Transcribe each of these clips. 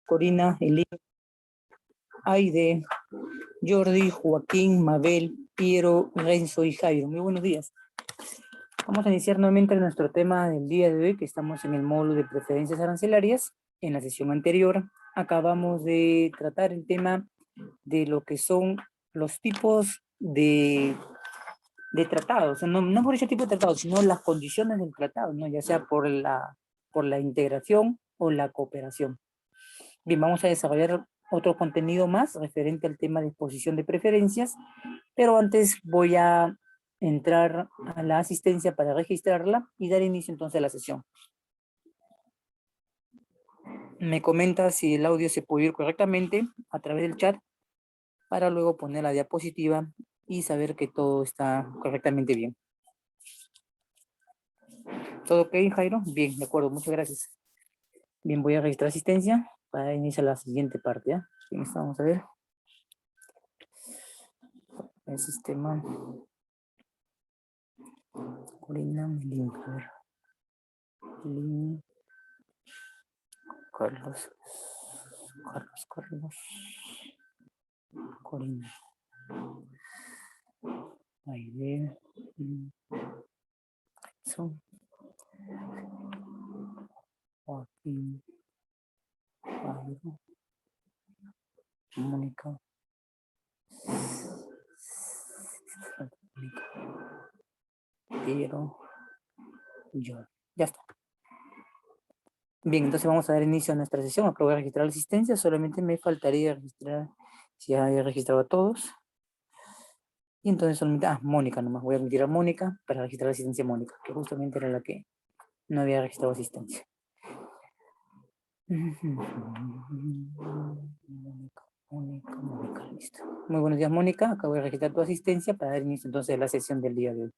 Corina, Elena, Aide, Jordi, Joaquín, Mabel, Piero, Renzo y Jairo. Muy buenos días. Vamos a iniciar nuevamente nuestro tema del día de hoy, que estamos en el módulo de preferencias arancelarias. En la sesión anterior acabamos de tratar el tema de lo que son los tipos de tratados, no por ese tipo de tratados, sino las condiciones del tratado, ¿no? Ya sea por la integración o la cooperación. Bien, vamos a desarrollar otro contenido más referente al tema de exposición de preferencias, pero antes voy a entrar a la asistencia para registrarla y dar inicio entonces a la sesión. Me comenta si el audio se puede oír correctamente a través del chat para luego poner la diapositiva y saber que todo está correctamente bien. ¿Todo ok, Jairo? Bien, de acuerdo, muchas gracias. Bien, voy a registrar asistencia para iniciar la siguiente parte, ¿ya? Bien, vamos a ver. El sistema. Corina, link, a ver. Link. Carlos. Corina. Aide. Son. Joaquín. Jairo. Mónica. Piero. Yo. Ya está. Bien, entonces vamos a dar inicio a nuestra sesión. Acabo de registrar la asistencia. Solamente me faltaría registrar, si ya he registrado a todos. Y entonces solamente, Mónica nomás. Voy a admitir a Mónica para registrar la asistencia Mónica, que justamente era la que no había registrado asistencia. Mónica, listo. Muy buenos días, Mónica. Acabo de registrar tu asistencia para dar inicio entonces a la sesión del día de hoy.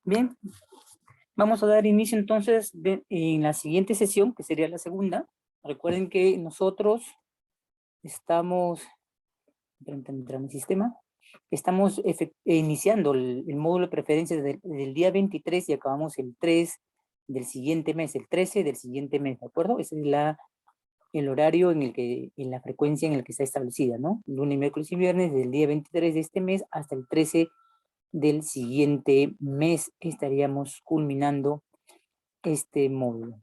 Bien, vamos a dar inicio entonces en la siguiente sesión, que sería la segunda. Recuerden que nosotros estamos, entrar mi sistema, estamos iniciando el módulo de preferencias del día 23 y acabamos el 3 del siguiente mes, el 13 del siguiente mes, ¿de acuerdo? Ese es el horario en la frecuencia en el que está establecida, ¿no? Lunes, miércoles y viernes, del día 23 de este mes hasta el 13 del siguiente mes estaríamos culminando este módulo.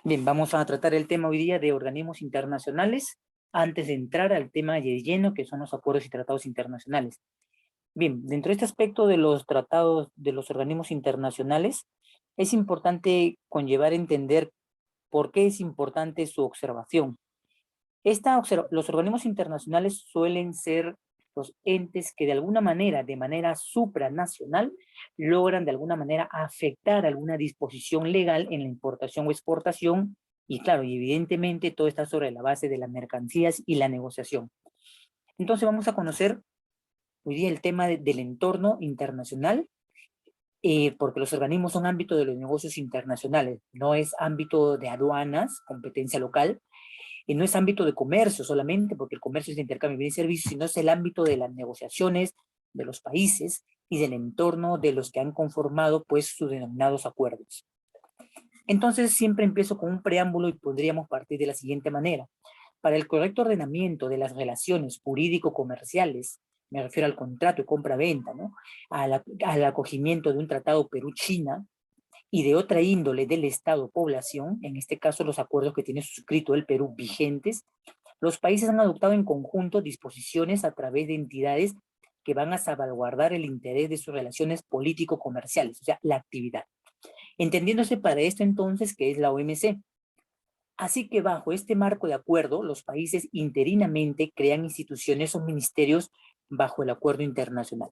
Bien, vamos a tratar el tema hoy día de organismos internacionales antes de entrar al tema de lleno, que son los acuerdos y tratados internacionales. Bien, dentro de este aspecto de los tratados, de los organismos internacionales, es importante conllevar a entender por qué es importante su observación. Los organismos internacionales suelen ser los entes que de manera supranacional, logran de alguna manera afectar alguna disposición legal en la importación o exportación, y claro, y evidentemente todo está sobre la base de las mercancías y la negociación. Entonces vamos a conocer hoy día el tema del entorno internacional, porque los organismos son ámbito de los negocios internacionales, no es ámbito de aduanas, competencia local, y no es ámbito de comercio solamente, porque el comercio es de intercambio de bienes y servicios, sino es el ámbito de las negociaciones de los países y del entorno de los que han conformado pues sus denominados acuerdos. Entonces siempre empiezo con un preámbulo y podríamos partir de la siguiente manera. Para el correcto ordenamiento de las relaciones jurídico-comerciales Me refiero al contrato de compra-venta, ¿no? Al acogimiento de un tratado Perú-China y de otra índole del Estado-población, en este caso los acuerdos que tiene suscrito el Perú vigentes, los países han adoptado en conjunto disposiciones a través de entidades que van a salvaguardar el interés de sus relaciones político-comerciales, o sea, la actividad. Entendiéndose para esto entonces que es la OMC. Así que bajo este marco de acuerdo, los países interinamente crean instituciones o ministerios bajo el acuerdo internacional.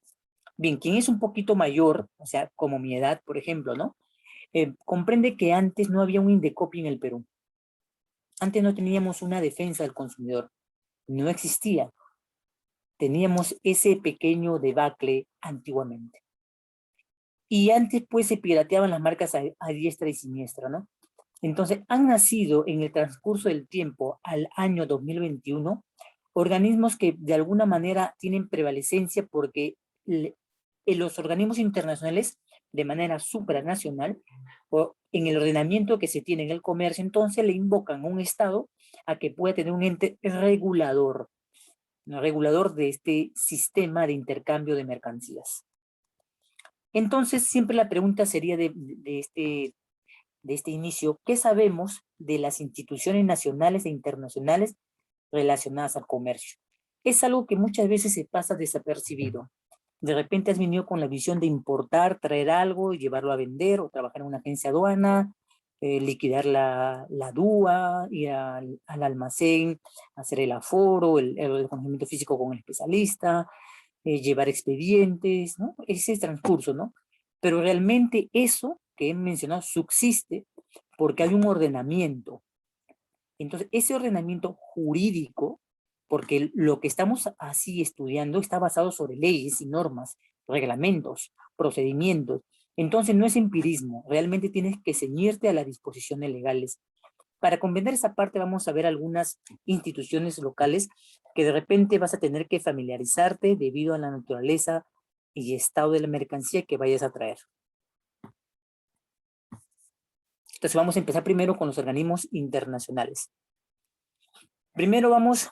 Bien, quien es un poquito mayor, o sea, como mi edad, por ejemplo, ¿no? Comprende que antes no había un Indecopi en el Perú. Antes no teníamos una defensa del consumidor. No existía. Teníamos ese pequeño debacle antiguamente. Y antes pues se pirateaban las marcas a diestra y siniestra, ¿no? Entonces han nacido en el transcurso del tiempo al año 2021 organismos que de alguna manera tienen prevalecencia porque en los organismos internacionales de manera supranacional o en el ordenamiento que se tiene en el comercio, entonces le invocan a un Estado a que pueda tener un ente regulador, un regulador de este sistema de intercambio de mercancías. Entonces, siempre la pregunta sería de este inicio, ¿qué sabemos de las instituciones nacionales e internacionales relacionadas al comercio? Es algo que muchas veces se pasa desapercibido. De repente has venido con la visión de importar, traer algo y llevarlo a vender o trabajar en una agencia aduana, liquidar la DUA, ir al almacén, hacer el aforo, el conocimiento físico con el especialista, llevar expedientes, ¿no? Ese transcurso, ¿no? Pero realmente eso que he mencionado subsiste porque hay un ordenamiento. Entonces, ese ordenamiento jurídico, porque lo que estamos así estudiando está basado sobre leyes y normas, reglamentos, procedimientos. Entonces, no es empirismo, realmente tienes que ceñirte a las disposiciones legales. Para comprender esa parte vamos a ver algunas instituciones locales que de repente vas a tener que familiarizarte debido a la naturaleza y estado de la mercancía que vayas a traer. Entonces vamos a empezar primero con los organismos internacionales. Primero vamos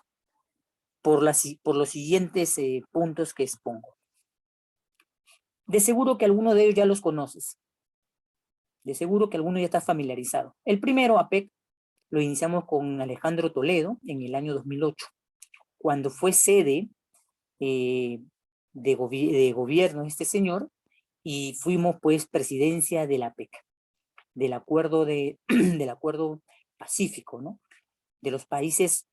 por los siguientes puntos que expongo. De seguro que alguno de ellos ya los conoces. De seguro que alguno ya está familiarizado. El primero, APEC, lo iniciamos con Alejandro Toledo en el año 2008, cuando fue sede de gobierno de este señor, y fuimos pues presidencia de la APEC, del acuerdo, del acuerdo pacífico, ¿no? De los países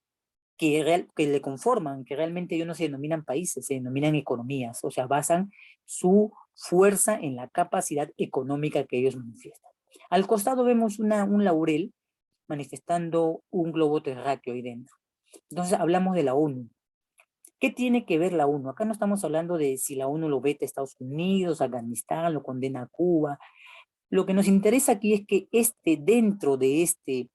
que le conforman, que realmente ellos no se denominan países, se denominan economías, o sea, basan su fuerza en la capacidad económica que ellos manifiestan. Al costado vemos un laurel manifestando un globo terráqueo ahí dentro. Entonces hablamos de la ONU. ¿Qué tiene que ver la ONU? Acá no estamos hablando de si la ONU lo veta a Estados Unidos, Afganistán, lo condena a Cuba. Lo que nos interesa aquí es que dentro de este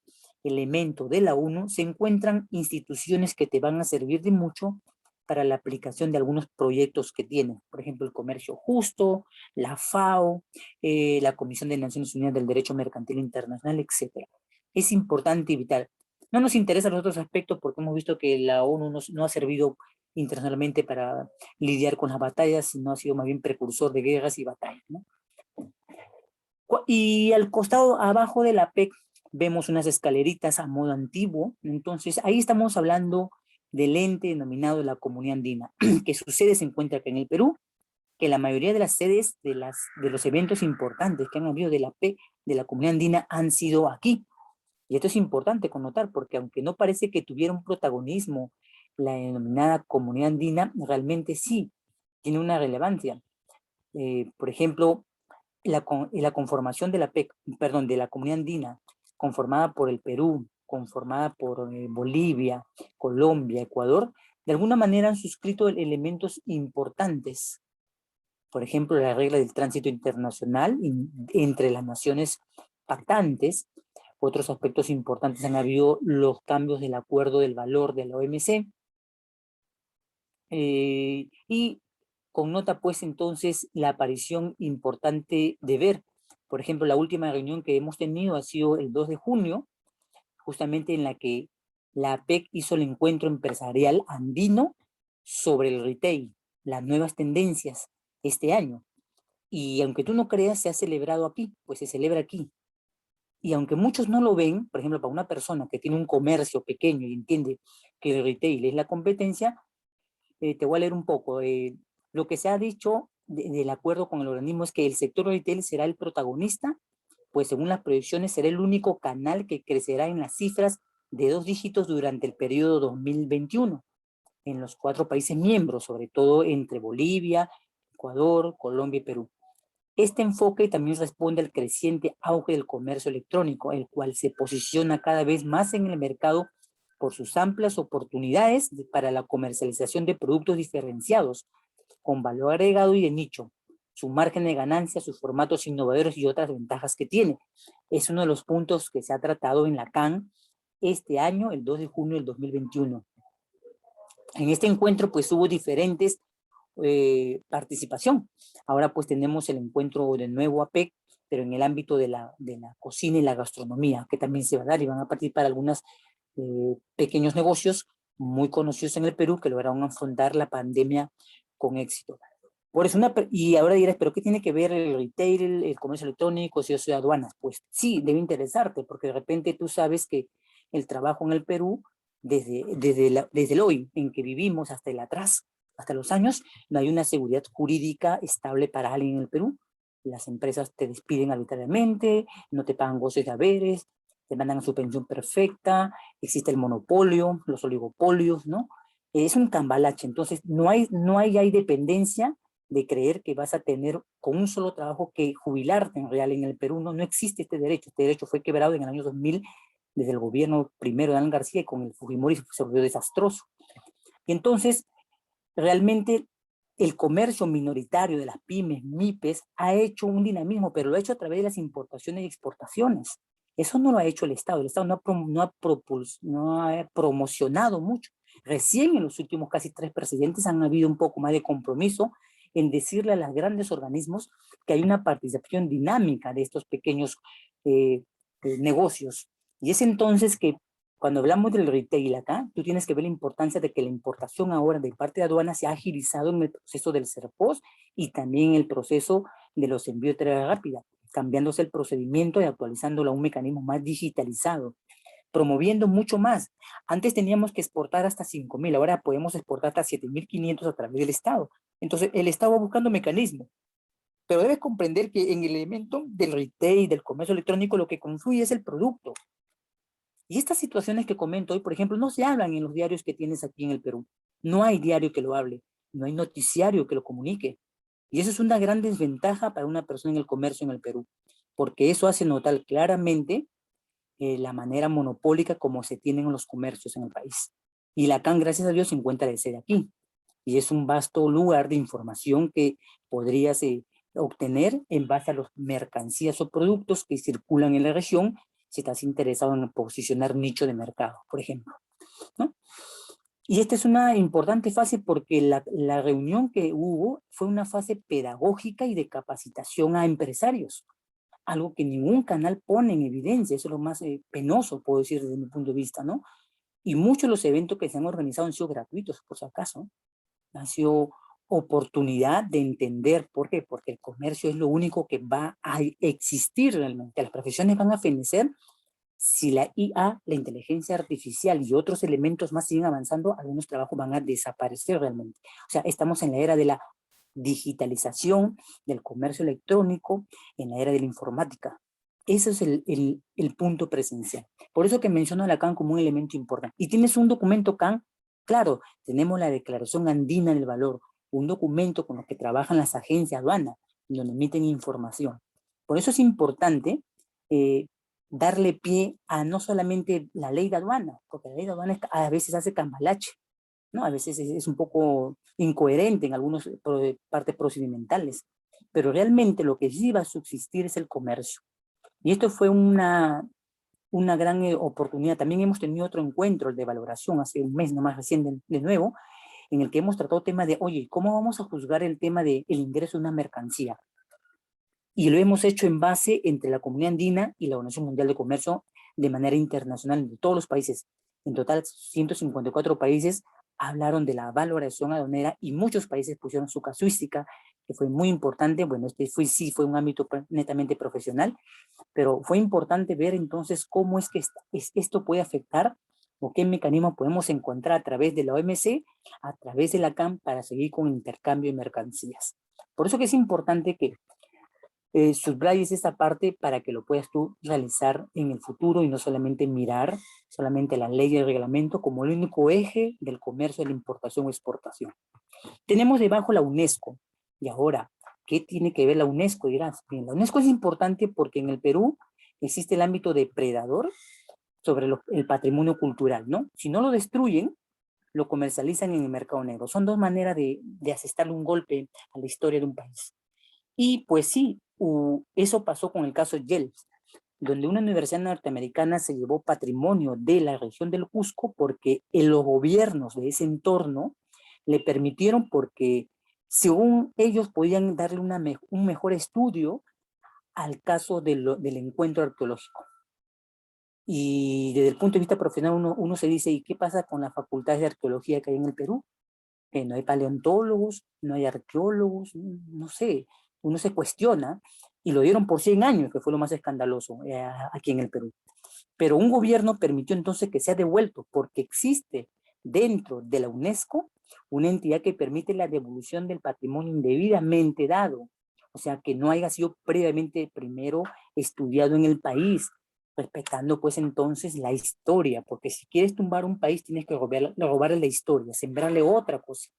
elemento de la ONU se encuentran instituciones que te van a servir de mucho para la aplicación de algunos proyectos que tienen. Por ejemplo, el comercio justo, la FAO, la Comisión de Naciones Unidas del Derecho Mercantil Internacional, etc. Es importante y vital. No nos interesan los otros aspectos porque hemos visto que la ONU no ha servido internacionalmente para lidiar con las batallas, sino ha sido más bien precursor de guerras y batallas, ¿no? Y al costado, abajo de la PEC, vemos unas escaleritas a modo antiguo. Entonces, ahí estamos hablando del ente denominado la Comunidad Andina, que su sede se encuentra acá en el Perú, que la mayoría de las sedes de los eventos importantes que han habido de la PEC, de la Comunidad Andina, han sido aquí. Y esto es importante connotar, porque aunque no parece que tuviera un protagonismo la denominada Comunidad Andina, realmente sí, tiene una relevancia. Por ejemplo, la conformación de la PEC, perdón, de la Comunidad Andina, conformada por el Perú, conformada por Bolivia, Colombia, Ecuador, de alguna manera han suscrito elementos importantes. Por ejemplo, la regla del tránsito internacional entre las naciones pactantes. Otros aspectos importantes han habido los cambios del acuerdo del valor de la OMC. Y connota pues entonces la aparición importante de ver. Por ejemplo, la última reunión que hemos tenido ha sido el 2 de junio, justamente en la que la APEC hizo el encuentro empresarial andino sobre el retail, las nuevas tendencias este año. Y aunque tú no creas, se ha celebrado aquí, pues se celebra aquí. Y aunque muchos no lo ven, por ejemplo, para una persona que tiene un comercio pequeño y entiende que el retail es la competencia, te voy a leer un poco. Lo que se ha dicho del acuerdo con el organismo es que el sector retail será el protagonista, pues según las proyecciones será el único canal que crecerá en las cifras de 2 dígitos durante el periodo 2021 en los 4 países miembros, sobre todo entre Bolivia, Ecuador, Colombia y Perú. Este enfoque también responde al creciente auge del comercio electrónico, el cual se posiciona cada vez más en el mercado por sus amplias oportunidades para la comercialización de productos diferenciados, con valor agregado y de nicho, su margen de ganancia, sus formatos innovadores y otras ventajas que tiene. Es uno de los puntos que se ha tratado en la CAN este año, el 2 de junio del 2021. En este encuentro pues hubo diferentes participación. Ahora pues tenemos el encuentro de nuevo APEC, pero en el ámbito de la cocina y la gastronomía, que también se va a dar y van a participar algunos pequeños negocios muy conocidos en el Perú que lograron afrontar la pandemia con éxito. Por eso y ahora dirás, ¿pero qué tiene que ver el retail, el comercio electrónico, si yo soy aduanas? Pues sí, debe interesarte, porque de repente tú sabes que el trabajo en el Perú, desde el hoy en que vivimos hasta el atrás, hasta los años, no hay una seguridad jurídica estable para alguien en el Perú. Las empresas te despiden arbitrariamente, no te pagan goces de haberes, te mandan a su pensión perfecta, existe el monopolio, los oligopolios, ¿no? Es un cambalache, entonces hay dependencia de creer que vas a tener con un solo trabajo que jubilarte en real en el Perú. No existe este derecho fue quebrado en el año 2000 desde el gobierno primero de Alan García y con el Fujimori se volvió desastroso. Y entonces, realmente el comercio minoritario de las pymes, MIPES, ha hecho un dinamismo, pero lo ha hecho a través de las importaciones y exportaciones. Eso no lo ha hecho el Estado. El Estado no ha promocionado mucho. Recién en los últimos casi 3 presidentes han habido un poco más de compromiso en decirle a los grandes organismos que hay una participación dinámica de estos pequeños negocios. Y es entonces que cuando hablamos del retail acá, tú tienes que ver la importancia de que la importación ahora de parte de aduana se ha agilizado en el proceso del CERPOS y también en el proceso de los envíos de entrega rápida, cambiándose el procedimiento y actualizándolo a un mecanismo más digitalizado, promoviendo mucho más. Antes teníamos que exportar hasta 5.000, ahora podemos exportar hasta 7.500 a través del Estado. Entonces, el Estado va buscando mecanismos. Pero debes comprender que en el elemento del retail, del comercio electrónico, lo que confluye es el producto. Y estas situaciones que comento hoy, por ejemplo, no se hablan en los diarios que tienes aquí en el Perú. No hay diario que lo hable, no hay noticiario que lo comunique. Y eso es una gran desventaja para una persona en el comercio en el Perú, porque eso hace notar claramente la manera monopólica como se tienen los comercios en el país. Y la CAN, gracias a Dios, se encuentra de sede aquí. Y es un vasto lugar de información que podrías obtener en base a las mercancías o productos que circulan en la región si estás interesado en posicionar nicho de mercado, por ejemplo, ¿no? Y esta es una importante fase porque la reunión que hubo fue una fase pedagógica y de capacitación a empresarios, algo que ningún canal pone en evidencia, eso es lo más penoso, puedo decir desde mi punto de vista, ¿no? Y muchos de los eventos que se han organizado han sido gratuitos, por si acaso, han sido oportunidad de entender por qué, porque el comercio es lo único que va a existir realmente, las profesiones van a fenecer si la IA, la inteligencia artificial y otros elementos más siguen avanzando, algunos trabajos van a desaparecer realmente. O sea, estamos en la era de la digitalización, del comercio electrónico, en la era de la informática. Ese es el punto presencial. Por eso que menciono la CAN como un elemento importante. Y tienes un documento CAN, claro, tenemos la Declaración Andina del Valor, un documento con el que trabajan las agencias aduanas, donde emiten información. Por eso es importante darle pie a no solamente la ley de aduana, porque la ley de aduana a veces hace cambalache, ¿no? A veces es un poco incoherente en algunas partes procedimentales, pero realmente lo que sí va a subsistir es el comercio. Y esto fue una gran oportunidad. También hemos tenido otro encuentro, el de valoración, hace un mes nomás recién de nuevo, en el que hemos tratado el tema de, oye, ¿cómo vamos a juzgar el tema del ingreso de una mercancía? Y lo hemos hecho en base entre la Comunidad Andina y la Organización Mundial de Comercio de manera internacional de todos los países. En total, 154 países hablaron de la valoración aduanera y muchos países pusieron su casuística, que fue muy importante. Bueno, sí fue un ámbito netamente profesional, pero fue importante ver entonces cómo es que esto puede afectar o qué mecanismos podemos encontrar a través de la OMC, a través de la CAM, para seguir con el intercambio de mercancías. Por eso que es importante que subrayes esta parte para que lo puedas tú realizar en el futuro y no solamente mirar solamente la ley y el reglamento como el único eje del comercio, de la importación o exportación. Tenemos debajo la UNESCO. Y ahora, ¿qué tiene que ver la UNESCO? Dirás, bien, la UNESCO es importante porque en el Perú existe el ámbito depredador sobre el patrimonio cultural, ¿no? Si no lo destruyen, lo comercializan en el mercado negro. Son dos maneras de asestarle un golpe a la historia de un país. Y pues sí, eso pasó con el caso Yelps, donde una universidad norteamericana se llevó patrimonio de la región del Cusco porque los gobiernos de ese entorno le permitieron, porque según ellos podían darle un mejor estudio al caso del encuentro arqueológico. Y desde el punto de vista profesional uno se dice, ¿y qué pasa con las facultades de arqueología que hay en el Perú? No hay paleontólogos, no hay arqueólogos, no sé, uno se cuestiona, y lo dieron por 100 años, que fue lo más escandaloso aquí en el Perú. Pero un gobierno permitió entonces que sea devuelto, porque existe dentro de la UNESCO una entidad que permite la devolución del patrimonio indebidamente dado, o sea, que no haya sido previamente primero estudiado en el país, respetando pues entonces la historia, porque si quieres tumbar un país tienes que robarle la historia, sembrarle otra cosa.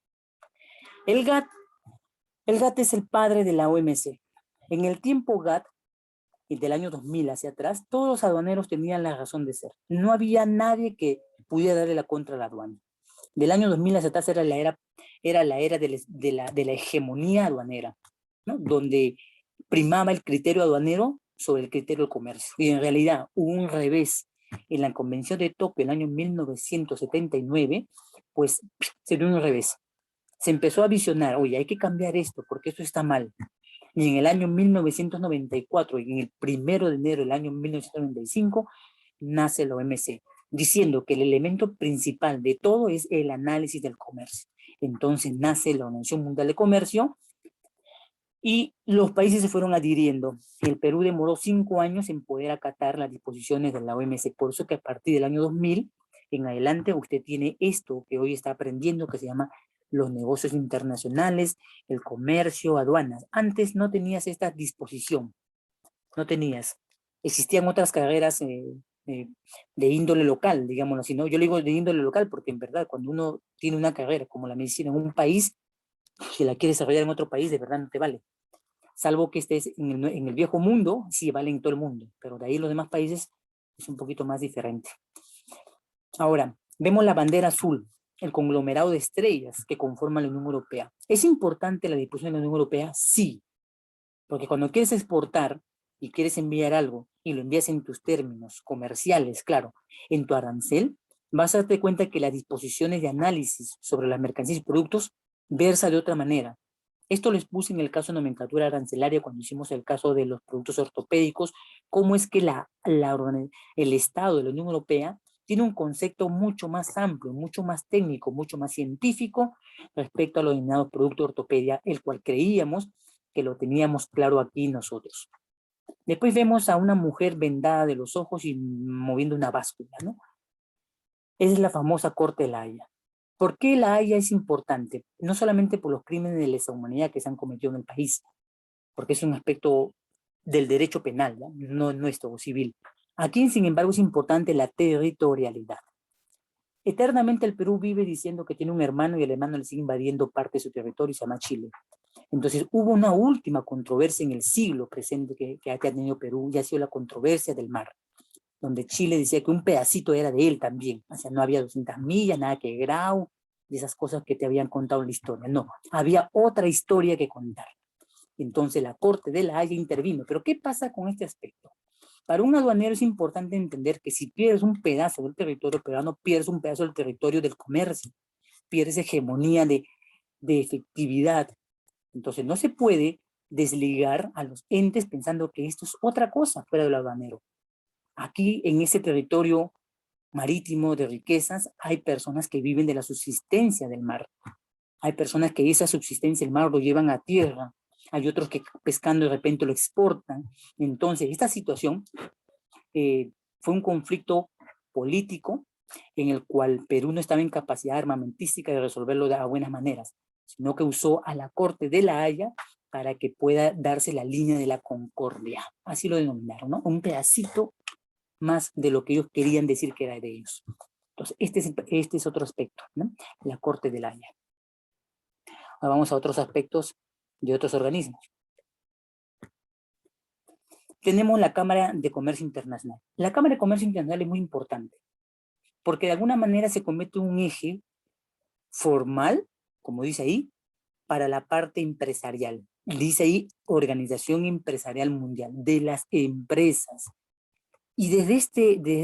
El GATT, el GATT es el padre de la OMC. En el tiempo GATT, y del año 2000 hacia atrás, todos los aduaneros tenían la razón de ser. No había nadie que pudiera darle la contra a la aduana. Del año 2000 hacia atrás era la era de la hegemonía aduanera, ¿no? Donde primaba el criterio aduanero sobre el criterio del comercio. Y en realidad hubo un revés. En la Convención de Tokio, en el año 1979, pues se dio un revés. Se empezó a visionar, oye, hay que cambiar esto porque esto está mal. Y en el año 1994, y en el 1 de enero del año 1995, nace la OMC, diciendo que el elemento principal de todo es el análisis del comercio. Entonces nace la Organización Mundial de Comercio y los países se fueron adhiriendo. El Perú demoró 5 años en poder acatar las disposiciones de la OMC, por eso que a partir del año 2000 en adelante usted tiene esto que hoy está aprendiendo, que se llama los negocios internacionales, el comercio, aduanas. Antes no tenías esta disposición, no tenías. Existían otras carreras de índole local, digámoslo así, ¿no? Yo le digo de índole local porque en verdad cuando uno tiene una carrera como la medicina en un país, si la quiere desarrollar en otro país, de verdad no te vale. Salvo que estés en el viejo mundo, sí vale en todo el mundo, pero de ahí los demás países es un poquito más diferente. Ahora, vemos la bandera azul, el conglomerado de estrellas que conforman la Unión Europea. ¿Es importante la disposición de la Unión Europea? Sí, porque cuando quieres exportar y quieres enviar algo y lo envías en tus términos comerciales, claro, en tu arancel, vas a darte cuenta que las disposiciones de análisis sobre las mercancías y productos versa de otra manera. Esto lo expuse en el caso de nomenclatura arancelaria cuando hicimos el caso de los productos ortopédicos, cómo es que el Estado de la Unión Europea tiene un concepto mucho más amplio, mucho más técnico, mucho más científico respecto a los denominados productos de ortopedia, el cual creíamos que lo teníamos claro aquí nosotros. Después vemos a una mujer vendada de los ojos y moviendo una báscula, ¿no? Esa es la famosa Corte de la Haya. ¿Por qué la Haya es importante? No solamente por los crímenes de lesa humanidad que se han cometido en el país, porque es un aspecto del derecho penal, no nuestro civil. Aquí, sin embargo, es importante la territorialidad. Eternamente el Perú vive diciendo que tiene un hermano y el hermano le sigue invadiendo parte de su territorio y se llama Chile. Entonces hubo una última controversia en el siglo presente que ha tenido Perú, y ha sido la controversia del mar, donde Chile decía que un pedacito era de él también, o sea, no había 200 millas, nada que Grau, de esas cosas que te habían contado en la historia, no, había otra historia que contar. Entonces la Corte de la Haya intervino, pero ¿qué pasa con este aspecto? Para un aduanero es importante entender que si pierdes un pedazo del territorio peruano, pierdes un pedazo del territorio del comercio, pierdes hegemonía de efectividad. Entonces no se puede desligar a los entes pensando que esto es otra cosa fuera del aduanero. Aquí en ese territorio marítimo de riquezas, hay personas que viven de la subsistencia del mar. Hay personas que esa subsistencia del mar lo llevan a tierra. Hay otros que pescando de repente lo exportan. Entonces, esta situación fue un conflicto político en el cual Perú no estaba en capacidad armamentística de resolverlo de buenas maneras, sino que usó a la Corte de La Haya para que pueda darse la línea de la concordia. Así lo denominaron, ¿no? Un pedacito más de lo que ellos querían decir que era de ellos. Entonces, este es otro aspecto, ¿no? La Corte de La Haya. Ahora vamos a otros aspectos de otros organismos. Tenemos la Cámara de Comercio Internacional. La Cámara de Comercio Internacional es muy importante, porque de alguna manera se convierte un eje formal, como dice ahí, para la parte empresarial. Dice ahí Organización Empresarial Mundial, de las empresas. Y desde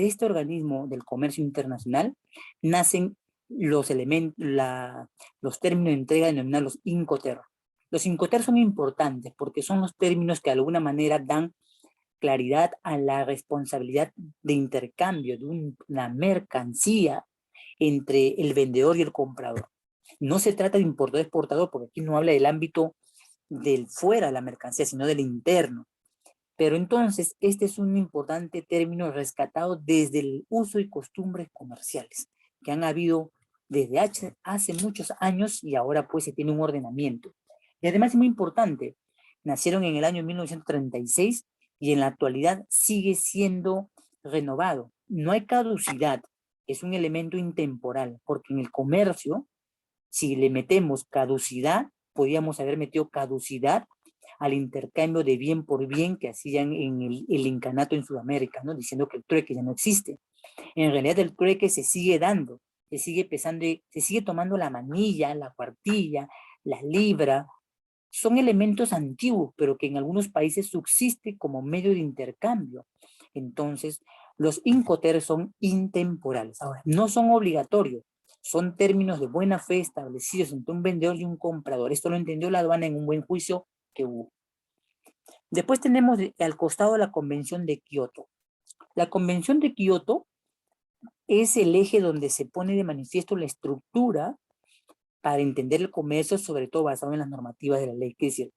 este organismo del comercio internacional nacen los elementos, los términos de entrega denominados los Incoterm. Los Incoterm son importantes porque son los términos que de alguna manera dan claridad a la responsabilidad de intercambio de una mercancía entre el vendedor y el comprador. No se trata de importador-exportador, porque aquí no habla del ámbito del fuera de la mercancía, sino del interno. Pero entonces, este es un importante término rescatado desde el uso y costumbres comerciales, que han habido desde hace muchos años y ahora pues se tiene un ordenamiento. Y además es muy importante, nacieron en el año 1936 y en la actualidad sigue siendo renovado. No hay caducidad, es un elemento intemporal, porque en el comercio, si le metemos caducidad, podríamos haber metido caducidad al intercambio de bien por bien que hacían en el incanato en Sudamérica, ¿no? Diciendo que el trueque ya no existe. En realidad el trueque se sigue dando, se sigue pesando, se sigue tomando la manilla, la cuartilla, la libra. Son elementos antiguos, pero que en algunos países subsiste como medio de intercambio. Entonces, los incoterms son intemporales. Ahora, no son obligatorios, son términos de buena fe establecidos entre un vendedor y un comprador. Esto lo entendió la aduana en un buen juicio que hubo. Después tenemos al costado la Convención de Kioto. La Convención de Kioto es el eje donde se pone de manifiesto la estructura para entender el comercio, sobre todo basado en las normativas de la ley, que es decir,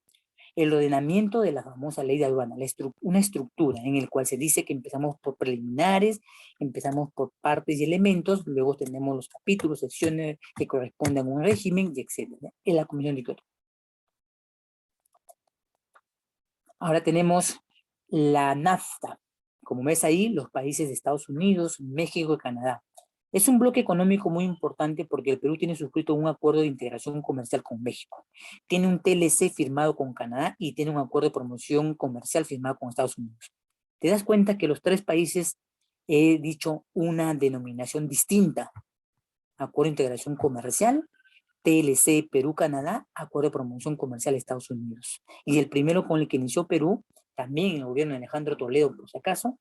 el ordenamiento de la famosa ley de aduana, una estructura en la cual se dice que empezamos por preliminares, empezamos por partes y elementos, luego tenemos los capítulos, secciones que corresponden a un régimen, y etcétera, en la Convención de Kioto. Ahora tenemos la NAFTA. Como ves ahí, los países de Estados Unidos, México y Canadá. Es un bloque económico muy importante porque el Perú tiene suscrito un acuerdo de integración comercial con México. Tiene un TLC firmado con Canadá y tiene un acuerdo de promoción comercial firmado con Estados Unidos. Te das cuenta que los tres países he dicho una denominación distinta. Acuerdo de integración comercial, TLC Perú-Canadá, Acuerdo de Promoción Comercial Estados Unidos. Y el primero con el que inició Perú, también en el gobierno de Alejandro Toledo, por si acaso,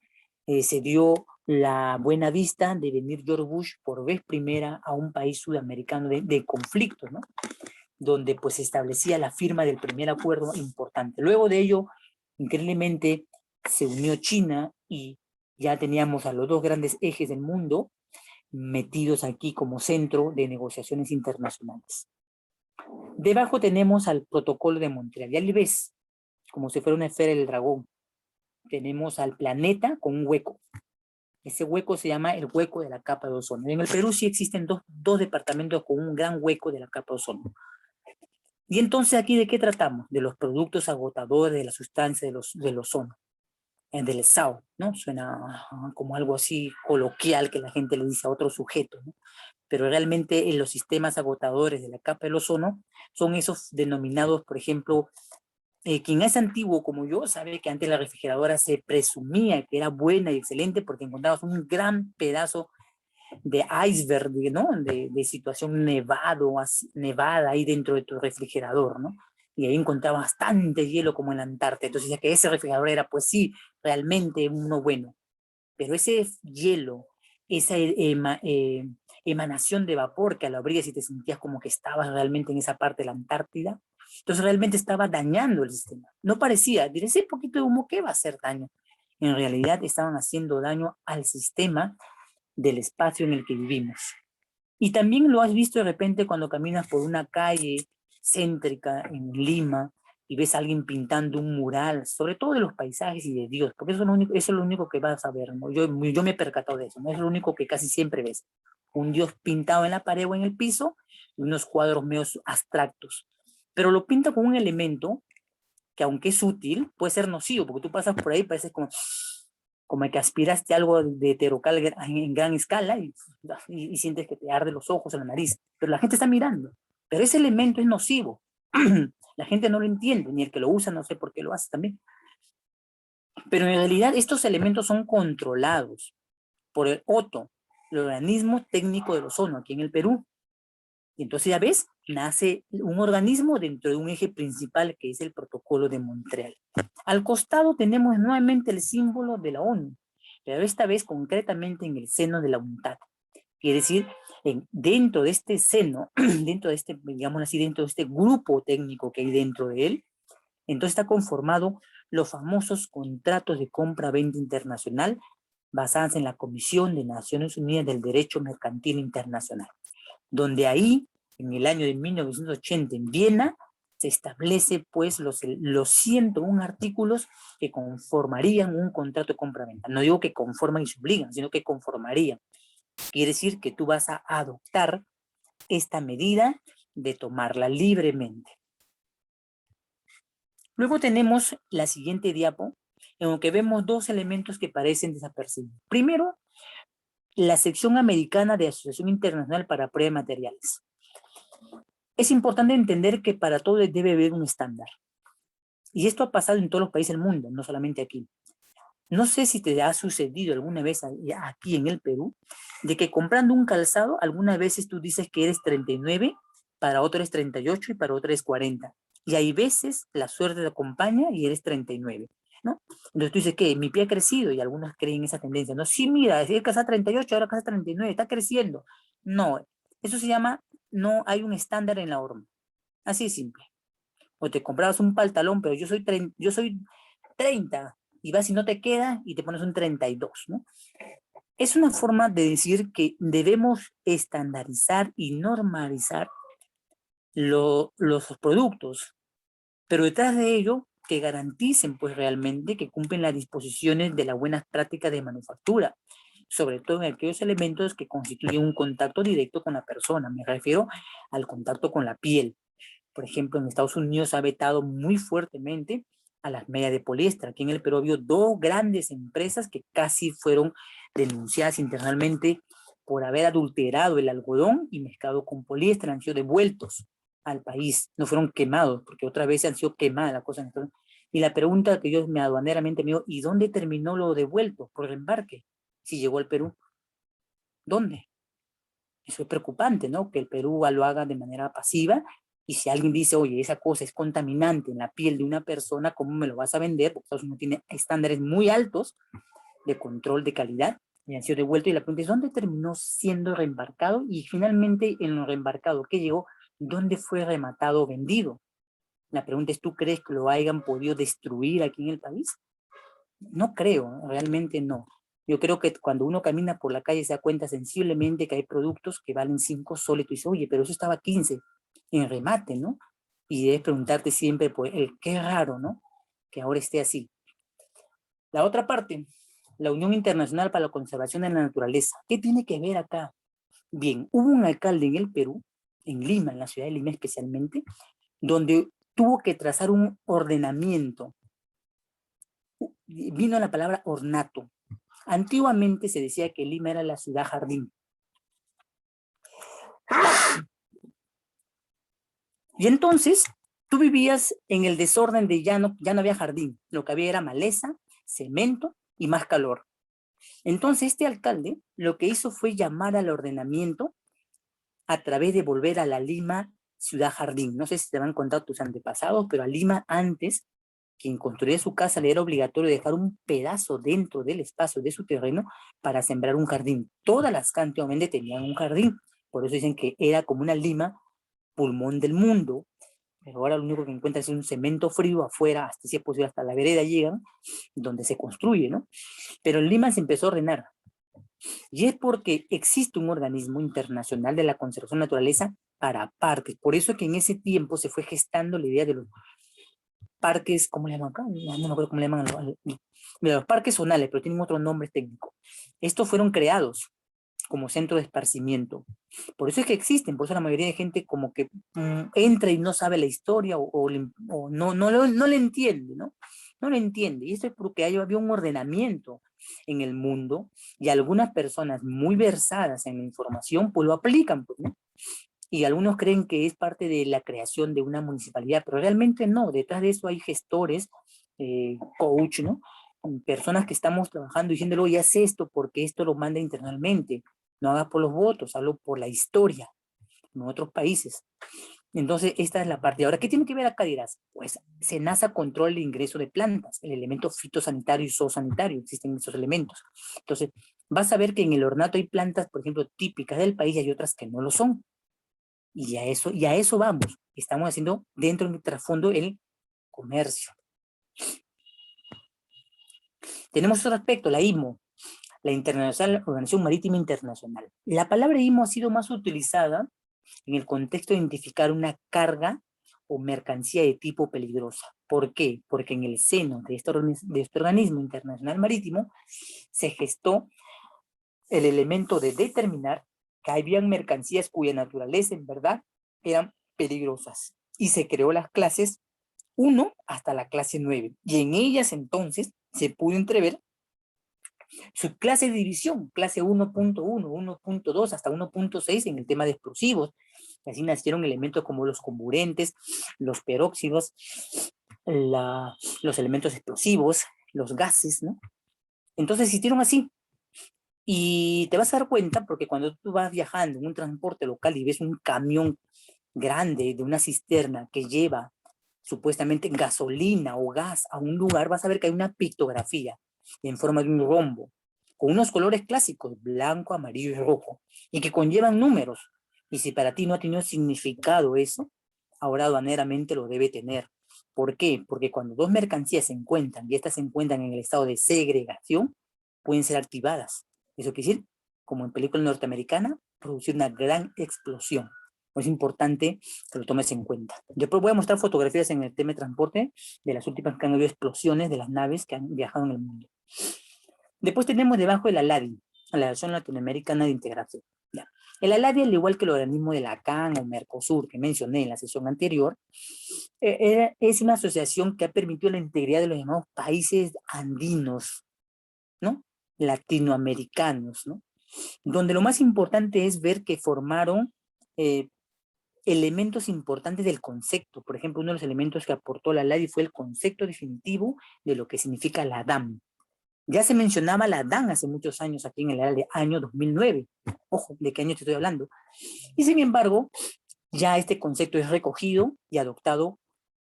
se dio la buena vista de venir George Bush por vez primera a un país sudamericano de conflictos, ¿no? Donde pues se establecía la firma del primer acuerdo importante. Luego de ello, increíblemente, se unió China y ya teníamos a los dos grandes ejes del mundo metidos aquí como centro de negociaciones internacionales. Debajo tenemos al protocolo de Montreal. Ya le ves, como si fuera una esfera del dragón. Tenemos al planeta con un hueco. Ese hueco se llama el hueco de la capa de ozono. En el Perú sí existen dos departamentos con un gran hueco de la capa de ozono. Y entonces aquí ¿de qué tratamos? De los productos agotadores de la sustancia del ozono, del SAO, ¿no? Suena como algo así coloquial que la gente le dice a otro sujeto, ¿no? Pero realmente en los sistemas agotadores de la capa del ozono son esos denominados, por ejemplo, quien es antiguo como yo sabe que antes la refrigeradora se presumía que era buena y excelente porque encontrabas un gran pedazo de iceberg, ¿no? De situación nevada ahí dentro de tu refrigerador, ¿no? Y ahí encontraba bastante hielo como en la Antártida. Entonces decía que ese refrigerador era, pues sí, realmente uno bueno. Pero ese hielo, esa emanación de vapor que al abrías y te sentías como que estabas realmente en esa parte de la Antártida, entonces realmente estaba dañando el sistema. No parecía, diré, ese poquito de humo, ¿qué va a hacer daño? En realidad estaban haciendo daño al sistema del espacio en el que vivimos. Y también lo has visto de repente cuando caminas por una calle céntrica en Lima y ves a alguien pintando un mural, sobre todo de los paisajes y de Dios, porque eso es lo único que vas a ver, ¿no? Yo me he percatado de eso, ¿no? Es lo único que casi siempre ves. Un Dios pintado en la pared o en el piso y unos cuadros medios abstractos. Pero lo pinta con un elemento que, aunque es útil, puede ser nocivo, porque tú pasas por ahí y pareces como que aspiraste algo de heterocal en gran escala y sientes que te arde los ojos o la nariz, pero la gente está mirando, pero ese elemento es nocivo. La gente no lo entiende, ni el que lo usa no sé por qué lo hace también. Pero en realidad estos elementos son controlados por el OTO, el Organismo Técnico del Ozono, aquí en el Perú. Y entonces ya ves, nace un organismo dentro de un eje principal que es el Protocolo de Montreal. Al costado tenemos nuevamente el símbolo de la ONU, pero esta vez concretamente en el seno de la UNTAD. Quiere decir, dentro de este seno, dentro de este, digamos así, dentro de este grupo técnico que hay dentro de él, entonces está conformado los famosos contratos de compra-venta internacional basados en la Comisión de Naciones Unidas del Derecho Mercantil Internacional, donde ahí, en el año de 1980, en Viena, se establece pues los 101 artículos que conformarían un contrato de compra-venta. No digo que conforman y se obligan, sino que conformarían. Quiere decir que tú vas a adoptar esta medida de tomarla libremente. Luego tenemos la siguiente diapo, en la que vemos dos elementos que parecen desapercibidos. Primero, la sección americana de Asociación Internacional para Prueba de Materiales. Es importante entender que para todo debe haber un estándar. Y esto ha pasado en todos los países del mundo, no solamente aquí. No sé si te ha sucedido alguna vez aquí en el Perú, de que comprando un calzado, algunas veces tú dices que eres 39, para otro eres 38 y para otro eres 40. Y hay veces la suerte te acompaña y eres 39, ¿no? Entonces tú dices que mi pie ha crecido y algunos creen esa tendencia, ¿no? Sí, mira, si es calza 38, ahora calza 39, está creciendo. No, eso se llama, no hay un estándar en la horma. Así es simple. O te comprabas un pantalón, pero yo soy 30, y vas y no te queda y te pones un 32, ¿no? Es una forma de decir que debemos estandarizar y normalizar los productos, pero detrás de ello que garanticen pues realmente que cumplen las disposiciones de las buenas prácticas de manufactura, sobre todo en aquellos elementos que constituyen un contacto directo con la persona. Me refiero al contacto con la piel. Por ejemplo, en Estados Unidos ha vetado muy fuertemente a las medias de poliéster. Aquí en el Perú había dos grandes empresas que casi fueron denunciadas internacionalmente por haber adulterado el algodón y mezclado con poliéster. Han sido devueltos al país, no fueron quemados, porque otra vez han sido quemadas las cosas. Y la pregunta que yo me aduaneramente me digo, ¿y dónde terminó lo devuelto por reembarque? Si llegó al Perú, ¿dónde? Eso es preocupante, ¿no? Que el Perú lo haga de manera pasiva. Y si alguien dice, oye, esa cosa es contaminante en la piel de una persona, ¿cómo me lo vas a vender? Porque Estados Unidos tiene estándares muy altos de control de calidad y han sido devueltos. Y la pregunta es, ¿dónde terminó siendo reembarcado? Y finalmente, en lo reembarcado que llegó, ¿dónde fue rematado o vendido? La pregunta es, ¿tú crees que lo hayan podido destruir aquí en el país? No creo, realmente no. Yo creo que cuando uno camina por la calle se da cuenta sensiblemente que hay productos que valen 5 soles. Y tú dices, oye, pero eso estaba 15 en remate, ¿no? Y debes preguntarte siempre, pues, qué raro, ¿no? Que ahora esté así. La otra parte, la Unión Internacional para la Conservación de la Naturaleza. ¿Qué tiene que ver acá? Bien, hubo un alcalde en el Perú, en Lima, en la ciudad de Lima especialmente, donde tuvo que trazar un ordenamiento. Vino la palabra ornato. Antiguamente se decía que Lima era la ciudad jardín. Y entonces tú vivías en el desorden de ya no había jardín. Lo que había era maleza, cemento y más calor. Entonces este alcalde lo que hizo fue llamar al ordenamiento a través de volver a la Lima ciudad jardín. No sé si te han contado tus antepasados, pero a Lima antes, quien construía su casa le era obligatorio dejar un pedazo dentro del espacio de su terreno para sembrar un jardín. Todas las que antiguamente tenían un jardín. Por eso dicen que era como una Lima, pulmón del mundo, pero ahora lo único que encuentras es un cemento frío afuera, hasta si es posible, hasta la vereda llegan, donde se construye, ¿no? Pero en Lima se empezó a ordenar. Y es porque existe un organismo internacional de la conservación de la naturaleza para parques. Por eso es que en ese tiempo se fue gestando la idea de los parques, ¿cómo le llaman acá? No me acuerdo cómo le llaman. Mira, los parques zonales, pero tienen otro nombre técnico. Estos fueron creados como centro de esparcimiento. Por eso es que existen, por eso la mayoría de gente como que entra y no sabe la historia o no le entiende, ¿no? No lo entiende. Y eso es porque había un ordenamiento en el mundo y algunas personas muy versadas en la información pues lo aplican, pues, ¿no? Y algunos creen que es parte de la creación de una municipalidad, pero realmente no. Detrás de eso hay gestores, coach, ¿no? Personas que estamos trabajando diciéndole, oye, haz esto porque esto lo manda internamente. No hagas por los votos, hablo por la historia en otros países. Entonces, esta es la parte. Ahora, ¿qué tiene que ver acá, dirás? Pues SENASA controla el ingreso de plantas, el elemento fitosanitario y zoosanitario, existen esos elementos. Entonces, vas a ver que en el ornato hay plantas, por ejemplo, típicas del país y hay otras que no lo son. Y a eso vamos. Estamos haciendo dentro del trasfondo el comercio. Tenemos otro aspecto, la IMO, la Internacional Organización Marítima Internacional. La palabra IMO ha sido más utilizada en el contexto de identificar una carga o mercancía de tipo peligrosa. ¿Por qué? Porque en el seno de este organismo internacional marítimo se gestó el elemento de determinar que habían mercancías cuya naturaleza en verdad eran peligrosas. Y se creó las clases 1 hasta la clase 9. Y en ellas entonces se pudo entrever su clase de división, clase 1.1, 1.2 hasta 1.6 en el tema de explosivos. Así nacieron elementos como los comburentes, los peróxidos, los elementos explosivos, los gases, ¿no? Entonces se hicieron así. Y te vas a dar cuenta porque cuando tú vas viajando en un transporte local y ves un camión grande de una cisterna que lleva supuestamente gasolina o gas a un lugar, vas a ver que hay una pictografía en forma de un rombo, con unos colores clásicos, blanco, amarillo y rojo, y que conllevan números. Y si para ti no ha tenido significado eso, ahora aduaneramente lo debe tener. ¿Por qué? Porque cuando dos mercancías se encuentran y estas se encuentran en el estado de segregación, pueden ser activadas. Eso quiere decir, como en película norteamericana, producir una gran explosión. Es importante que lo tomes en cuenta. Después voy a mostrar fotografías en el tema de transporte de las últimas que han habido explosiones de las naves que han viajado en el mundo. Después tenemos debajo el ALADI, la Asociación Latinoamericana de Integración. Ya. El ALADI, al igual que el organismo de la CAN o Mercosur que mencioné en la sesión anterior, es una asociación que ha permitido la integridad de los llamados países andinos, ¿no? Latinoamericanos, ¿no? Donde lo más importante es ver que formaron elementos importantes del concepto. Por ejemplo, uno de los elementos que aportó la LADI fue el concepto definitivo de lo que significa la DAM. Ya se mencionaba la DAN hace muchos años aquí en el año 2009. Ojo, ¿de qué año te estoy hablando? Y sin embargo, ya este concepto es recogido y adoptado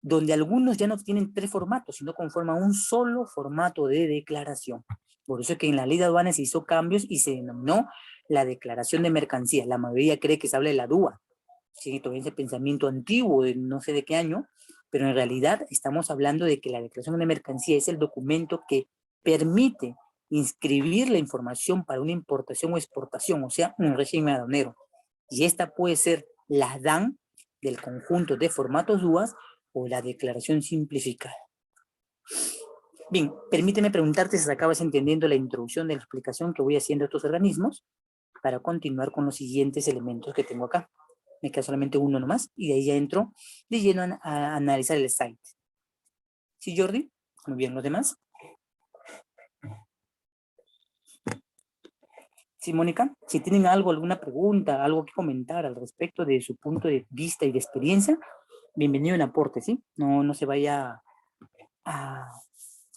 donde algunos ya no tienen tres formatos, sino conforman un solo formato de declaración. Por eso es que en la ley de aduanas se hizo cambios y se denominó la declaración de mercancías. La mayoría cree que se habla de la DUA. Sí, todavía ese pensamiento antiguo de no sé de qué año, pero en realidad estamos hablando de que la declaración de mercancía es el documento que permite inscribir la información para una importación o exportación, o sea, un régimen aduanero. Y esta puede ser la DAN del conjunto de formatos DUAS o la declaración simplificada. Bien, permíteme preguntarte si acabas entendiendo la introducción de la explicación que voy haciendo a estos organismos para continuar con los siguientes elementos que tengo acá. Me queda solamente uno nomás y de ahí ya entro de lleno a analizar el site. ¿Sí, Jordi? Muy bien, ¿los demás? Sí, Mónica, si tienen algo, alguna pregunta, algo que comentar al respecto de su punto de vista y de experiencia, bienvenido en aporte, ¿sí? No se vaya a,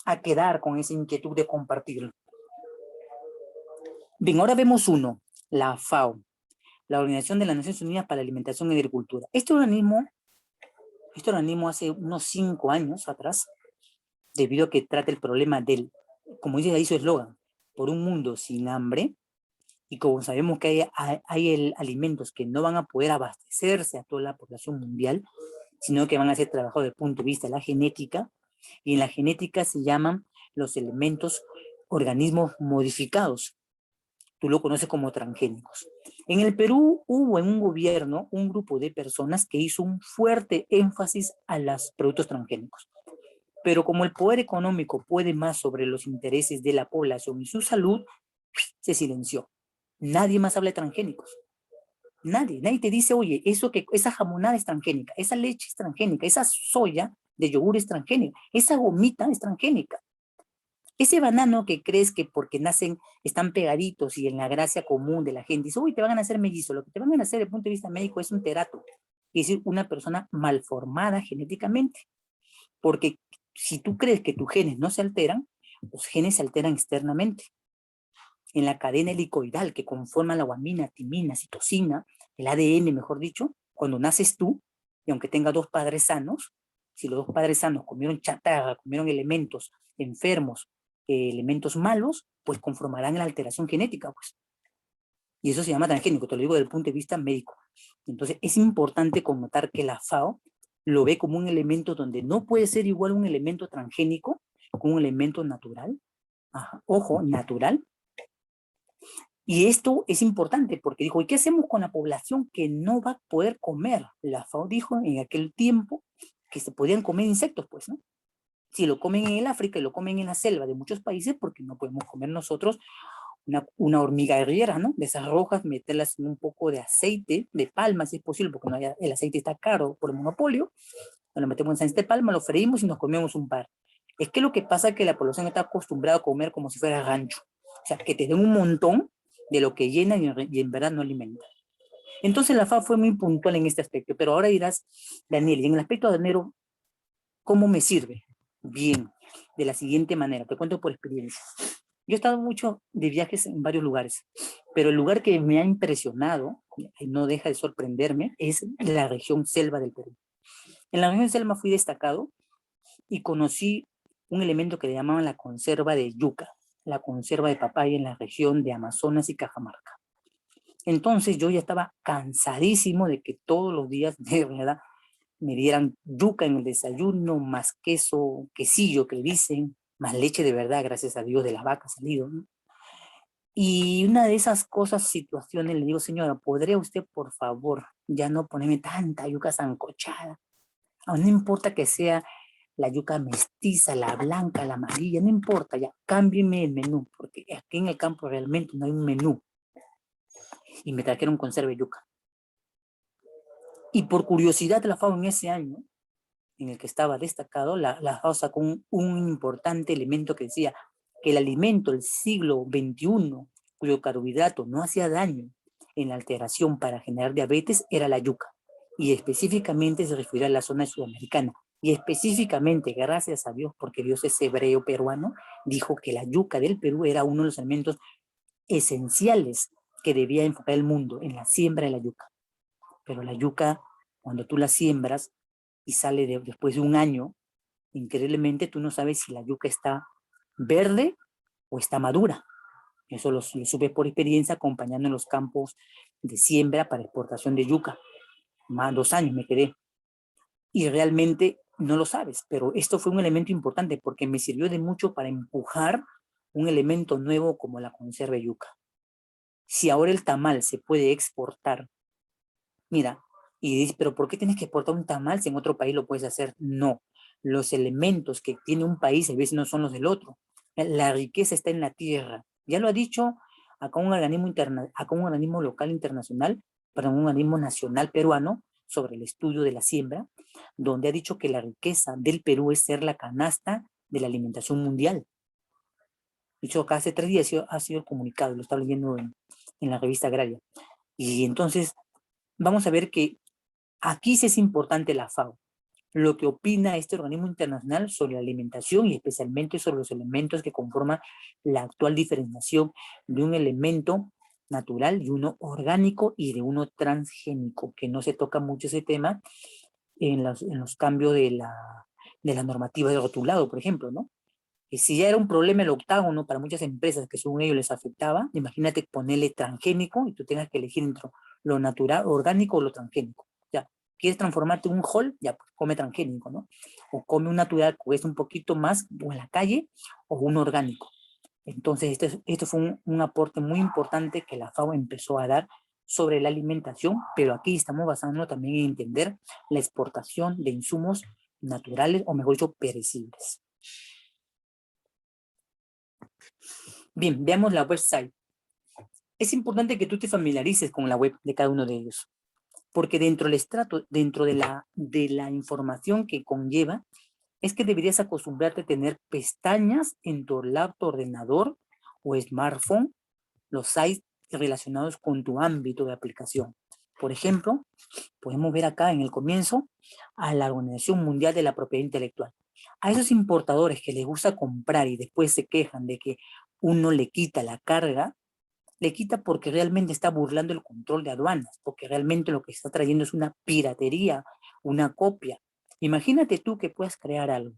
a quedar con esa inquietud de compartirlo. Bien, ahora vemos uno, la FAO, la Organización de las Naciones Unidas para la Alimentación y Agricultura. Este organismo hace unos 5 años atrás, debido a que trata el problema del, como dice ahí su eslogan, por un mundo sin hambre, y como sabemos que hay alimentos que no van a poder abastecerse a toda la población mundial, sino que van a ser trabajados desde el punto de vista de la genética, y en la genética se llaman los elementos organismos modificados. tú lo conoces como transgénicos. En el Perú hubo en un gobierno un grupo de personas que hizo un fuerte énfasis a los productos transgénicos. Pero como el poder económico puede más sobre los intereses de la población y su salud, se silenció. Nadie más habla de transgénicos. Nadie te dice, oye, esa jamonada es transgénica, esa leche es transgénica, esa soya de yogur es transgénica, esa gomita es transgénica. Ese banano que crees que porque nacen, están pegaditos y en la gracia común de la gente, dice, uy, te van a nacer mellizos. Lo que te van a nacer desde el punto de vista médico es un terato, es decir, una persona malformada genéticamente. Porque si tú crees que tus genes no se alteran, los genes se alteran externamente. En la cadena helicoidal que conforman la guanina, timina, citosina, el ADN, mejor dicho, cuando naces tú, y aunque tenga dos padres sanos, si los dos padres sanos comieron chatarra, comieron elementos enfermos, elementos malos, pues conformarán la alteración genética, pues. Y eso se llama transgénico, te lo digo desde el punto de vista médico. Entonces, es importante connotar que la FAO lo ve como un elemento donde no puede ser igual un elemento transgénico con un elemento natural. Ajá, ojo, natural. Y esto es importante porque dijo, ¿y qué hacemos con la población que no va a poder comer? La FAO dijo en aquel tiempo que se podían comer insectos, pues, ¿no? Si lo comen en el África y lo comen en la selva de muchos países, porque no podemos comer nosotros una hormiga guerrera, ¿no? De esas rojas, meterlas en un poco de aceite, de palma, si es posible, porque no haya, el aceite está caro por el monopolio. Lo metemos en aceite de palma, lo freímos y nos comemos un par. Es que lo que pasa es que la población está acostumbrada a comer como si fuera rancho. O sea, que te den un montón de lo que llena y en verdad no alimenta. Entonces la FAO fue muy puntual en este aspecto, pero ahora dirás, Daniel, y en el aspecto de dinero, ¿cómo me sirve? Bien, de la siguiente manera, te cuento por experiencia. Yo he estado mucho de viajes en varios lugares, pero el lugar que me ha impresionado, y no deja de sorprenderme, es la región selva del Perú. En la región selva fui destacado y conocí un elemento que le llamaban la conserva de yuca, la conserva de papaya en la región de Amazonas y Cajamarca. Entonces yo ya estaba cansadísimo de que todos los días, de verdad, me dieran yuca en el desayuno, más queso, quesillo que dicen, más leche de verdad, gracias a Dios, de la vaca salido, ¿no? Y una de esas cosas, situaciones, le digo, señora, ¿podría usted, por favor, ya no ponerme tanta yuca sancochada? No importa que sea la yuca mestiza, la blanca, la amarilla, no importa, ya, cámbieme el menú, porque aquí en el campo realmente no hay un menú. Y me trajeron conserva de yuca. Y por curiosidad la FAO en ese año, en el que estaba destacado, la FAO sacó un importante elemento que decía que el alimento del siglo XXI, cuyo carbohidrato no hacía daño en la alteración para generar diabetes, era la yuca. Y específicamente se refiere a la zona sudamericana. Y específicamente, gracias a Dios, porque Dios es hebreo peruano, dijo que la yuca del Perú era uno de los alimentos esenciales que debía enfocar el mundo en la siembra de la yuca. Pero la yuca, cuando tú la siembras y sale después de un año, increíblemente tú no sabes si la yuca está verde o está madura. Eso lo supe por experiencia acompañando en los campos de siembra para exportación de yuca. Más 2 años me quedé. Y realmente no lo sabes, pero esto fue un elemento importante porque me sirvió de mucho para empujar un elemento nuevo como la conserva de yuca. Si ahora el tamal se puede exportar, mira, y dices, pero ¿por qué tienes que exportar un tamal si en otro país lo puedes hacer? No, los elementos que tiene un país a veces no son los del otro. La riqueza está en la tierra. Ya lo ha dicho acá acá un organismo local internacional, pero un organismo nacional peruano sobre el estudio de la siembra, donde ha dicho que la riqueza del Perú es ser la canasta de la alimentación mundial. Dicho acá hace 3 días ha sido comunicado, lo estaba leyendo en la revista Agraria. Y entonces vamos a ver que aquí sí es importante la FAO, lo que opina este organismo internacional sobre la alimentación y especialmente sobre los elementos que conforman la actual diferenciación de un elemento natural y uno orgánico y de uno transgénico, que no se toca mucho ese tema en los cambios de la normativa de rotulado, por ejemplo, ¿no? Y si ya era un problema el octágono para muchas empresas que según ellos les afectaba, imagínate ponerle transgénico y tú tengas que elegir entre lo natural, orgánico o lo transgénico. Ya, ¿quieres transformarte en un hall? Ya, pues come transgénico, ¿no? O come un natural que cuesta un poquito más, o en la calle, o un orgánico. Entonces, esto fue un aporte muy importante que la FAO empezó a dar sobre la alimentación, pero aquí estamos basándonos también en entender la exportación de insumos naturales, o mejor dicho, perecibles. Bien, veamos la website. Es importante que tú te familiarices con la web de cada uno de ellos, porque dentro del estrato, dentro de la información que conlleva, es que deberías acostumbrarte a tener pestañas en tu laptop, ordenador o smartphone, los sites relacionados con tu ámbito de aplicación. Por ejemplo, podemos ver acá en el comienzo a la Organización Mundial de la Propiedad Intelectual. A esos importadores que les gusta comprar y después se quejan de que uno le quita la carga, le quita porque realmente está burlando el control de aduanas, porque realmente lo que está trayendo es una piratería, una copia. Imagínate tú que puedas crear algo.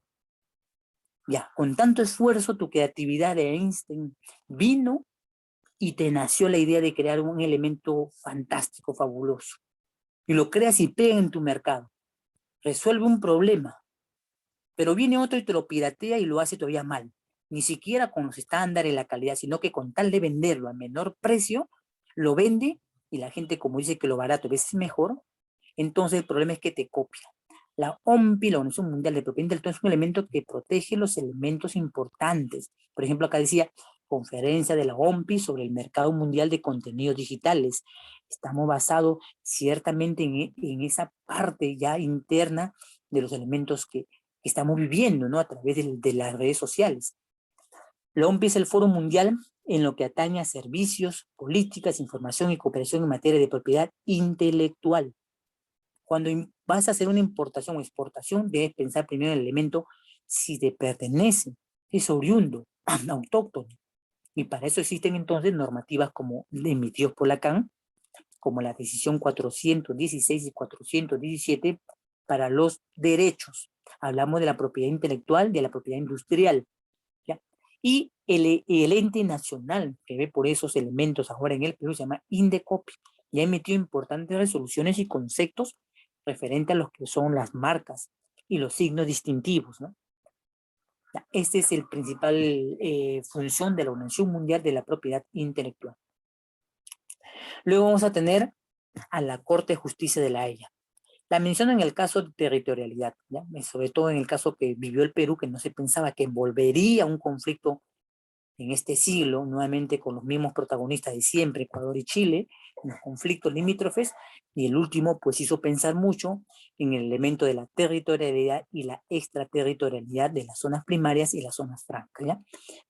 Ya, con tanto esfuerzo, tu creatividad de Einstein vino y te nació la idea de crear un elemento fantástico, fabuloso. Y lo creas y pega en tu mercado. Resuelve un problema, pero viene otro y te lo piratea y lo hace todavía mal. Ni siquiera con los estándares, la calidad, sino que con tal de venderlo a menor precio, lo vende y la gente, como dice que lo barato a veces es mejor, entonces el problema es que te copia. La OMPI, la Organización Mundial de Propiedad Intelectual, es un elemento que protege los elementos importantes. Por ejemplo, acá decía, conferencia de la OMPI sobre el mercado mundial de contenidos digitales. Estamos basados ciertamente en esa parte ya interna de los elementos que estamos viviendo, ¿no? A través de las redes sociales. La OMPI es el foro mundial en lo que atañe a servicios, políticas, información y cooperación en materia de propiedad intelectual. Cuando vas a hacer una importación o exportación, debes pensar primero en el elemento si te pertenece, es oriundo, autóctono. Y para eso existen entonces normativas como emitidos por la CAN, como la decisión 416 y 417 para los derechos. Hablamos de la propiedad intelectual, de la propiedad industrial, ¿ya? Y el ente nacional que ve por esos elementos ahora en el Perú se llama Indecopi. Ya emitió importantes resoluciones y conceptos referente a lo que son las marcas y los signos distintivos, ¿no? Este es el principal función de la Organización Mundial de la Propiedad Intelectual. Luego vamos a tener a la Corte de Justicia de la Haya. La menciono en el caso de territorialidad, ¿ya? Sobre todo en el caso que vivió el Perú, que no se pensaba que volvería a un conflicto en este siglo, nuevamente con los mismos protagonistas de siempre, Ecuador y Chile, en los conflictos limítrofes, y el último pues hizo pensar mucho en el elemento de la territorialidad y la extraterritorialidad de las zonas primarias y las zonas francas, ¿ya?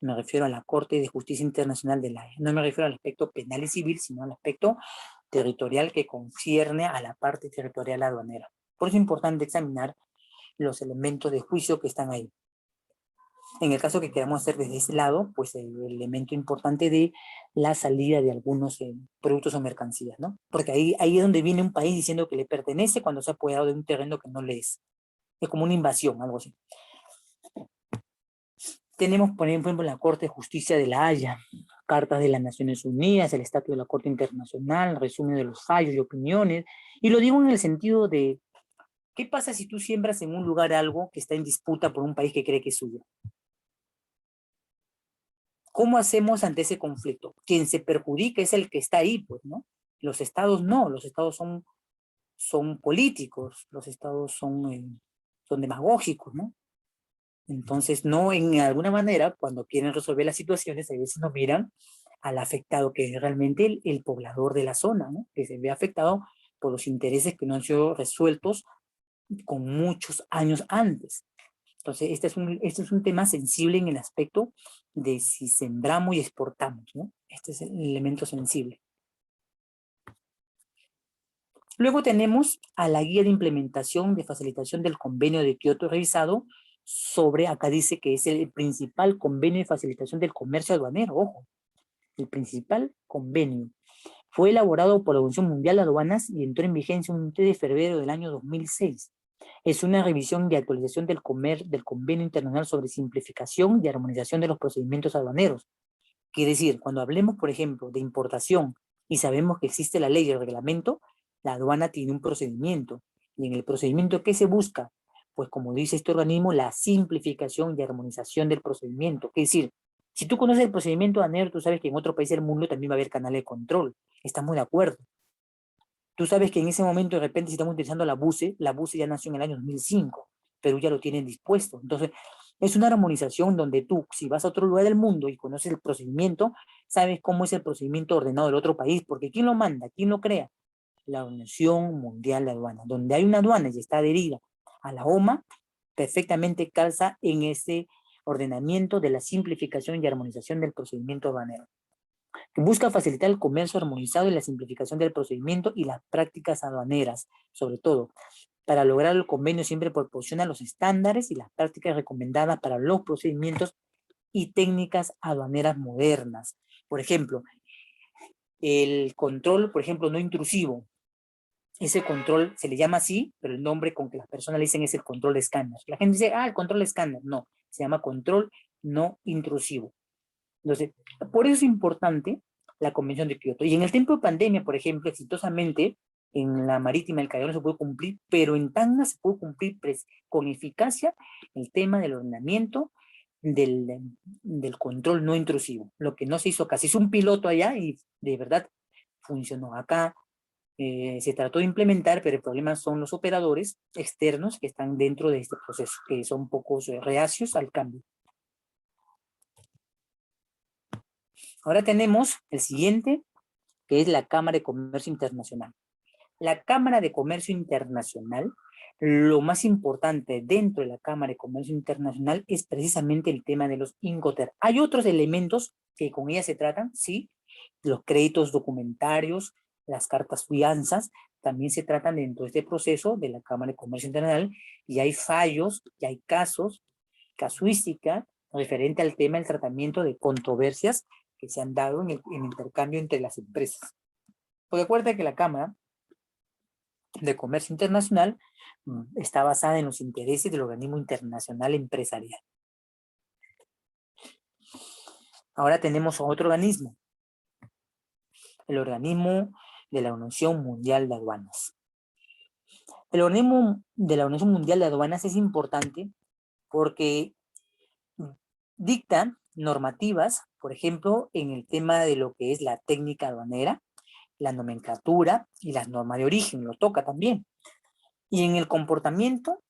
Me refiero a la Corte de Justicia Internacional de la Haya. No me refiero al aspecto penal y civil, sino al aspecto territorial que concierne a la parte territorial aduanera. Por eso es importante examinar los elementos de juicio que están ahí. En el caso que queramos hacer desde ese lado, pues el elemento importante de la salida de algunos productos o mercancías, ¿no? Porque ahí es donde viene un país diciendo que le pertenece cuando se ha apoderado de un terreno que no le es. Es como una invasión, algo así. Tenemos, por ejemplo, la Corte de Justicia de la Haya, cartas de las Naciones Unidas, el Estatuto de la Corte Internacional, resumen de los fallos y opiniones, y lo digo en el sentido de, ¿qué pasa si tú siembras en un lugar algo que está en disputa por un país que cree que es suyo? ¿Cómo hacemos ante ese conflicto? Quien se perjudica es el que está ahí, pues, ¿no? Los estados no, los estados son políticos, los estados son demagógicos, ¿no? Entonces, no, en alguna manera, cuando quieren resolver las situaciones, a veces no miran al afectado, que es realmente el poblador de la zona, ¿no? Que se ve afectado por los intereses que no han sido resueltos con muchos años antes. Entonces, este es un tema sensible en el aspecto de si sembramos y exportamos, ¿no? Este es el elemento sensible. Luego tenemos a la guía de implementación de facilitación del convenio de Kioto revisado sobre, acá dice que es el principal convenio de facilitación del comercio aduanero, ojo, el principal convenio. Fue elaborado por la Organización Mundial de Aduanas y entró en vigencia un 3 de febrero del año 2006. Es una revisión y actualización del Convenio Internacional sobre Simplificación y Armonización de los Procedimientos Aduaneros. Quiere decir, cuando hablemos, por ejemplo, de importación y sabemos que existe la ley y el reglamento, la aduana tiene un procedimiento. Y en el procedimiento, ¿qué se busca? Pues como dice este organismo, la simplificación y armonización del procedimiento. Es decir, Si tú conoces el procedimiento aduanero, tú sabes que en otro país del mundo también va a haber canal de control. Estamos de acuerdo. Tú sabes que en ese momento, de repente, si estamos utilizando la BUSE ya nació en el año 2005. Perú ya lo tienen dispuesto. Entonces, es una armonización donde tú, si vas a otro lugar del mundo y conoces el procedimiento, sabes cómo es el procedimiento ordenado del otro país, porque ¿quién lo manda? ¿Quién lo crea? La Organización Mundial de Aduanas. Donde hay una aduana y está adherida a la OMA, perfectamente calza en ese ordenamiento de la simplificación y armonización del procedimiento aduanero, que busca facilitar el comercio armonizado y la simplificación del procedimiento y las prácticas aduaneras, sobre todo. Para lograr el convenio siempre proporciona los estándares y las prácticas recomendadas para los procedimientos y técnicas aduaneras modernas. Por ejemplo, el control, por ejemplo, no intrusivo. Ese control se le llama así, pero el nombre con que las personas le dicen es el control de escáner. La gente dice, el control de escáner. No, se llama control no intrusivo. Entonces, por eso es importante la Convención de Kioto. Y en el tiempo de pandemia, por ejemplo, exitosamente, en la marítima del Callao no se puede cumplir, pero en Tacna se puede cumplir con eficacia el tema del ordenamiento del control no intrusivo. Lo que no se hizo casi es un piloto allá y de verdad funcionó. Acá se trató de implementar, pero el problema son los operadores externos que están dentro de este proceso, que son pocos reacios al cambio. Ahora tenemos el siguiente, que es la Cámara de Comercio Internacional. La Cámara de Comercio Internacional, lo más importante dentro de la Cámara de Comercio Internacional es precisamente el tema de los Incoterm. Hay otros elementos que con ella se tratan, sí, los créditos documentarios, las cartas fianzas, también se tratan dentro de este proceso de la Cámara de Comercio Internacional y hay fallos, y hay casos, casuística referente al tema del tratamiento de controversias que se han dado en el intercambio entre las empresas. Porque acuérdate que la Cámara de Comercio Internacional está basada en los intereses del organismo internacional empresarial. Ahora tenemos otro organismo, el organismo de la Organización Mundial de Aduanas. El organismo de la Organización Mundial de Aduanas es importante porque dicta normativas, por ejemplo, en el tema de lo que es la técnica aduanera, la nomenclatura y las normas de origen, lo toca también. Y en el comportamiento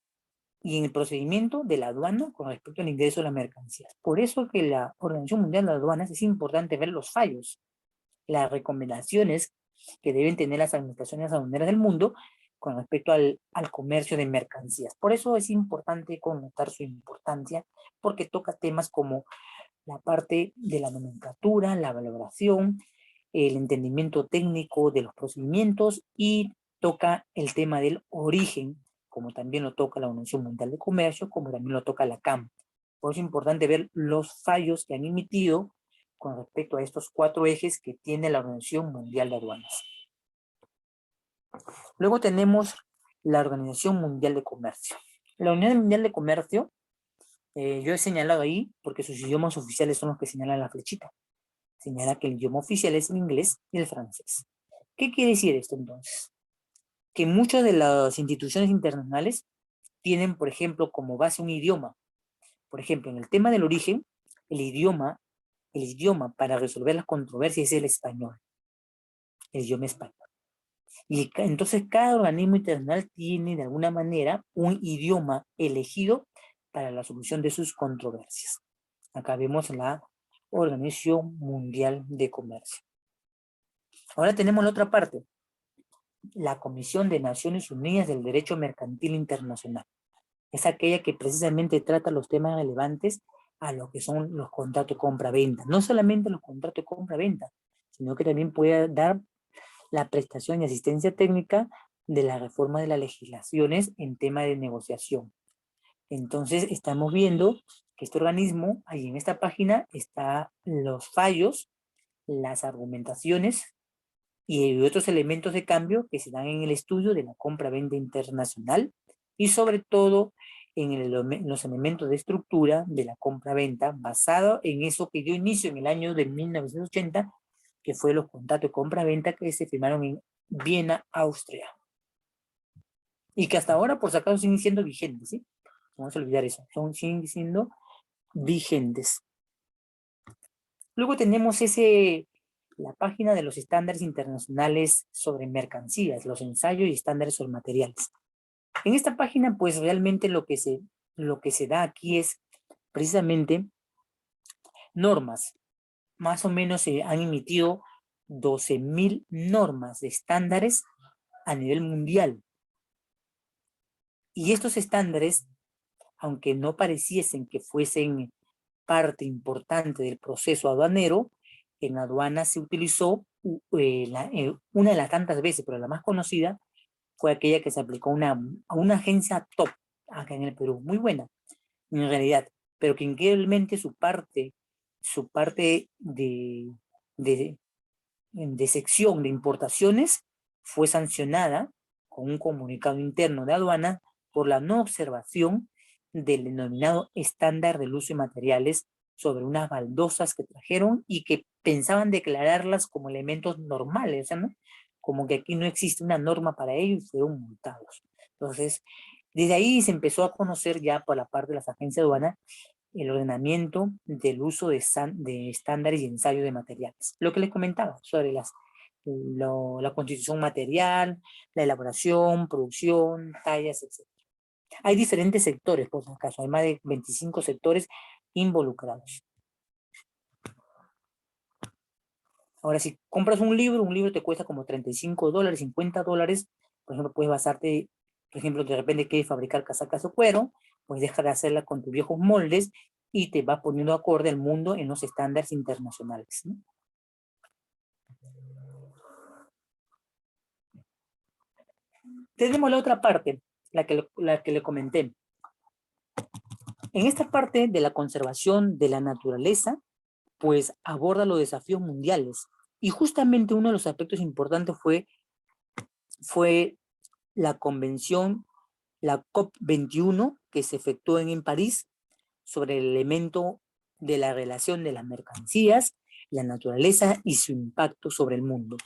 y en el procedimiento de la aduana con respecto al ingreso de las mercancías. Por eso que la Organización Mundial de Aduanas es importante ver los fallos, las recomendaciones que deben tener las administraciones aduaneras del mundo con respecto al comercio de mercancías. Por eso es importante connotar su importancia, porque toca temas como la parte de la nomenclatura, la valoración, el entendimiento técnico de los procedimientos y toca el tema del origen, como también lo toca la Organización Mundial de Comercio, como también lo toca la CAM. Por eso es importante ver los fallos que han emitido con respecto a estos 4 ejes que tiene la Organización Mundial de Aduanas. Luego tenemos la Organización Mundial de Comercio. La Unión Mundial de Comercio, yo he señalado ahí, porque sus idiomas oficiales son los que señalan la flechita. Señala que el idioma oficial es el inglés y el francés. ¿Qué quiere decir esto entonces? Que muchas de las instituciones internacionales tienen, por ejemplo, como base un idioma. Por ejemplo, en el tema del origen, el idioma para resolver las controversias es el español, el idioma español. Y entonces cada organismo internacional tiene de alguna manera un idioma elegido para la solución de sus controversias. Acá vemos la Organización Mundial de Comercio. Ahora tenemos la otra parte, la Comisión de Naciones Unidas del Derecho Mercantil Internacional. Es aquella que precisamente trata los temas relevantes a lo que son los contratos de compra-venta. No solamente los contratos de compra-venta, sino que también puede dar la prestación y asistencia técnica de la reforma de las legislaciones en tema de negociación. Entonces estamos viendo que este organismo, ahí en esta página, están los fallos, las argumentaciones y otros elementos de cambio que se dan en el estudio de la compra-venta internacional y sobre todo en los elementos de estructura de la compra-venta basado en eso que dio inicio en el año de 1980, que fue los contratos de compra-venta que se firmaron en Viena, Austria. Y que hasta ahora, por si acaso, siguen siendo vigentes, ¿sí? No vamos a olvidar eso, siguen siendo vigentes. Luego tenemos la página de los estándares internacionales sobre mercancías, los ensayos y estándares sobre materiales. En esta página, pues realmente lo que se da aquí es precisamente normas. Más o menos se han emitido 12.000 normas de estándares a nivel mundial. Y estos estándares, aunque no pareciesen que fuesen parte importante del proceso aduanero, en aduana se utilizó una de las tantas veces, pero la más conocida, fue aquella que se aplicó a una agencia top acá en el Perú, muy buena en realidad, pero que increíblemente su parte de, de sección de importaciones fue sancionada con un comunicado interno de aduana por la no observación del denominado estándar del uso de materiales sobre unas baldosas que trajeron y que pensaban declararlas como elementos normales, o sea, ¿no? Como que aquí no existe una norma para ello y fueron multados. Entonces, desde ahí se empezó a conocer ya por la parte de las agencias de aduana el ordenamiento del uso de estándares y ensayos de materiales. Lo que les comentaba sobre la constitución material, la elaboración, producción, tallas, etc. Hay diferentes sectores, por si acaso, hay más de 25 sectores involucrados. Ahora, si compras un libro te cuesta como $35, $50, por ejemplo, puedes basarte, por ejemplo, de repente quieres fabricar casacas o cuero, pues deja de hacerla con tus viejos moldes y te vas poniendo acorde al mundo en los estándares internacionales, ¿no? Tenemos la otra parte, la que le comenté. En esta parte de la conservación de la naturaleza, pues aborda los desafíos mundiales. Y justamente uno de los aspectos importantes fue la convención, la COP21, que se efectuó en París, sobre el elemento de la relación de las mercancías, la naturaleza y su impacto sobre el mundo.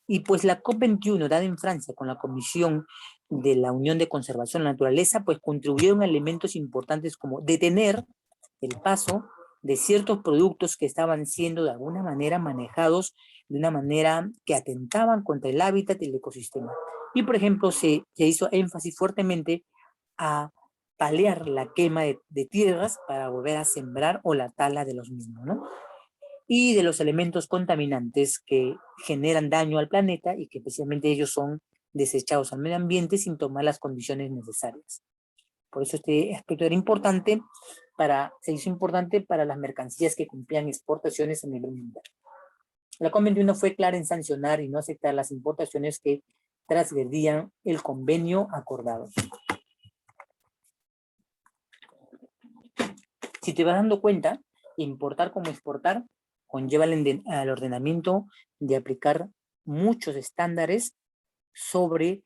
Y pues la COP21, dada en Francia con la Comisión de la Unión de Conservación de la Naturaleza, pues contribuyeron a elementos importantes como detener el paso de ciertos productos que estaban siendo de alguna manera manejados de una manera que atentaban contra el hábitat y el ecosistema. Y por ejemplo, se hizo énfasis fuertemente a paliar la quema de tierras para volver a sembrar o la tala de los mismos, ¿no? Y de los elementos contaminantes que generan daño al planeta y que especialmente ellos son desechados al medio ambiente sin tomar las condiciones necesarias. Por eso este aspecto era importante se hizo importante para las mercancías que cumplían exportaciones a nivel mundial. La COP21 fue clara en sancionar y no aceptar las importaciones que transgredían el convenio acordado. Si te vas dando cuenta, importar como exportar conlleva al ordenamiento de aplicar muchos estándares sobre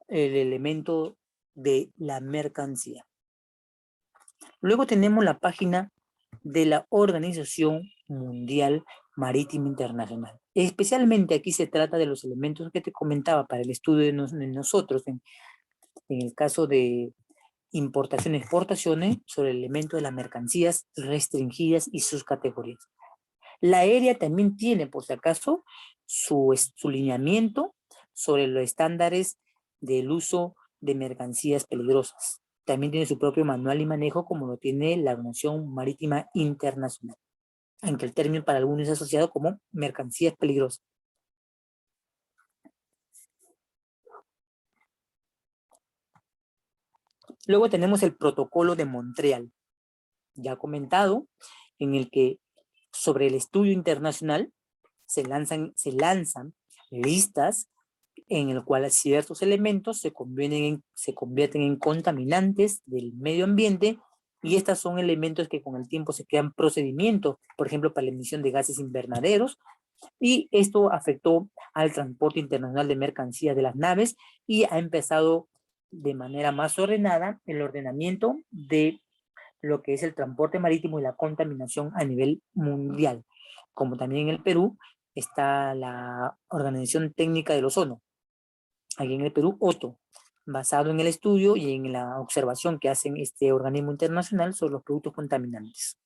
el elemento de la mercancía. Luego tenemos la página de la Organización Mundial Marítima Internacional. Especialmente aquí se trata de los elementos que te comentaba para el estudio de nosotros, en el caso de importación y exportaciones, sobre el elemento de las mercancías restringidas y sus categorías. La aérea también tiene, por si acaso, su lineamiento sobre los estándares del uso de mercancías peligrosas. También tiene su propio manual y manejo, como lo tiene la Organización Marítima Internacional, aunque el término para algunos es asociado como mercancías peligrosas. Luego tenemos el Protocolo de Montreal, ya comentado, en el que sobre el estudio internacional se lanzan listas en el cual ciertos elementos se convierten en contaminantes del medio ambiente, y estos son elementos que con el tiempo se crean procedimientos, por ejemplo, para la emisión de gases invernaderos, y esto afectó al transporte internacional de mercancías de las naves y ha empezado de manera más ordenada el ordenamiento de lo que es el transporte marítimo y la contaminación a nivel mundial. Como también en el Perú está la Organización Técnica del Ozono, aquí en el Perú, OTO, basado en el estudio y en la observación que hacen este organismo internacional sobre los productos contaminantes.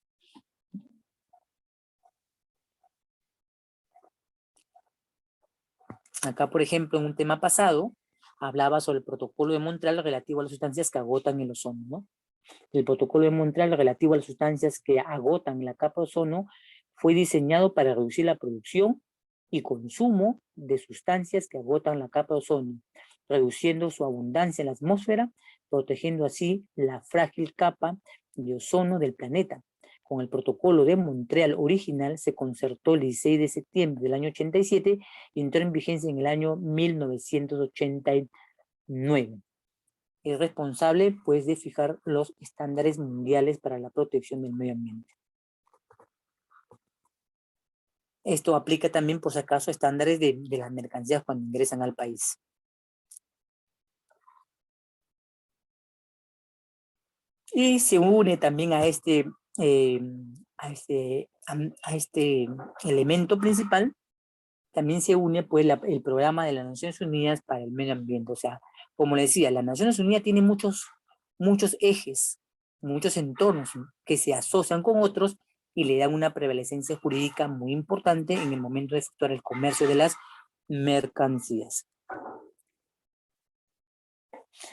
Acá, por ejemplo, en un tema pasado, hablaba sobre el protocolo de Montreal relativo a las sustancias que agotan el ozono, ¿no? El protocolo de Montreal relativo a las sustancias que agotan la capa de ozono fue diseñado para reducir la producción y consumo de sustancias que agotan la capa de ozono, reduciendo su abundancia en la atmósfera, protegiendo así la frágil capa de ozono del planeta. Con el protocolo de Montreal original se concertó el 16 de septiembre del año 87 y entró en vigencia en el año 1989. Es responsable, pues, de fijar los estándares mundiales para la protección del medio ambiente. Esto aplica también, por si acaso, estándares de las mercancías cuando ingresan al país. Y se une también a este elemento principal, también se une pues el programa de las Naciones Unidas para el Medio Ambiente. O sea, como le decía, las Naciones Unidas tienen muchos ejes, muchos entornos que se asocian con otros y le dan una prevalecencia jurídica muy importante en el momento de efectuar el comercio de las mercancías.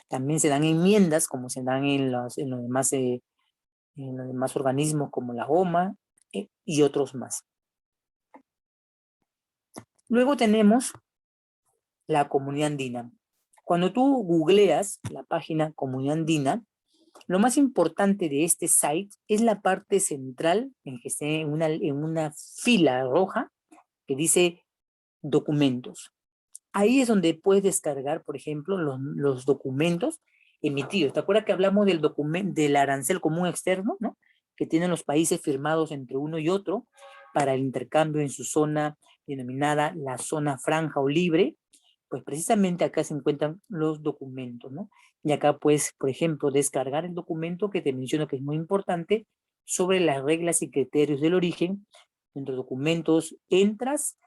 También se dan enmiendas, como se dan en los demás organismos como la OMA y otros más. Luego tenemos la Comunidad Andina. Cuando tú googleas la página Comunidad Andina, lo más importante de este site es la parte central en que esté en una fila roja que dice documentos. Ahí es donde puedes descargar, por ejemplo, los documentos emitidos. ¿Te acuerdas que hablamos del arancel común externo, ¿no? Que tienen los países firmados entre uno y otro para el intercambio en su zona denominada la zona franja o libre? Pues precisamente acá se encuentran los documentos, ¿no? Y acá puedes, por ejemplo, descargar el documento que te menciono que es muy importante sobre las reglas y criterios del origen. Dentro de documentos entras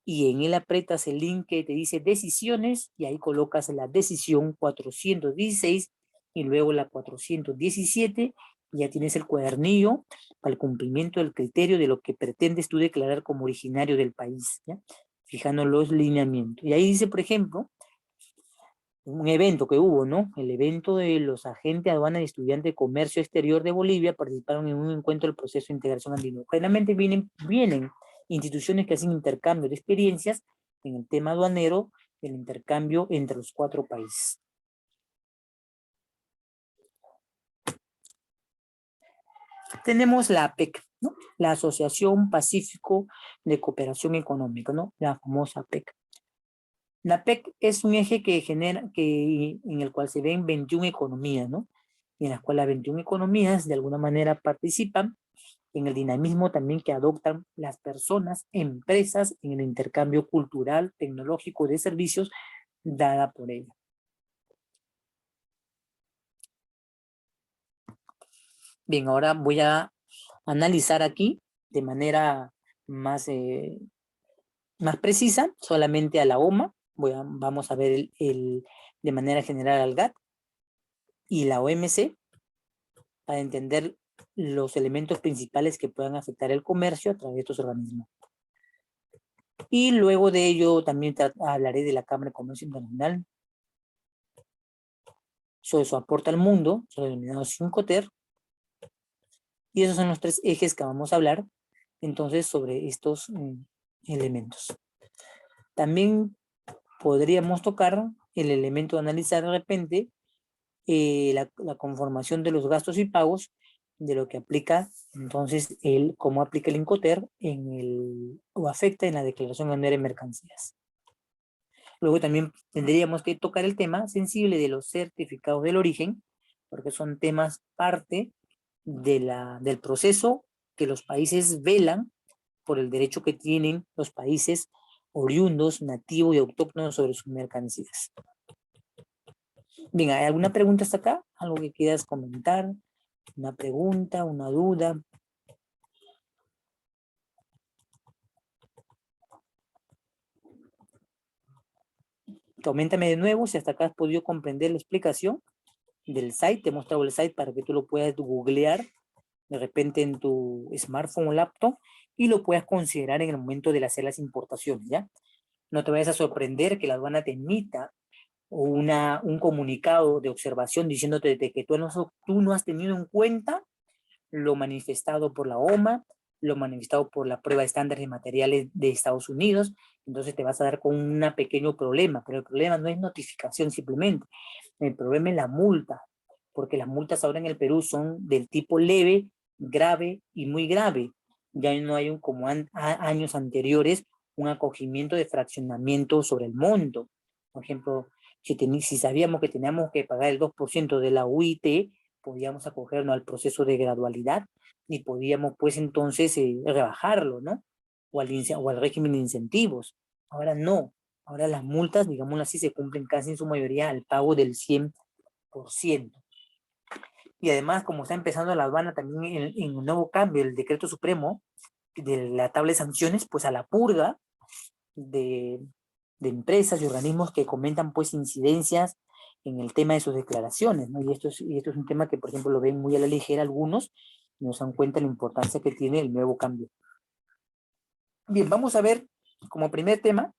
y en él apretas el link que te dice decisiones y ahí colocas la decisión 416 y luego la 417 y ya tienes el cuadernillo para el cumplimiento del criterio de lo que pretendes tú declarar como originario del país, ¿ya? Fijando los lineamientos. Y ahí dice, por ejemplo, un evento que hubo, ¿no? El evento de los agentes de aduana y estudiantes de comercio exterior de Bolivia participaron en un encuentro del proceso de integración andino. Generalmente vienen instituciones que hacen intercambio de experiencias en el tema aduanero, el intercambio entre los 4 países. Tenemos la APEC, ¿no? La Asociación Pacífico de Cooperación Económica, ¿no? La famosa APEC. La PEC es un eje en el cual se ven 21 economías, ¿no? Y en las cuales las 21 economías de alguna manera participan en el dinamismo también que adoptan las personas, empresas, en el intercambio cultural, tecnológico de servicios dada por ella. Bien, ahora voy a analizar aquí de manera más precisa, solamente a la OMA. Vamos a ver de manera general al GATT y la OMC para entender los elementos principales que puedan afectar el comercio a través de estos organismos. Y luego de ello también hablaré de la Cámara de Comercio Internacional, sobre su aporte al mundo, sobre el denominado 5TER, y esos son los 3 ejes que vamos a hablar entonces sobre estos elementos. También podríamos tocar el elemento de analizar de repente la conformación de los gastos y pagos, de lo que aplica entonces cómo aplica el Incoterm o afecta en la declaración anual de mercancías. Luego también tendríamos que tocar el tema sensible de los certificados del origen, porque son temas parte del proceso que los países velan por el derecho que tienen los países oriundos, nativos y autóctonos sobre sus mercancías. Bien, ¿hay alguna pregunta hasta acá? ¿Algo que quieras comentar? ¿Una pregunta, una duda? Coméntame de nuevo si hasta acá has podido comprender la explicación del site. Te he mostrado el site para que tú lo puedas googlear de repente en tu smartphone o laptop y lo puedas considerar en el momento de hacer las importaciones, ¿ya? No te vayas a sorprender que la aduana te emita un comunicado de observación diciéndote de que tú no has tenido en cuenta lo manifestado por la OMA, lo manifestado por la prueba de estándares de materiales de Estados Unidos. Entonces te vas a dar con un pequeño problema, pero el problema no es notificación simplemente, el problema es la multa, porque las multas ahora en el Perú son del tipo leve, grave y muy grave. Ya no hay como años anteriores un acogimiento de fraccionamiento sobre el monto. Por ejemplo, si sabíamos que teníamos que pagar el 2% de la UIT, podíamos acogernos al proceso de gradualidad y podíamos pues entonces rebajarlo, ¿no? O al régimen de incentivos. Ahora no. Ahora las multas, digámoslo así, se cumplen casi en su mayoría al pago del 100%. Y además, como está empezando la aduana también en un nuevo cambio, el decreto supremo de la tabla de sanciones, pues a la purga de, de empresas y organismos que comentan pues incidencias en el tema de sus declaraciones, ¿no? Y esto es un tema que, por ejemplo, lo ven muy a la ligera algunos, y nos dan cuenta de la importancia que tiene el nuevo cambio. Bien, vamos a ver como primer tema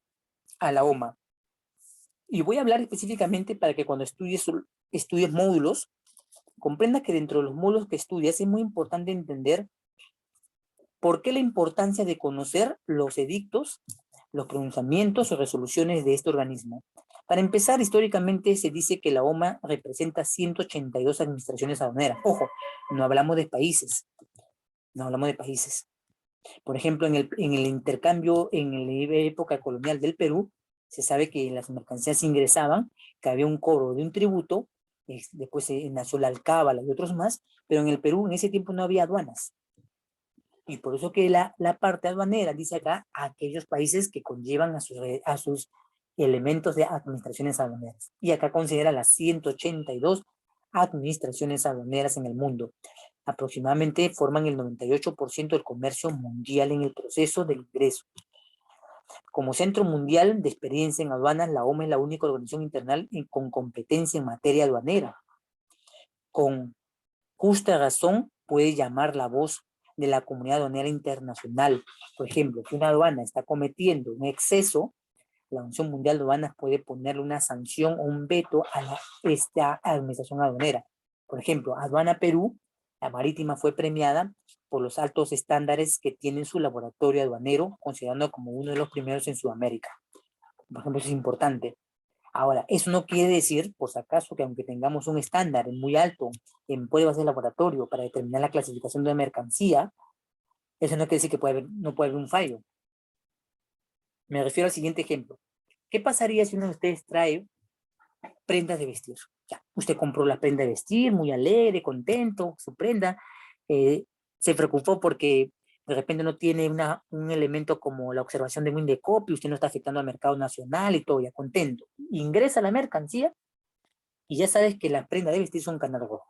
a la OMA. Y voy a hablar específicamente para que cuando estudies módulos, comprenda que dentro de los módulos que estudias es muy importante entender por qué la importancia de conocer los edictos, los pronunciamientos o resoluciones de este organismo. Para empezar, históricamente se dice que la OMA representa 182 administraciones aduaneras. Ojo, no hablamos de países, no hablamos de países. Por ejemplo, en el intercambio, en la época colonial del Perú, se sabe que las mercancías ingresaban, que había un cobro de un tributo, después nació la alcábala y otros más, pero en el Perú en ese tiempo no había aduanas. Y por eso que la parte aduanera dice acá aquellos países que conllevan a sus elementos de administraciones aduaneras. Y acá considera las 182 administraciones aduaneras en el mundo. Aproximadamente forman el 98% del comercio mundial en el proceso del ingreso. Como centro mundial de experiencia en aduanas, la OMA es la única organización internacional con competencia en materia aduanera. Con justa razón puede llamar la voz de la comunidad aduanera internacional. Por ejemplo, si una aduana está cometiendo un exceso, la Organización Mundial de Aduanas puede ponerle una sanción o un veto a esta administración aduanera. Por ejemplo, Aduana Perú, la marítima, fue premiada por los altos estándares que tiene su laboratorio aduanero, considerando como uno de los primeros en Sudamérica. Por ejemplo, eso es importante. Ahora, eso no quiere decir, por si acaso, que aunque tengamos un estándar muy alto en pruebas de laboratorio para determinar la clasificación de mercancía, eso no quiere decir que no puede haber un fallo. Me refiero al siguiente ejemplo. ¿Qué pasaría si uno de ustedes trae prendas de vestir? Ya, usted compró la prenda de vestir, muy alegre, contento, su prenda, se preocupó porque de repente no tiene un elemento como la observación de Windecopy, usted no está afectando al mercado nacional y todo, ya contento. Ingresa la mercancía y ya sabes que las prendas de vestir son canal rojo.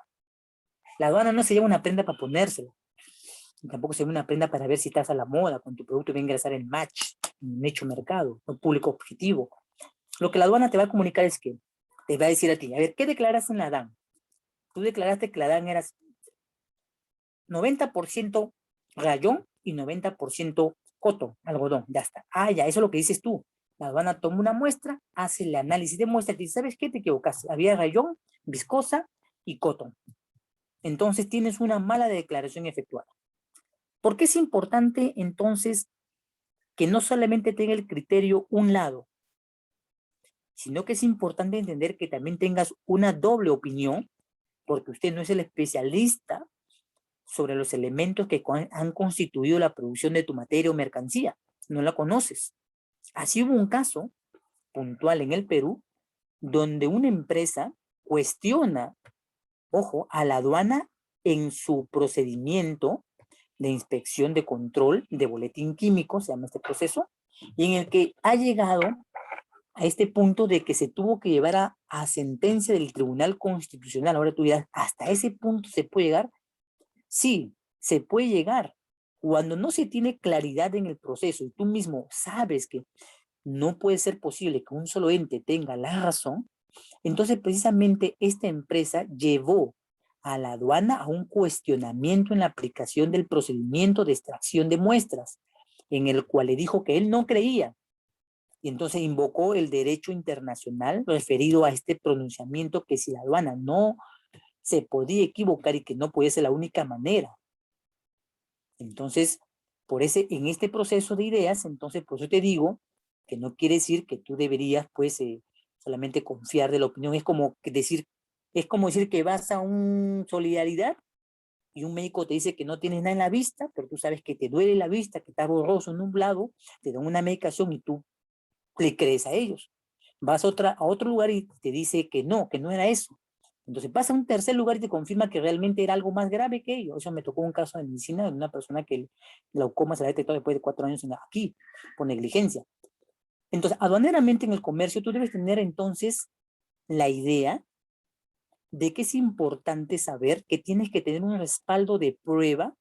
La aduana no se lleva una prenda para ponérsela, tampoco se lleva una prenda para ver si estás a la moda, con tu producto va a ingresar en match, en hecho mercado, no público objetivo. Lo que la aduana te va a comunicar es que te va a decir a ti, a ver, ¿qué declaraste en la DAN? Tú declaraste que la DAN era 90% rayón y 90% cotton, algodón, ya está. Ah, ya, eso es lo que dices tú. La aduana toma una muestra, hace el análisis de muestra y dice, ¿sabes qué? Te equivocaste. Había rayón, viscosa y cotton. Entonces tienes una mala declaración efectuada. ¿Por qué es importante entonces que no solamente tenga el criterio un lado, sino que es importante entender que también tengas una doble opinión, porque usted no es el especialista sobre los elementos que han constituido la producción de tu materia o mercancía? No la conoces. Así hubo un caso puntual en el Perú donde una empresa cuestiona, ojo, a la aduana en su procedimiento de inspección de control de boletín químico, se llama este proceso, y en el que ha llegado a este punto de que se tuvo que llevar a sentencia del Tribunal Constitucional. Ahora tú dirás, ¿hasta ese punto se puede llegar? Sí, se puede llegar. Cuando no se tiene claridad en el proceso y tú mismo sabes que no puede ser posible que un solo ente tenga la razón, entonces precisamente esta empresa llevó a la aduana a un cuestionamiento en la aplicación del procedimiento de extracción de muestras, en el cual le dijo que él no creía Y entonces invocó el derecho internacional referido a este pronunciamiento que si la aduana no se podía equivocar y que no podía ser la única manera. Entonces, en este proceso de ideas, entonces por eso te digo que no quiere decir que tú deberías pues solamente confiar de la opinión. Es como decir que vas a un solidaridad y un médico te dice que no tienes nada en la vista, pero tú sabes que te duele la vista, que está borroso, nublado, te dan una medicación y tú le crees a ellos. Vas a otro lugar y te dice que no era eso. Entonces vas a un tercer lugar y te confirma que realmente era algo más grave que ello. Eso me tocó un caso de medicina de una persona que el glaucoma se la ha detectado después de 4 años aquí, por negligencia. Entonces, aduaneramente en el comercio, tú debes tener entonces la idea de que es importante saber que tienes que tener un respaldo de prueba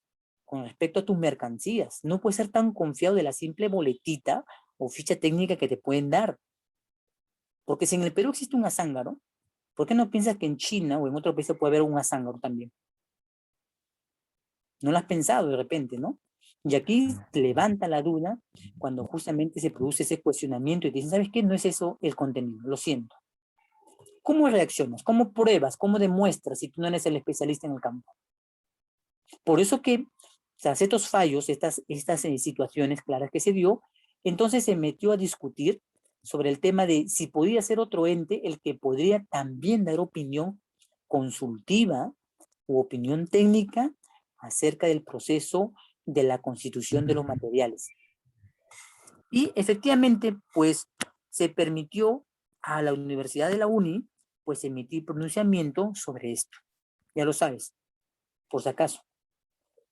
con respecto a tus mercancías. No puedes ser tan confiado de la simple boletita o ficha técnica que te pueden dar. Porque si en el Perú existe un azángaro, ¿por qué no piensas que en China o en otro país puede haber un azángaro también? No lo has pensado de repente, ¿no? Y aquí te levanta la duda cuando justamente se produce ese cuestionamiento y te dicen, ¿sabes qué? No es eso el contenido, lo siento. ¿Cómo reaccionas? ¿Cómo pruebas? ¿Cómo demuestras si tú no eres el especialista en el campo? Por eso que, tras estos fallos, estas situaciones claras que se dio, entonces se metió a discutir sobre el tema de si podía ser otro ente el que podría también dar opinión consultiva u opinión técnica acerca del proceso de la constitución de los materiales. Y efectivamente, pues, se permitió a la Universidad de la UNI, pues, emitir pronunciamiento sobre esto. Ya lo sabes, por si acaso.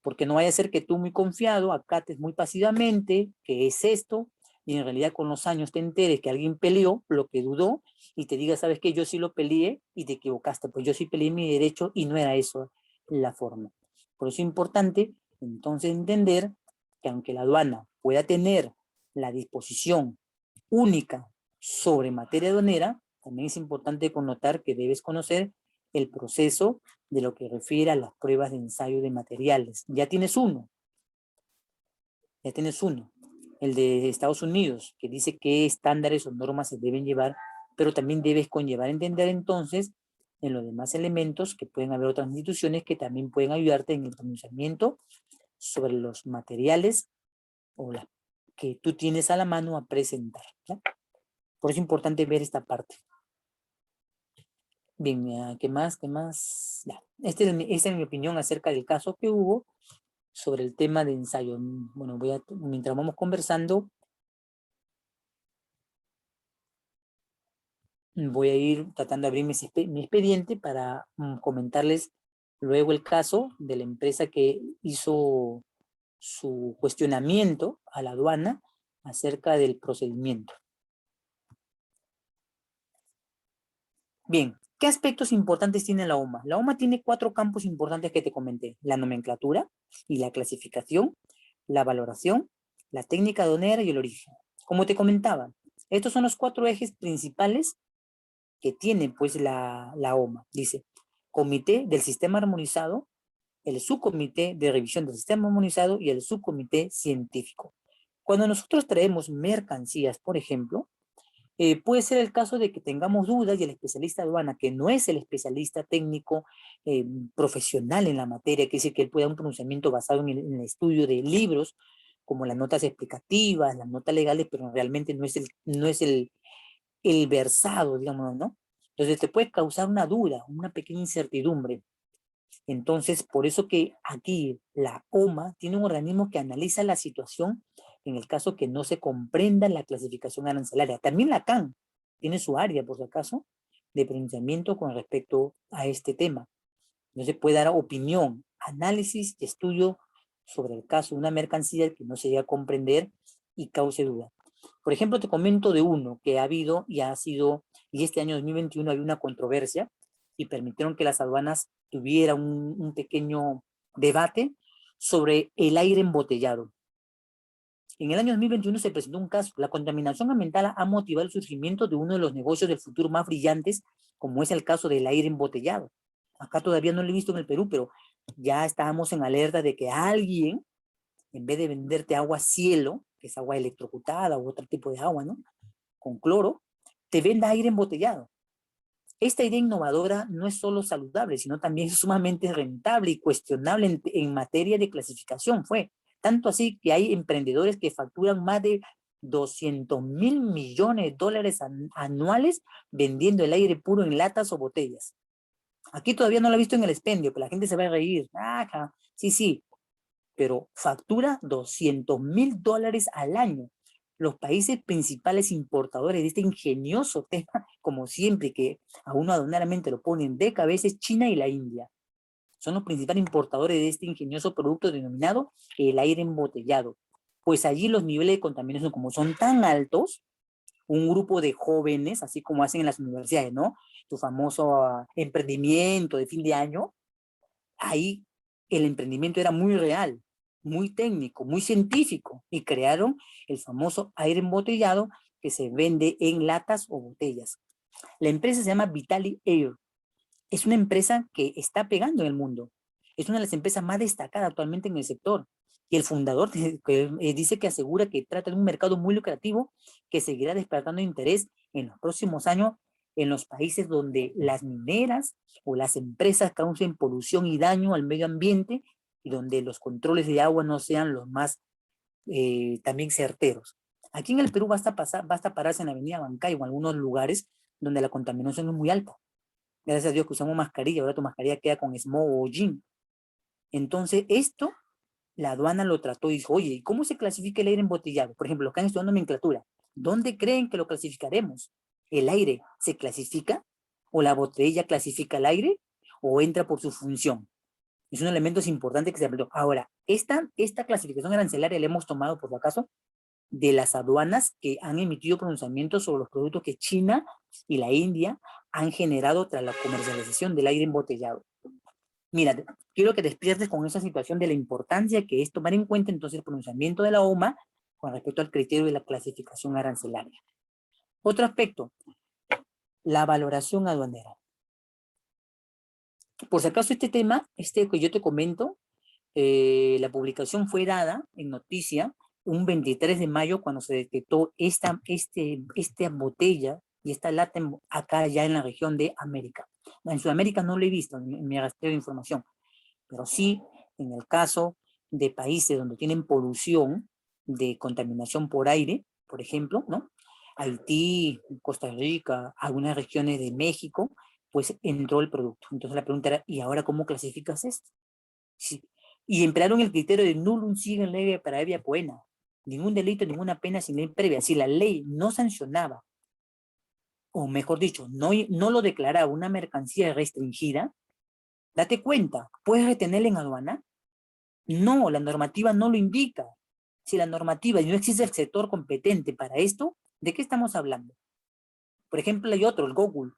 Porque no vaya a ser que tú muy confiado acates muy pasivamente que es esto, y en realidad con los años te enteres que alguien peleó lo que dudó y te diga, ¿sabes qué? Yo sí lo peleé y te equivocaste, pues yo sí peleé mi derecho y no era eso la forma. Por eso es importante entonces entender que aunque la aduana pueda tener la disposición única sobre materia aduanera, también es importante connotar que debes conocer el proceso de lo que refiere a las pruebas de ensayo de materiales. Ya tienes uno, el de Estados Unidos, que dice qué estándares o normas se deben llevar, pero también debes conllevar a entender entonces en los demás elementos que pueden haber otras instituciones que también pueden ayudarte en el pronunciamiento sobre los materiales o la que tú tienes a la mano a presentar, ¿ya? Por eso es importante ver esta parte. Bien, ¿qué más? ¿Qué más? Ya. Esta es mi opinión acerca del caso que hubo sobre el tema de ensayo. Bueno, mientras vamos conversando, voy a ir tratando de abrir mi expediente para comentarles luego el caso de la empresa que hizo su cuestionamiento a la aduana acerca del procedimiento. Bien, ¿qué aspectos importantes tiene la OMA? La OMA tiene 4 campos importantes que te comenté: la nomenclatura y la clasificación, la valoración, la técnica aduanera y el origen. Como te comentaba, estos son los 4 ejes principales que tiene pues la OMA. Dice, Comité del Sistema Armonizado, el Subcomité de Revisión del Sistema Armonizado y el Subcomité Científico. Cuando nosotros traemos mercancías, por ejemplo, puede ser el caso de que tengamos dudas y el especialista aduana, que no es el especialista técnico profesional en la materia, que dice que él puede dar un pronunciamiento basado en el estudio de libros, como las notas explicativas, las notas legales, pero realmente no es el versado, digamos, ¿no? Entonces te puede causar una duda, una pequeña incertidumbre. Entonces, por eso que aquí la OMA tiene un organismo que analiza la situación en el caso que no se comprenda la clasificación arancelaria. También la CAN tiene su área, por si acaso, de pronunciamiento con respecto a este tema. Entonces puede dar opinión, análisis y estudio sobre el caso de una mercancía que no se llega a comprender y cause duda. Por ejemplo, te comento de uno que ha habido y ha sido, y este año 2021 había una controversia y permitieron que las aduanas tuvieran un pequeño debate sobre el aire embotellado. En el año 2021 se presentó un caso. La contaminación ambiental ha motivado el surgimiento de uno de los negocios del futuro más brillantes, como es el caso del aire embotellado. Acá todavía no lo he visto en el Perú, pero ya estábamos en alerta de que alguien, en vez de venderte agua cielo, que es agua electrocutada u otro tipo de agua, ¿no? con cloro, te venda aire embotellado. Esta idea innovadora no es solo saludable, sino también sumamente rentable y cuestionable en materia de clasificación. Fue tanto así que hay emprendedores que facturan más de 200.000 millones de dólares anuales vendiendo el aire puro en latas o botellas. Aquí todavía no lo he visto en el expendio, pero la gente se va a reír. Ah, sí, sí, pero factura 200.000 dólares al año. Los países principales importadores de este ingenioso tema, como siempre que a uno adonadamente lo ponen de cabeza, es China y la India. Son los principales importadores de este ingenioso producto denominado el aire embotellado. Pues allí los niveles de contaminación, como son tan altos, un grupo de jóvenes, así como hacen en las universidades, ¿no? Tu famoso emprendimiento de fin de año, ahí el emprendimiento era muy real, muy técnico, muy científico, y crearon el famoso aire embotellado que se vende en latas o botellas. La empresa se llama Vitali Air. Es una empresa que está pegando en el mundo. Es una de las empresas más destacadas actualmente en el sector. Y el fundador dice que asegura que trata de un mercado muy lucrativo que seguirá despertando interés en los próximos años en los países donde las mineras o las empresas causen polución y daño al medio ambiente y donde los controles de agua no sean los más también certeros. Aquí en el Perú basta pararse en la avenida Bancay o en algunos lugares donde la contaminación es muy alta. Gracias a Dios que usamos mascarilla, ahora tu mascarilla queda con smog o hollín. Entonces esto, la aduana lo trató y dijo, oye, ¿y cómo se clasifica el aire embotellado? Por ejemplo, los que están estudiando nomenclatura, ¿dónde creen que lo clasificaremos? ¿El aire se clasifica? ¿O la botella clasifica el aire? ¿O entra por su función? Es un elemento importante que se aprendió. Ahora, esta clasificación arancelaria la hemos tomado, por si acaso, de las aduanas que han emitido pronunciamientos sobre los productos que China y la India han generado tras la comercialización del aire embotellado. Mira, quiero que despiertes con esa situación de la importancia que es tomar en cuenta entonces el pronunciamiento de la OMA con respecto al criterio de la clasificación arancelaria. Otro aspecto, la valoración aduanera. Por si acaso este tema, que yo te comento, la publicación fue dada en noticia un 23 de mayo cuando se detectó esta botella y esta lata acá ya en la región de América. En Sudamérica no lo he visto en mi rastreo de información, pero sí en el caso de países donde tienen polución de contaminación por aire, por ejemplo, ¿no? Haití, Costa Rica, algunas regiones de México, pues entró el producto. Entonces la pregunta era, ¿y ahora cómo clasificas esto? Sí. Y emplearon el criterio de nullum sigue leve para evia poena. Ningún delito, ninguna pena sin ley previa. Si la ley no sancionaba, o mejor dicho, no lo declaraba una mercancía restringida, date cuenta, ¿puedes retenerla en aduana? No, la normativa no lo indica. Si la normativa y no existe el sector competente para esto, ¿de qué estamos hablando? Por ejemplo, hay otro, el Google.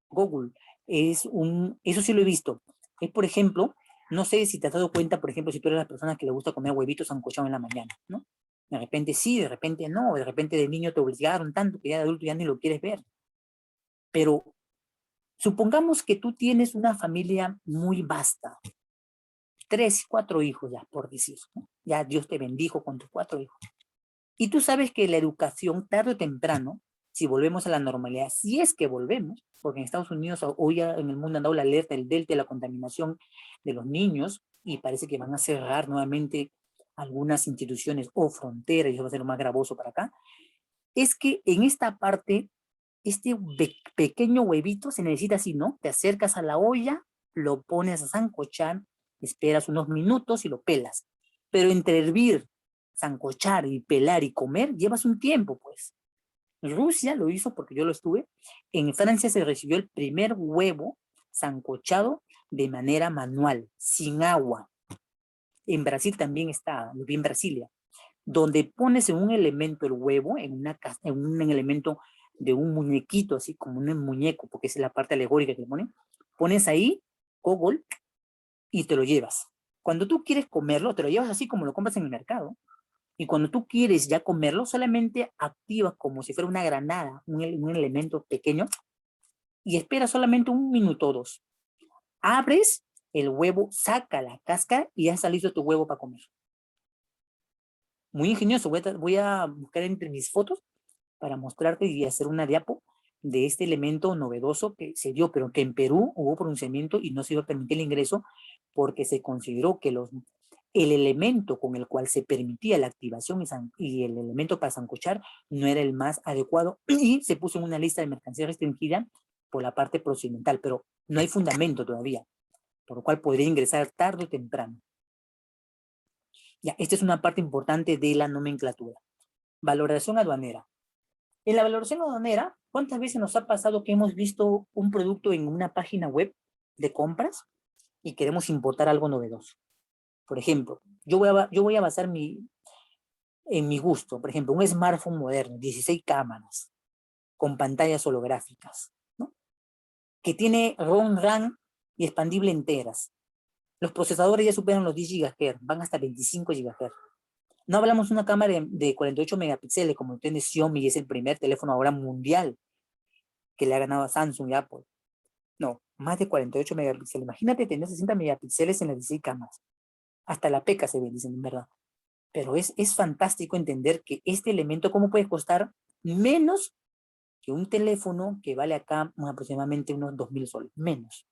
Google eso sí lo he visto. Es, por ejemplo, no sé si te has dado cuenta, por ejemplo, si tú eres la persona que le gusta comer huevitos sancochados en la mañana, ¿no? De repente sí, de repente no, de repente de niño te obligaron tanto que ya de adulto ya ni lo quieres ver. Pero supongamos que tú tienes una familia muy vasta, 3, 4 hijos ya, por decir, ¿no? Ya Dios te bendijo con tus 4 hijos. Y tú sabes que la educación, tarde o temprano, si volvemos a la normalidad, si es que volvemos, porque en Estados Unidos hoy ya en el mundo han dado la alerta del delta de la contaminación de los niños y parece que van a cerrar nuevamente algunas instituciones o fronteras, y eso va a ser lo más gravoso para acá, es que en esta parte, pequeño huevito se necesita así, ¿no? Te acercas a la olla, lo pones a sancochar, esperas unos minutos y lo pelas. Pero entre hervir, sancochar y pelar y comer, llevas un tiempo, pues. Rusia lo hizo porque yo lo estuve. En Francia se recibió el primer huevo sancochado de manera manual, sin agua. En Brasil también está, lo vi en Brasilia, donde pones en un elemento el huevo, en un elemento de un muñequito, así como un muñeco, porque esa es la parte alegórica que le ponen, pones ahí, cogol, y te lo llevas. Cuando tú quieres comerlo, te lo llevas así como lo compras en el mercado. Y cuando tú quieres ya comerlo, solamente activas como si fuera una granada, un elemento pequeño, y esperas solamente un minuto o dos. Abres el huevo, saca la cáscara y ya está listo tu huevo para comer. Muy ingenioso, voy a buscar entre mis fotos para mostrarte y hacer una diapo de este elemento novedoso que se dio, pero que en Perú hubo pronunciamiento y no se iba a permitir el ingreso porque se consideró que el elemento con el cual se permitía la activación y el elemento para sancochar no era el más adecuado y se puso en una lista de mercancía restringida por la parte procedimental, pero no hay fundamento todavía, por lo cual podría ingresar tarde o temprano. Ya, esta es una parte importante de la nomenclatura. Valoración aduanera. En la valoración aduanera, ¿cuántas veces nos ha pasado que hemos visto un producto en una página web de compras y queremos importar algo novedoso? Por ejemplo, yo voy a basar en mi gusto, por ejemplo, un smartphone moderno, 16 cámaras, con pantallas holográficas, ¿no? Que tiene ROM, RAM y expandible enteras. Los procesadores ya superan los 10 GHz, van hasta 25 GHz. No hablamos de una cámara de 48 megapíxeles como tiene Xiaomi y es el primer teléfono ahora mundial que le ha ganado a Samsung y Apple. No, más de 48 megapíxeles. Imagínate tener 60 megapíxeles en las 16 cámaras. Hasta la peca se ve, dicen, en verdad. Pero es fantástico entender que este elemento, ¿cómo puede costar menos que un teléfono que vale acá aproximadamente unos 2.000 soles? Menos.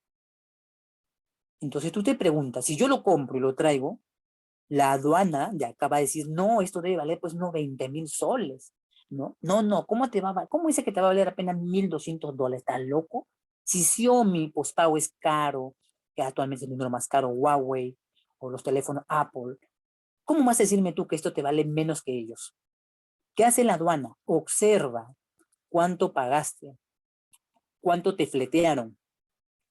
Entonces tú te preguntas, si yo lo compro y lo traigo, la aduana de acá va a decir, no, esto debe valer pues unos 20.000 soles. No, no, no, ¿cómo dice que te va a valer apenas $1.200? ¿Estás loco? Si Xiaomi postpago es caro, que actualmente es el número más caro, Huawei, o los teléfonos Apple, ¿cómo vas a decirme tú que esto te vale menos que ellos? ¿Qué hace la aduana? Observa cuánto pagaste, cuánto te fletearon,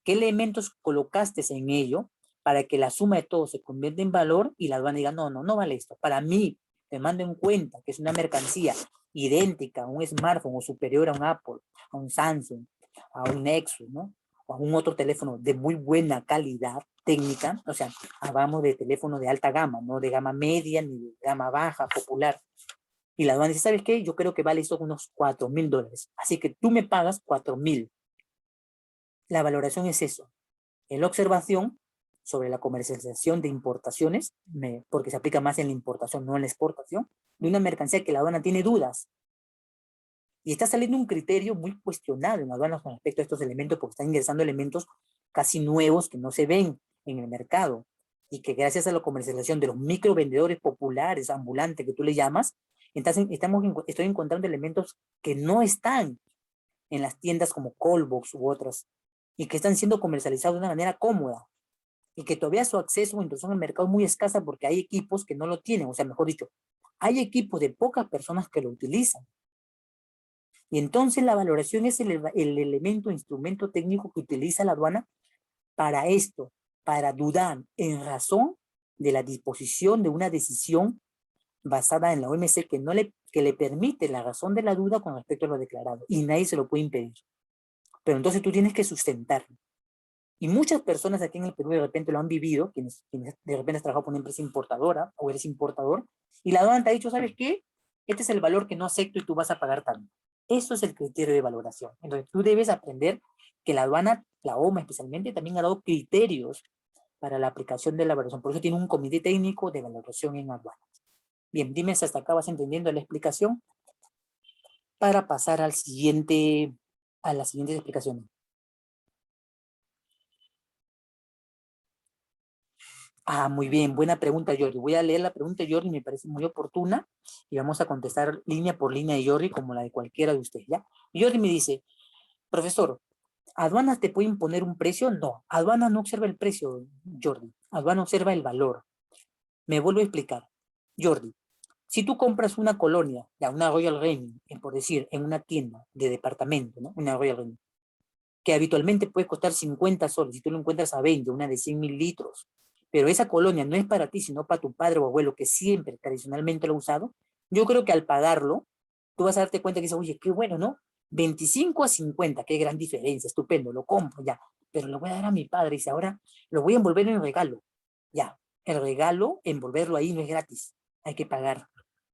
qué elementos colocaste en ello para que la suma de todo se convierta en valor y la aduana diga, no, no, no vale esto. Para mí, te mando en cuenta que es una mercancía idéntica a un smartphone o superior a un Apple, a un Samsung, a un Nexus, ¿no? O a un otro teléfono de muy buena calidad técnica, o sea, hablamos de teléfono de alta gama, no de gama media ni de gama baja, popular. Y la aduana dice, ¿sabes qué? Yo creo que vale esto unos $4.000. Así que tú me pagas 4.000. La valoración es eso. En la observación sobre la comercialización de importaciones, porque se aplica más en la importación, no en la exportación, de una mercancía que la aduana tiene dudas. Y está saliendo un criterio muy cuestionado en la aduana con respecto a estos elementos, porque están ingresando elementos casi nuevos que no se ven en el mercado. Y que gracias a la comercialización de los microvendedores populares, ambulantes, que tú le llamas, entonces estoy encontrando elementos que no están en las tiendas como Callbox u otras, y que están siendo comercializados de una manera cómoda, y que todavía su acceso o introducción al mercado es muy escasa porque hay equipos que no lo tienen, o sea, mejor dicho, hay equipos de pocas personas que lo utilizan. Y entonces la valoración es el elemento, instrumento técnico que utiliza la aduana para esto, para dudar en razón de la disposición de una decisión basada en la OMC que le permite la razón de la duda con respecto a lo declarado, y nadie se lo puede impedir. Pero entonces tú tienes que sustentarlo. Y muchas personas aquí en el Perú de repente lo han vivido, quienes de repente has trabajado por una empresa importadora o eres importador, y la aduana te ha dicho, ¿sabes qué? Este es el valor que no acepto y tú vas a pagar tanto. Eso es el criterio de valoración. Entonces tú debes aprender que la aduana, la OMA especialmente, también ha dado criterios para la aplicación de la valoración. Por eso tiene un comité técnico de valoración en aduanas. Bien, dime si hasta acá vas entendiendo la explicación para pasar a las siguientes explicaciones. Ah, muy bien, buena pregunta, Jordi. Voy a leer la pregunta de Jordi, me parece muy oportuna, y vamos a contestar línea por línea de Jordi, como la de cualquiera de ustedes, ¿ya? Jordi me dice, profesor, ¿aduanas te puede imponer un precio? No, aduana no observa el precio, Jordi. Aduana observa el valor. Me vuelvo a explicar. Jordi, si tú compras una colonia, ya, una Royal Remy, por decir, en una tienda de departamento, ¿no? Una Royal Remy, que habitualmente puede costar 50 soles, si tú lo encuentras a 20, una de 100.000 litros, pero esa colonia no es para ti, sino para tu padre o abuelo, que siempre tradicionalmente lo ha usado, yo creo que al pagarlo, tú vas a darte cuenta que dices, oye, qué bueno, ¿no? 25 a 50, qué gran diferencia, estupendo, lo compro ya, pero lo voy a dar a mi padre, y dice, ahora lo voy a envolver en regalo, ya, el regalo, envolverlo ahí no es gratis, hay que pagar,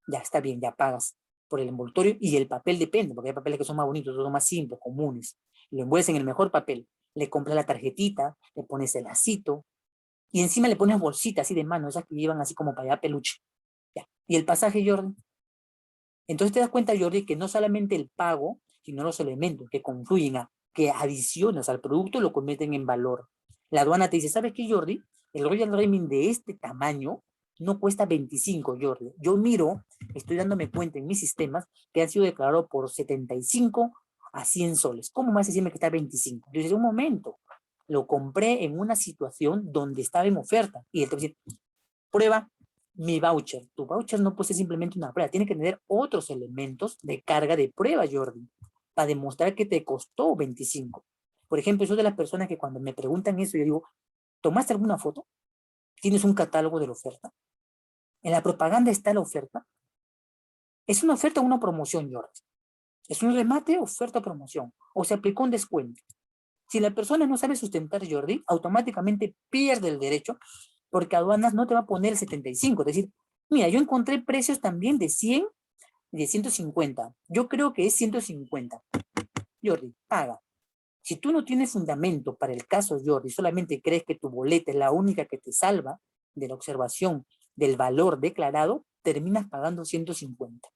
ya está bien, ya pagas por el envoltorio y el papel depende, porque hay papeles que son más bonitos, otros son más simples, comunes, lo envuelves en el mejor papel, le compras la tarjetita, le pones el lacito, y encima le pones bolsitas así de mano, esas que llevan así como para allá peluche. Ya. Y el pasaje, Jordan, Entonces te das cuenta, Jordi, que no solamente el pago, sino los elementos que confluyen, que adicionas al producto, lo convierten en valor. La aduana te dice, ¿sabes qué, Jordi? El Royal Reming de este tamaño no cuesta 25, Jordi. Yo miro, estoy dándome cuenta en mis sistemas que han sido declarados por 75 a 100 soles. ¿Cómo me vas a decirme que está 25? Yo digo, un momento, lo compré en una situación donde estaba en oferta. Y él te dice, prueba mi voucher. Tu voucher no puede ser simplemente una prueba, tiene que tener otros elementos de carga de prueba, Jordi, para demostrar que te costó 25. Por ejemplo, yo de las personas que cuando me preguntan eso, yo digo, ¿tomaste alguna foto? ¿Tienes un catálogo de la oferta? ¿En la propaganda está la oferta? ¿Es una oferta o una promoción, Jordi? ¿Es un remate, oferta o promoción? ¿O se aplicó un descuento? Si la persona no sabe sustentar, Jordi, automáticamente pierde el derecho porque aduanas no te va a poner el 75. Es decir, mira, yo encontré precios también de 100 y de 150. Yo creo que es 150. Jordi, paga. Si tú no tienes fundamento para el caso, Jordi, solamente crees que tu boleta es la única que te salva de la observación del valor declarado, terminas pagando 150.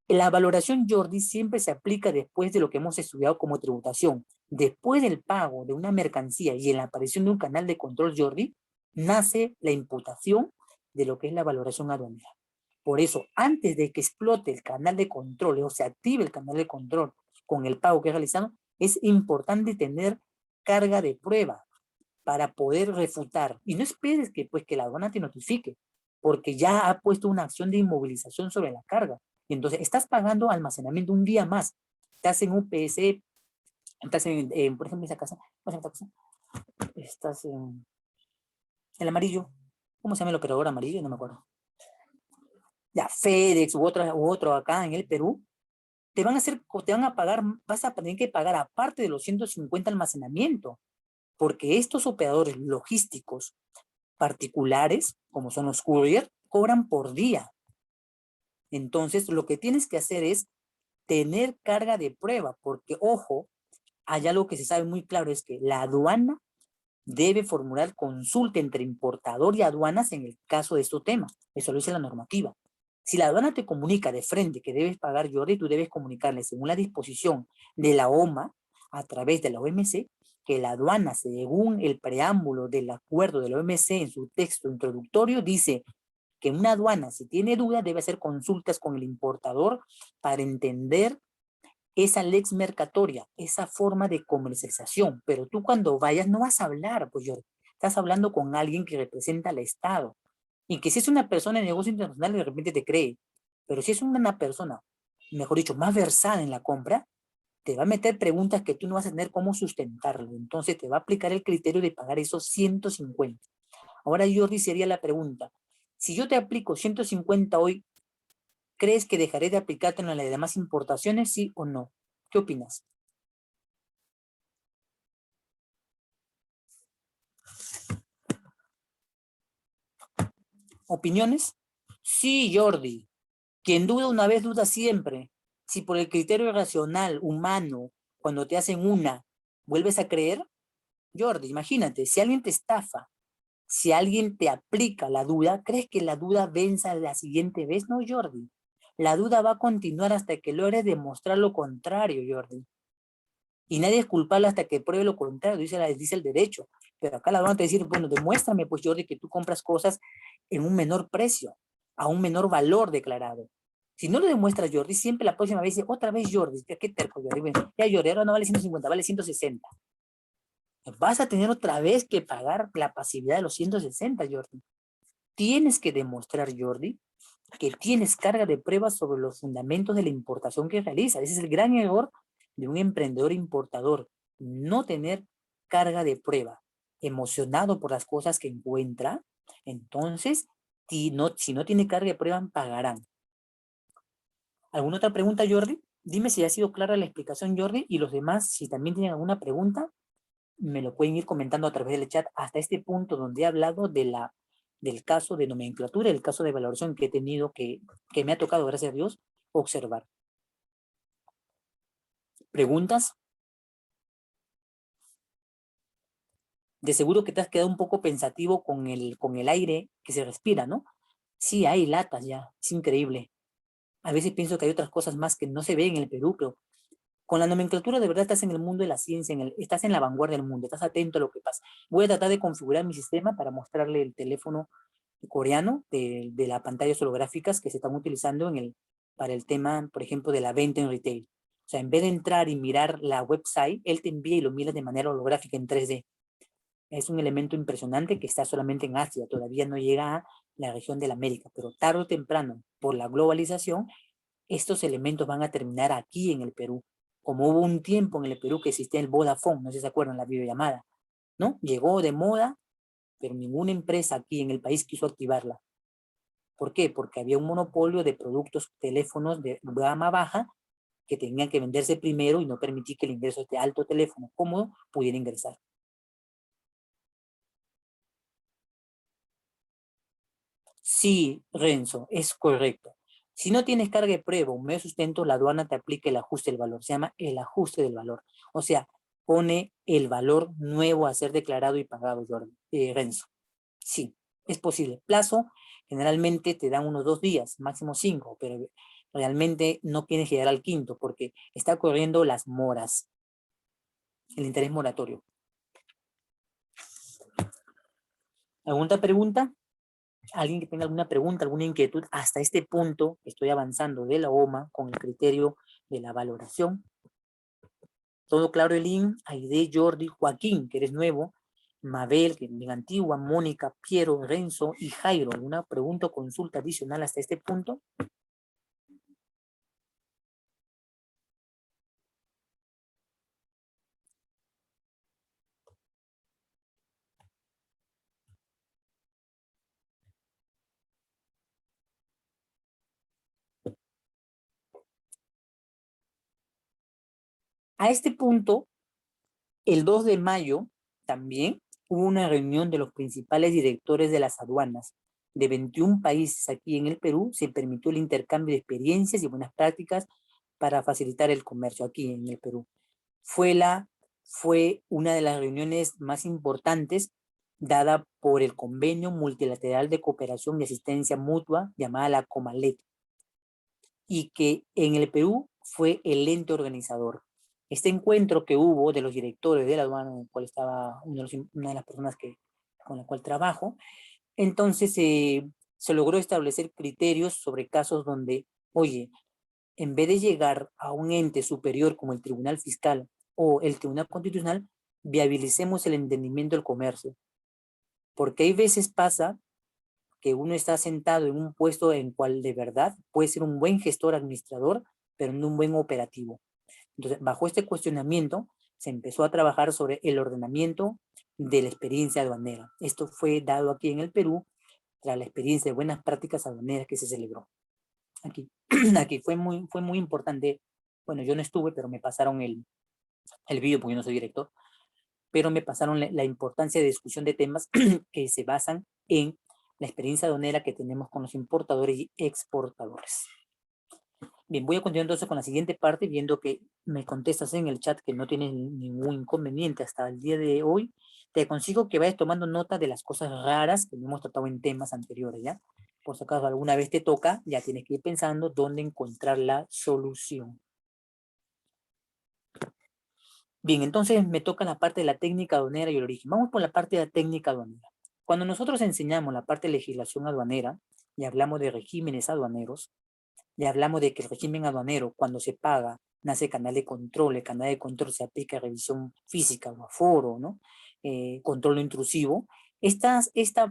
La valoración, Jordi, siempre se aplica después de lo que hemos estudiado como tributación. Después del pago de una mercancía y en la aparición de un canal de control, Jordi, nace la imputación de lo que es la valoración aduanera. Por eso, antes de que explote el canal de control o se active el canal de control con el pago que es realizado, es importante tener carga de prueba para poder refutar. Y no esperes que, pues, que la aduana te notifique, porque ya ha puesto una acción de inmovilización sobre la carga. Y entonces estás pagando almacenamiento un día más. Estás en un PS, estás por ejemplo, en esa casa, estás en el amarillo. ¿Cómo se llama el operador amarillo? No me acuerdo. Ya, FedEx u otro acá en el Perú, te van a pagar, vas a tener que pagar aparte de los 150 almacenamiento, porque estos operadores logísticos particulares, como son los courier, cobran por día. Entonces, lo que tienes que hacer es tener carga de prueba, porque, ojo, hay algo que se sabe muy claro, es que la aduana debe formular consulta entre importador y aduanas en el caso de estos temas. Eso lo dice la normativa. Si la aduana te comunica de frente que debes pagar Jordi, tú debes comunicarle según la disposición de la OMA a través de la OMC que la aduana, según el preámbulo del acuerdo de la OMC en su texto introductorio, dice que una aduana, si tiene duda, debe hacer consultas con el importador para entender esa lex mercatoria, esa forma de comercialización. Pero tú cuando vayas no vas a hablar, pues yo, estás hablando con alguien que representa al Estado. Y que si es una persona de negocio internacional, de repente te cree. Pero si es una persona, mejor dicho, más versada en la compra, te va a meter preguntas que tú no vas a tener cómo sustentarlo. Entonces te va a aplicar el criterio de pagar esos 150. Ahora Jordi sería la pregunta. Si yo te aplico 150 hoy, ¿crees que dejaré de aplicarte en las demás importaciones, sí o no? ¿Qué opinas? ¿Opiniones? Sí, Jordi. Quien duda una vez, duda siempre. Si por el criterio racional, humano, cuando te hacen una, vuelves a creer, Jordi, imagínate, si alguien te estafa, si alguien te aplica la duda, ¿crees que la duda venza la siguiente vez? No, Jordi. La duda va a continuar hasta que logres demostrar lo contrario, Jordi. Y nadie es culpable hasta que pruebe lo contrario, dice el derecho. Pero acá la van a decir, bueno, demuéstrame, pues, Jordi, que tú compras cosas en un menor precio, a un menor valor declarado. Si no lo demuestras, Jordi, siempre la próxima vez dice, otra vez Jordi, qué terco, Jordi. Bueno, ya Jordi, ahora no vale 150, vale 160. Vas a tener otra vez que pagar la pasividad de los 160, Jordi. Tienes que demostrar, Jordi, que tienes carga de pruebas sobre los fundamentos de la importación que realiza. Ese es el gran error de un emprendedor importador, no tener carga de prueba, emocionado por las cosas que encuentra. Entonces, si no tiene carga de prueba, pagarán. ¿Alguna otra pregunta, Jordi? Dime si ha sido clara la explicación, Jordi, y los demás, si también tienen alguna pregunta, me lo pueden ir comentando a través del chat hasta este punto donde he hablado del caso de nomenclatura, el caso de valoración que he tenido, que me ha tocado, gracias a Dios, observar. ¿Preguntas? De seguro que te has quedado un poco pensativo con el aire que se respira, ¿no? Sí, hay latas ya, es increíble. A veces pienso que hay otras cosas más que no se ven en el Perú, pero con la nomenclatura de verdad estás en el mundo de la ciencia, estás en la vanguardia del mundo, estás atento a lo que pasa. Voy a tratar de configurar mi sistema para mostrarle el teléfono coreano de las pantallas holográficas que se están utilizando para el tema, por ejemplo, de la venta en retail. O sea, en vez de entrar y mirar la website, él te envía y lo miras de manera holográfica en 3D. Es un elemento impresionante que está solamente en Asia, todavía no llega a la región de la América, pero tarde o temprano, por la globalización, estos elementos van a terminar aquí en el Perú. Como hubo un tiempo en el Perú que existía el Vodafone, no sé si se acuerdan, la videollamada, ¿no? Llegó de moda, pero ninguna empresa aquí en el país quiso activarla. ¿Por qué? Porque había un monopolio de productos, teléfonos de gama baja que tenían que venderse primero y no permitir que el ingreso de este alto teléfono cómodo pudiera ingresar. Sí, Renzo, es correcto. Si no tienes carga de prueba, un medio de sustento, la aduana te aplica el ajuste del valor. Se llama el ajuste del valor. O sea, pone el valor nuevo a ser declarado y pagado, Renzo. Sí, es posible. Plazo, generalmente te dan unos 2 días, máximo 5, pero realmente no tienes que llegar al quinto porque está corriendo las moras, el interés moratorio. ¿Alguna pregunta? ¿Alguien que tenga alguna pregunta, alguna inquietud? Hasta este punto estoy avanzando de la OMA con el criterio de la valoración. Todo claro, Elín, Aide, Jordi, Joaquín, que eres nuevo, Mabel, que es bien antigua, Mónica, Piero, Renzo y Jairo. ¿Alguna pregunta o consulta adicional hasta este punto? A este punto, el 2 de mayo también hubo una reunión de los principales directores de las aduanas de 21 países aquí en el Perú. Se permitió el intercambio de experiencias y buenas prácticas para facilitar el comercio aquí en el Perú. Fue una de las reuniones más importantes dada por el Convenio Multilateral de Cooperación y Asistencia Mutua llamada la COMALET, y que en el Perú fue el ente organizador. Este encuentro que hubo de los directores de la aduana, en el cual estaba una de las personas con la cual trabajo, entonces se logró establecer criterios sobre casos donde, oye, en vez de llegar a un ente superior como el Tribunal Fiscal o el Tribunal Constitucional, viabilicemos el entendimiento del comercio. Porque hay veces pasa que uno está sentado en un puesto en cual de verdad puede ser un buen gestor administrador, pero no un buen operativo. Entonces, bajo este cuestionamiento, se empezó a trabajar sobre el ordenamiento de la experiencia aduanera. Esto fue dado aquí en el Perú tras la experiencia de buenas prácticas aduaneras que se celebró aquí. Aquí fue muy importante. Bueno, yo no estuve, pero me pasaron el vídeo porque yo no soy director, pero me pasaron la importancia de discusión de temas que se basan en la experiencia aduanera que tenemos con los importadores y exportadores. Bien, voy a continuar entonces con la siguiente parte, viendo que me contestas en el chat que no tienes ningún inconveniente hasta el día de hoy. Te aconsejo que vayas tomando nota de las cosas raras que hemos tratado en temas anteriores, ¿ya? Por si acaso alguna vez te toca, ya tienes que ir pensando dónde encontrar la solución. Bien, entonces me toca la parte de la técnica aduanera y el origen. Vamos por la parte de la técnica aduanera. Cuando nosotros enseñamos la parte de legislación aduanera y hablamos de regímenes aduaneros, ya hablamos de que el régimen aduanero, cuando se paga, nace canal de control. El canal de control se aplica a revisión física o aforo, ¿no? Control no intrusivo. Esta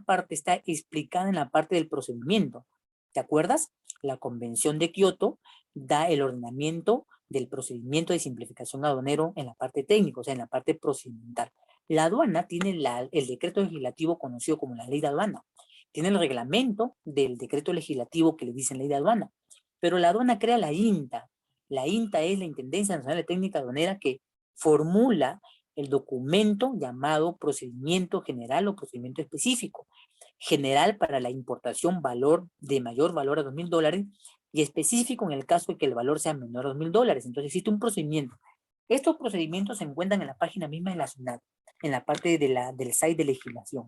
parte está explicada en la parte del procedimiento. ¿Te acuerdas? La Convención de Kioto da el ordenamiento del procedimiento de simplificación aduanero en la parte técnica, o sea, en la parte procedimental. La aduana tiene el decreto legislativo conocido como la ley de aduana. Tiene el reglamento del decreto legislativo que le dicen ley de aduana, pero la aduana crea la INTA. La INTA es la Intendencia Nacional de Técnica Aduanera que formula el documento llamado procedimiento general o procedimiento específico. General para la importación de mayor valor a $2,000 y específico en el caso de que el valor sea menor a $2,000. Entonces existe un procedimiento. Estos procedimientos se encuentran en la página misma de la SUNAT, en la parte del site de legislación.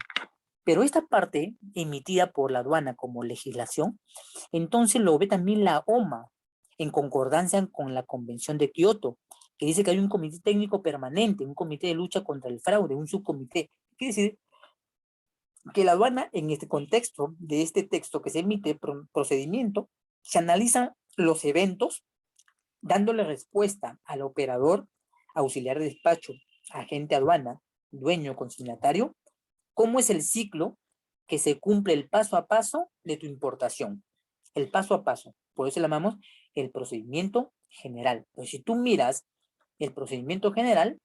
Pero esta parte emitida por la aduana como legislación, entonces lo ve también la OMA, en concordancia con la Convención de Kioto, que dice que hay un comité técnico permanente, un comité de lucha contra el fraude, un subcomité. Quiere decir que la aduana, en este contexto de este texto que se emite, procedimiento, se analizan los eventos, dándole respuesta al operador, auxiliar de despacho, agente aduana, dueño, consignatario, cómo es el ciclo que se cumple el paso a paso de tu importación. El paso a paso. Por eso le llamamos el procedimiento general. Pues si tú miras el procedimiento general,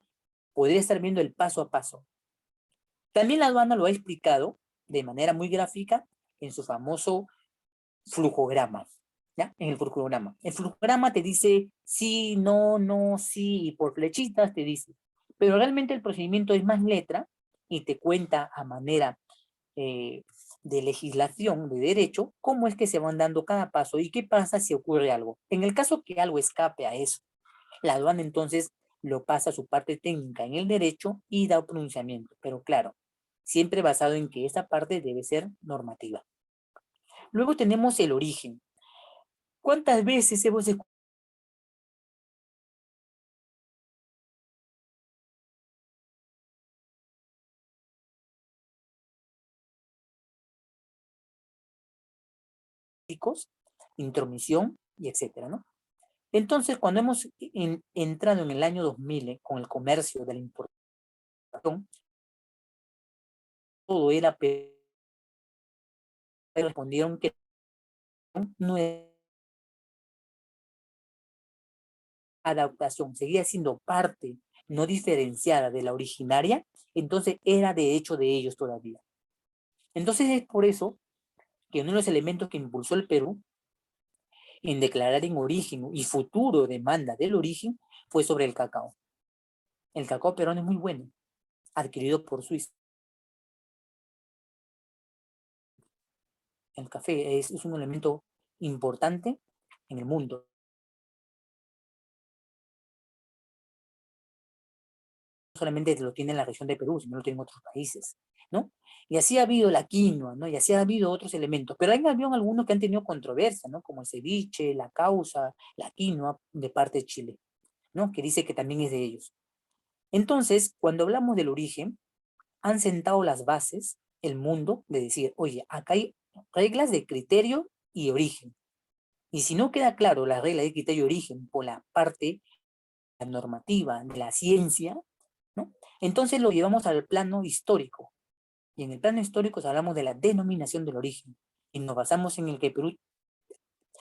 podrías estar viendo el paso a paso. También la aduana lo ha explicado de manera muy gráfica en su famoso flujograma. ¿Ya? En el flujograma. El flujograma te dice sí, no, no, sí, y por flechitas te dice. Pero realmente el procedimiento es más letra y te cuenta a manera eh, de legislación, de derecho, cómo es que se van dando cada paso y qué pasa si ocurre algo. En el caso que algo escape a eso, la aduana entonces lo pasa a su parte técnica en el derecho y da un pronunciamiento. Pero claro, siempre basado en que esa parte debe ser normativa. Luego tenemos el origen. ¿Cuántas veces hemos escuchado intromisión y etcétera, ¿no? Entonces, cuando hemos entrado en el año 2000 con el comercio de la importación, todo era, respondieron que no era adaptación, seguía siendo parte no diferenciada de la originaria, entonces era de hecho de ellos todavía. Entonces es por eso que uno de los elementos que impulsó el Perú en declarar en origen y futuro demanda del origen fue sobre el cacao. El cacao peruano es muy bueno, adquirido por Suiza. El café es un elemento importante en el mundo. No solamente lo tiene en la región de Perú, sino lo tiene en otros países, ¿no? Y así ha habido la quinoa, ¿no? Y así ha habido otros elementos. Pero hay algunos que han tenido controversia, ¿no? Como el ceviche, la causa, la quinoa de parte de Chile, ¿no? Que dice que también es de ellos. Entonces, cuando hablamos del origen, han sentado las bases, el mundo, de decir, oye, acá hay reglas de criterio y origen. Y si no queda claro la regla de criterio y origen por la parte la normativa de la ciencia, ¿no? Entonces lo llevamos al plano histórico. Y en el plano histórico hablamos de la denominación del origen. Y nos basamos en el que Perú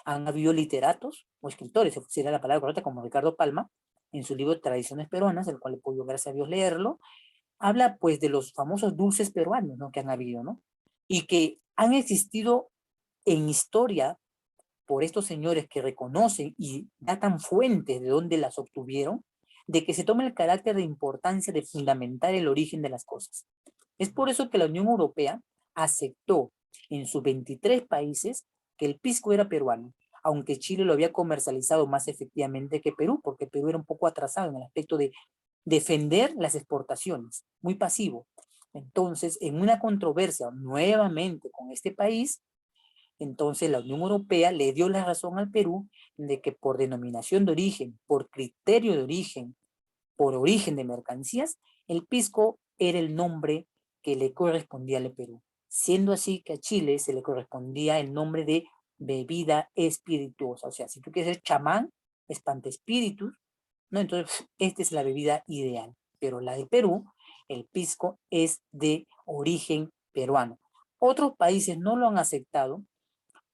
han habido literatos o escritores, si sería la palabra correcta, como Ricardo Palma, en su libro Tradiciones Peruanas, el cual he podido, gracias a Dios, leerlo, habla pues de los famosos dulces peruanos, ¿no? Que han habido, ¿no? Y que han existido en historia por estos señores que reconocen y datan fuentes de dónde las obtuvieron, de que se tome el carácter de importancia de fundamentar el origen de las cosas. Es por eso que la Unión Europea aceptó en sus 23 países que el pisco era peruano, aunque Chile lo había comercializado más efectivamente que Perú, porque Perú era un poco atrasado en el aspecto de defender las exportaciones, muy pasivo. Entonces, en una controversia nuevamente con este país, entonces la Unión Europea le dio la razón al Perú de que por denominación de origen, por criterio de origen, por origen de mercancías, el pisco era el nombre que le correspondía al Perú. Siendo así que a Chile se le correspondía el nombre de bebida espirituosa. O sea, si tú quieres ser chamán, espantespíritus, ¿no? Entonces, esta es la bebida ideal. Pero la de Perú, el pisco, es de origen peruano. Otros países no lo han aceptado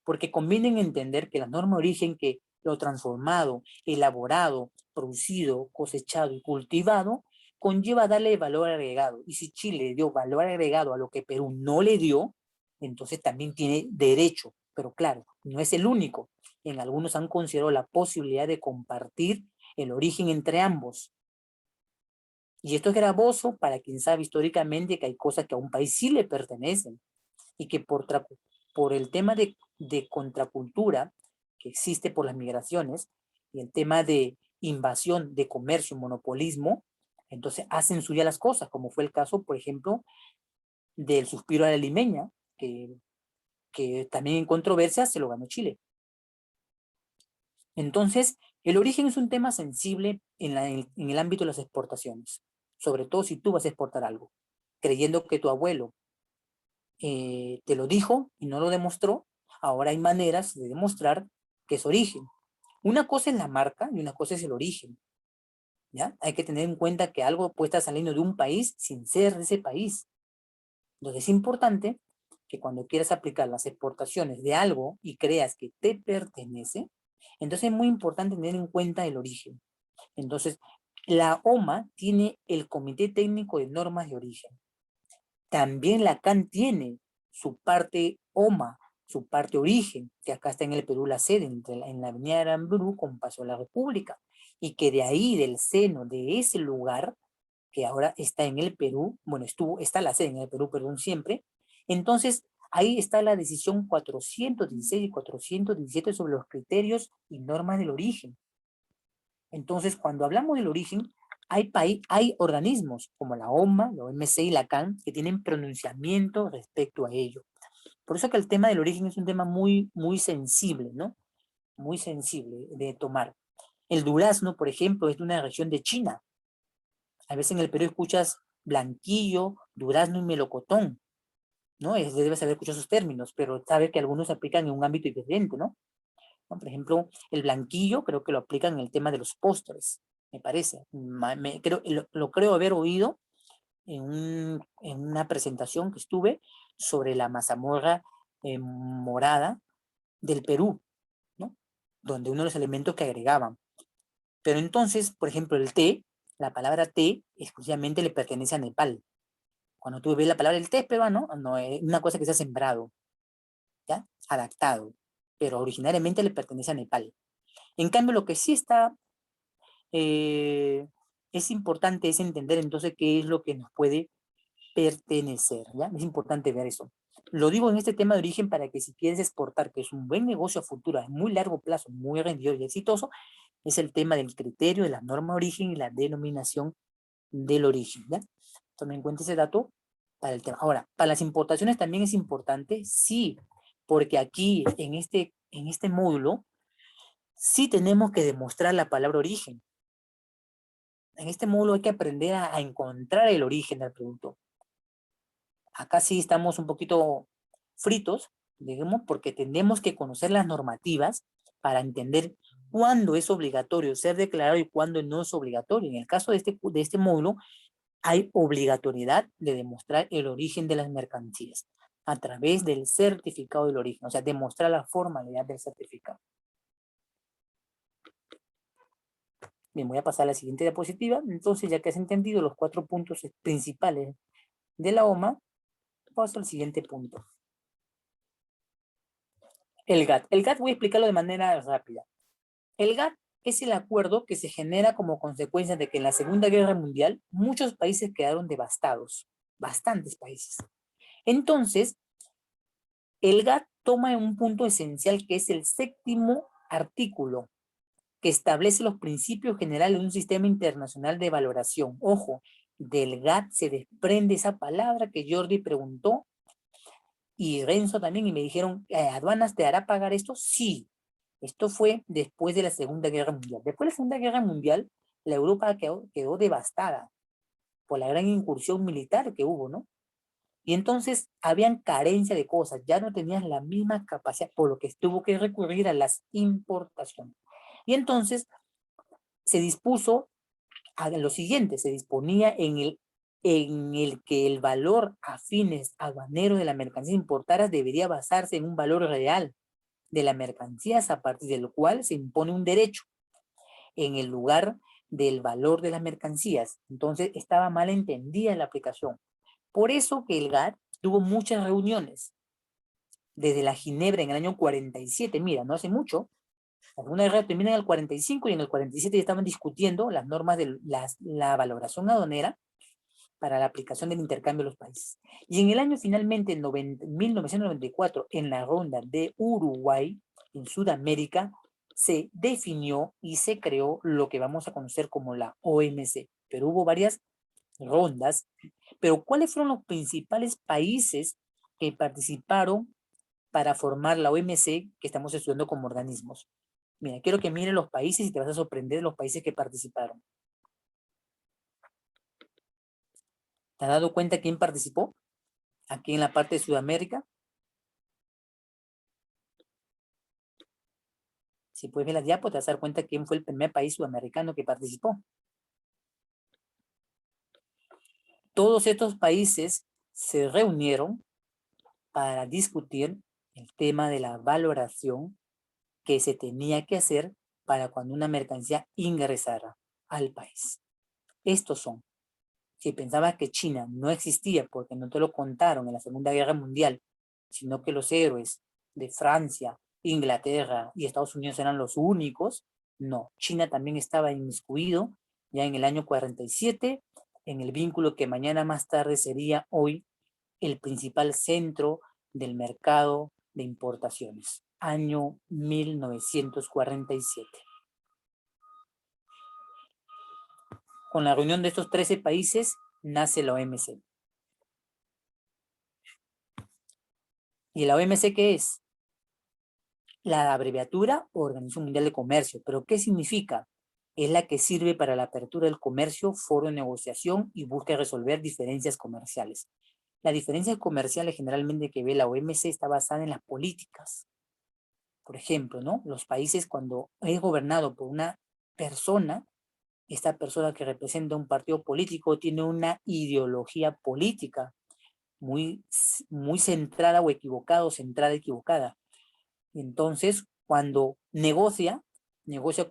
porque conviene entender que la norma de origen que lo transformado, elaborado, producido, cosechado y cultivado conlleva darle valor agregado. Y si Chile le dio valor agregado a lo que Perú no le dio, entonces también tiene derecho. Pero claro, no es el único. En algunos han considerado la posibilidad de compartir el origen entre ambos. Y esto es gravoso para quien sabe históricamente que hay cosas que a un país sí le pertenecen y que por el tema de contracultura que existe por las migraciones y el tema de invasión de comercio, monopolismo, entonces hacen suya las cosas, como fue el caso, por ejemplo, del suspiro a la limeña, que también en controversia se lo ganó Chile. Entonces, el origen es un tema sensible en el ámbito de las exportaciones, sobre todo si tú vas a exportar algo, creyendo que tu abuelo te lo dijo y no lo demostró. Ahora hay maneras de demostrar que es origen. Una cosa es la marca y una cosa es el origen, ¿ya? Hay que tener en cuenta que algo puede estar saliendo de un país sin ser de ese país. Entonces es importante que cuando quieras aplicar las exportaciones de algo y creas que te pertenece, entonces es muy importante tener en cuenta el origen. Entonces, la OMA tiene el Comité Técnico de Normas de Origen. También la CAN tiene su parte OMA, su parte origen, que acá está en el Perú la sede, en la avenida Aramburú con Paso a la República, y que de ahí, del seno de ese lugar, que ahora está en el Perú, bueno, está la sede en el Perú, perdón, siempre, entonces ahí está la decisión 416 y 417 sobre los criterios y normas del origen. Entonces, cuando hablamos del origen, hay organismos como la OMA, la OMC y la CAN que tienen pronunciamiento respecto a ello. Por eso que el tema del origen es un tema muy, muy sensible, ¿no? Muy sensible de tomar. El durazno, por ejemplo, es de una región de China. A veces en el Perú escuchas blanquillo, durazno y melocotón, ¿no? Debes haber escuchado esos términos, pero sabes que algunos se aplican en un ámbito diferente, ¿no? Por ejemplo, el blanquillo creo que lo aplican en el tema de los postres, me parece. Lo creo haber oído en una presentación que estuve sobre la mazamorra morada del Perú, ¿no? Donde uno de los elementos que agregaban. Pero entonces, por ejemplo, el té, la palabra té exclusivamente le pertenece a Nepal. Cuando tú ves la palabra el té es peruano, no es una cosa que se ha sembrado, ¿ya? Adaptado, pero originariamente le pertenece a Nepal. En cambio, lo que sí está, eh, es importante es entender entonces qué es lo que nos puede pertenecer, ¿ya? Es importante ver eso. Lo digo en este tema de origen para que si quieres exportar, que es un buen negocio a futuro, a muy largo plazo, muy rendidor y exitoso, es el tema del criterio de la norma de origen y la denominación del origen, ¿ya? Tome en cuenta ese dato para el tema. Ahora, para las importaciones también es importante, sí, porque aquí en este módulo sí tenemos que demostrar la palabra origen. En este módulo hay que aprender a encontrar el origen del producto. Acá sí estamos un poquito fritos, digamos, porque tenemos que conocer las normativas para entender cuándo es obligatorio ser declarado y cuándo no es obligatorio. En el caso de este módulo, hay obligatoriedad de demostrar el origen de las mercancías a través del certificado del origen, o sea, demostrar la formalidad del certificado. Bien, voy a pasar a la siguiente diapositiva. Entonces, ya que has entendido los 4 puntos principales de la OMA, paso al siguiente punto. El GATT. El GATT voy a explicarlo de manera rápida. El GATT es el acuerdo que se genera como consecuencia de que en la Segunda Guerra Mundial muchos países quedaron devastados, bastantes países. Entonces, el GATT toma un punto esencial que es el 7º artículo, que establece los principios generales de un sistema internacional de valoración. Ojo, del GATT se desprende esa palabra que Jordi preguntó y Renzo también, y me dijeron, ¿aduanas te hará pagar esto? Sí. Esto fue después de la Segunda Guerra Mundial. Después de la Segunda Guerra Mundial, la Europa quedó devastada por la gran incursión militar que hubo, ¿no? Y entonces habían carencia de cosas, ya no tenían la misma capacidad, por lo que tuvo que recurrir a las importaciones. Y entonces se dispuso a lo siguiente, se disponía en el que el valor a fines aduaneros de la mercancía importada debería basarse en un valor real de las mercancías a partir del cual se impone un derecho en el lugar del valor de las mercancías. Entonces estaba mal entendida la aplicación. Por eso que el GATT tuvo muchas reuniones desde la Ginebra en el año 47, mira, no hace mucho. La Segunda Guerra termina en el 45 y en el 47 ya estaban discutiendo las normas de la valoración aduanera para la aplicación del intercambio de los países. Y en el año finalmente, en 1994, en la ronda de Uruguay, en Sudamérica, se definió y se creó lo que vamos a conocer como la OMC. Pero hubo varias rondas. Pero ¿cuáles fueron los principales países que participaron para formar la OMC que estamos estudiando como organismos? Mira, quiero que mires los países y te vas a sorprender de los países que participaron. ¿Te has dado cuenta quién participó? Aquí en la parte de Sudamérica. Si puedes ver la diapo, te vas a dar cuenta quién fue el primer país sudamericano que participó. Todos estos países se reunieron para discutir el tema de la valoración que se tenía que hacer para cuando una mercancía ingresara al país. Estos son, si pensabas que China no existía porque no te lo contaron en la Segunda Guerra Mundial, sino que los héroes de Francia, Inglaterra y Estados Unidos eran los únicos, no, China también estaba inmiscuido ya en el año 47 en el vínculo que mañana más tarde sería hoy el principal centro del mercado de importaciones, año 1947. Con la reunión de estos 13 países nace la OMC. ¿Y la OMC qué es? La abreviatura Organización Mundial de Comercio. ¿Pero qué significa? Es la que sirve para la apertura del comercio, foro de negociación y busca resolver diferencias comerciales. Las diferencias comerciales generalmente que ve la OMC está basada en las políticas. Por ejemplo, ¿no? Los países cuando es gobernado por una persona, esta persona que representa un partido político tiene una ideología política muy centrada o equivocada o centrada equivocada. Entonces, cuando negocia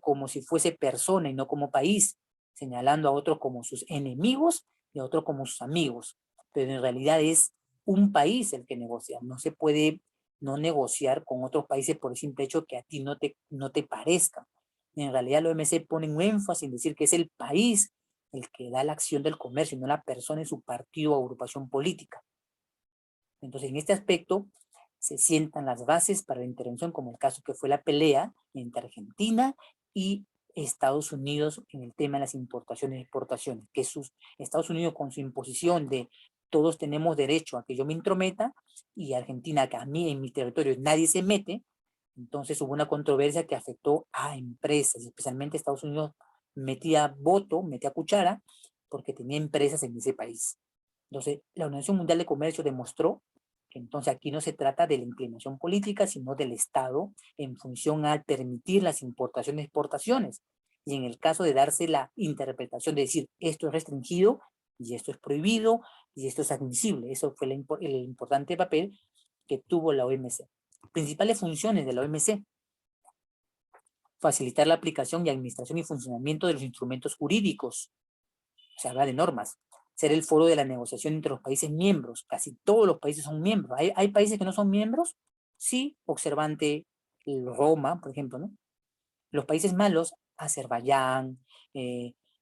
como si fuese persona y no como país, señalando a otros como sus enemigos y a otros como sus amigos. Pero en realidad es un país el que negocia. No se puede no negociar con otros países por el simple hecho que a ti no te parezca. En realidad la OMC pone un énfasis en decir que es el país el que da la acción del comercio, no la persona en su partido o agrupación política. Entonces, en este aspecto, se sientan las bases para la intervención, como el caso que fue la pelea entre Argentina y Estados Unidos en el tema de las importaciones y exportaciones, que Estados Unidos con su imposición de todos tenemos derecho a que yo me intrometa, y Argentina que a mí en mi territorio nadie se mete. Entonces hubo una controversia que afectó a empresas, especialmente Estados Unidos metía voto, metía cuchara, porque tenía empresas en ese país. Entonces, la Organización Mundial de Comercio demostró que entonces aquí no se trata de la inclinación política, sino del Estado en función a permitir las importaciones y exportaciones. Y en el caso de darse la interpretación de decir esto es restringido y esto es prohibido y esto es admisible. Eso fue el importante papel que tuvo la OMC. Principales funciones de la OMC: facilitar la aplicación y administración y funcionamiento de los instrumentos jurídicos. Se habla de normas. Ser el foro de la negociación entre los países miembros. Casi todos los países son miembros. ¿Hay países que no son miembros? Sí, observante Roma, por ejemplo, ¿no? Los países malos, Azerbaiyán,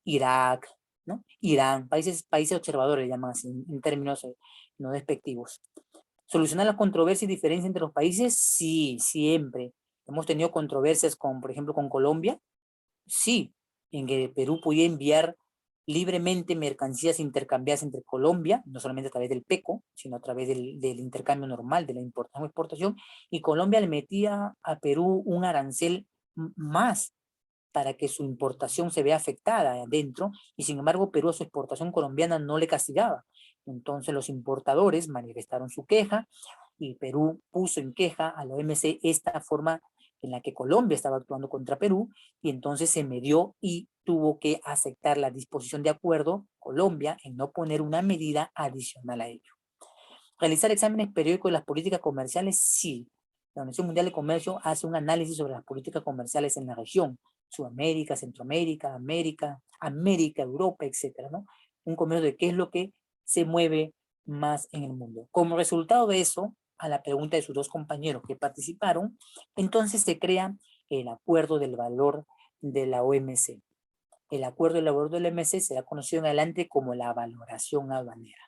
Irak, ¿no? Irán, países observadores, llaman así, en términos no despectivos. ¿Solucionar las controversias y diferencias entre los países? Sí, siempre. Hemos tenido controversias con, por ejemplo, con Colombia. Sí, en que Perú podía enviar libremente mercancías intercambiadas entre Colombia, no solamente a través del PECO, sino a través del intercambio normal, de la importación o exportación, y Colombia le metía a Perú un arancel más para que su importación se vea afectada adentro, y sin embargo Perú a su exportación colombiana no le castigaba. Entonces los importadores manifestaron su queja, y Perú puso en queja a la OMC esta forma en la que Colombia estaba actuando contra Perú, y entonces se medió y tuvo que aceptar la disposición de acuerdo Colombia en no poner una medida adicional a ello. Realizar exámenes periódicos de las políticas comerciales, sí. La Organización Mundial de Comercio hace un análisis sobre las políticas comerciales en la región, Sudamérica, Centroamérica, América, Europa, etcétera, ¿no? Un comercio de qué es lo que se mueve más en el mundo. Como resultado de eso, a la pregunta de sus dos compañeros que participaron, entonces se crea el Acuerdo del Valor de la OMC. El Acuerdo del Valor de la OMC será conocido en adelante como la valoración aduanera.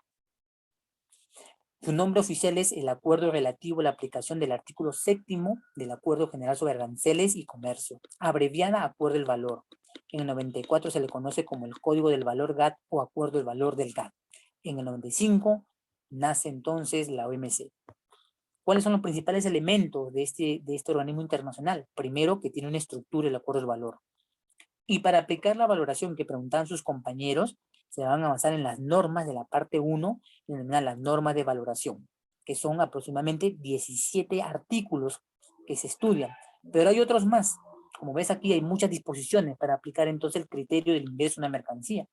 Su nombre oficial es el Acuerdo relativo a la aplicación del artículo 7º del Acuerdo General sobre Aranceles y Comercio, abreviada Acuerdo del Valor. En el 94 se le conoce como el Código del Valor GATT o Acuerdo del Valor del GATT. En el 95 nace entonces la OMC. ¿Cuáles son los principales elementos de este organismo internacional? Primero, que tiene una estructura el acuerdo de valor. Y para aplicar la valoración que preguntaban sus compañeros, se van a basar en las normas de la parte 1, denominadas las normas de valoración, que son aproximadamente 17 artículos que se estudian. Pero hay otros más. Como ves aquí hay muchas disposiciones para aplicar entonces el criterio del ingreso de una mercancía.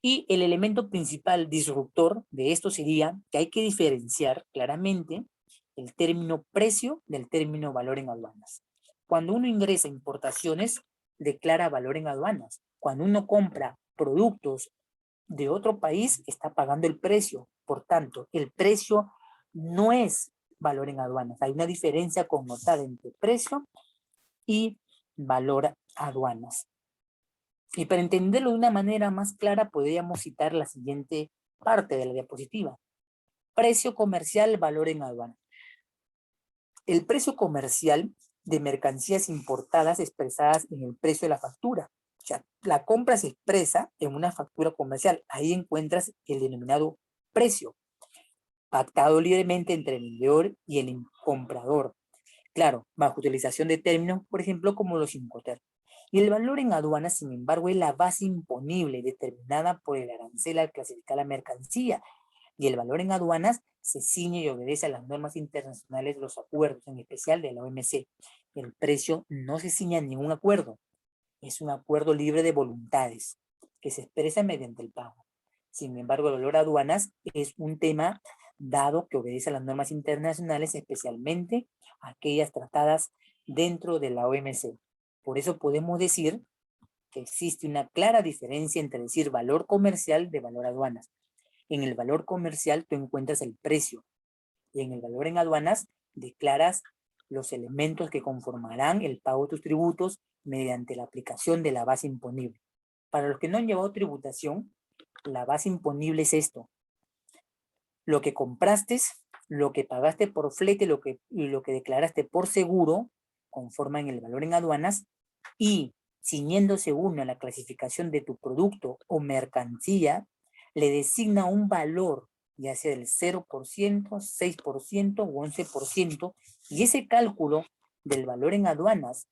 Y el elemento principal disruptor de esto sería que hay que diferenciar claramente el término precio del término valor en aduanas. Cuando uno ingresa importaciones, declara valor en aduanas. Cuando uno compra productos de otro país, está pagando el precio. Por tanto, el precio no es valor en aduanas. Hay una diferencia connotada entre precio y valor aduanas. Y para entenderlo de una manera más clara, podríamos citar la siguiente parte de la diapositiva. Precio comercial, valor en aduana. El precio comercial de mercancías importadas expresadas en el precio de la factura. O sea, la compra se expresa en una factura comercial. Ahí encuentras el denominado precio, pactado libremente entre el vendedor y el comprador. Claro, bajo utilización de términos, por ejemplo, como los Incoterms. Y el valor en aduanas, sin embargo, es la base imponible determinada por el arancel al clasificar la mercancía. Y el valor en aduanas se ciñe y obedece a las normas internacionales de los acuerdos, en especial de la OMC. El precio no se ciña a ningún acuerdo. Es un acuerdo libre de voluntades que se expresa mediante el pago. Sin embargo, el valor aduanas es un tema dado que obedece a las normas internacionales, especialmente aquellas tratadas dentro de la OMC. Por eso podemos decir que existe una clara diferencia entre decir valor comercial de valor aduanas. En el valor comercial tú encuentras el precio y en el valor en aduanas declaras los elementos que conformarán el pago de tus tributos mediante la aplicación de la base imponible. Para los que no han llevado tributación, la base imponible es esto: lo que compraste, lo que pagaste por flete y lo que declaraste por seguro conforman el valor en aduanas, y ciñéndose uno a la clasificación de tu producto o mercancía, le designa un valor, ya sea del 0%, 6% o 11%, y ese cálculo del valor en aduanas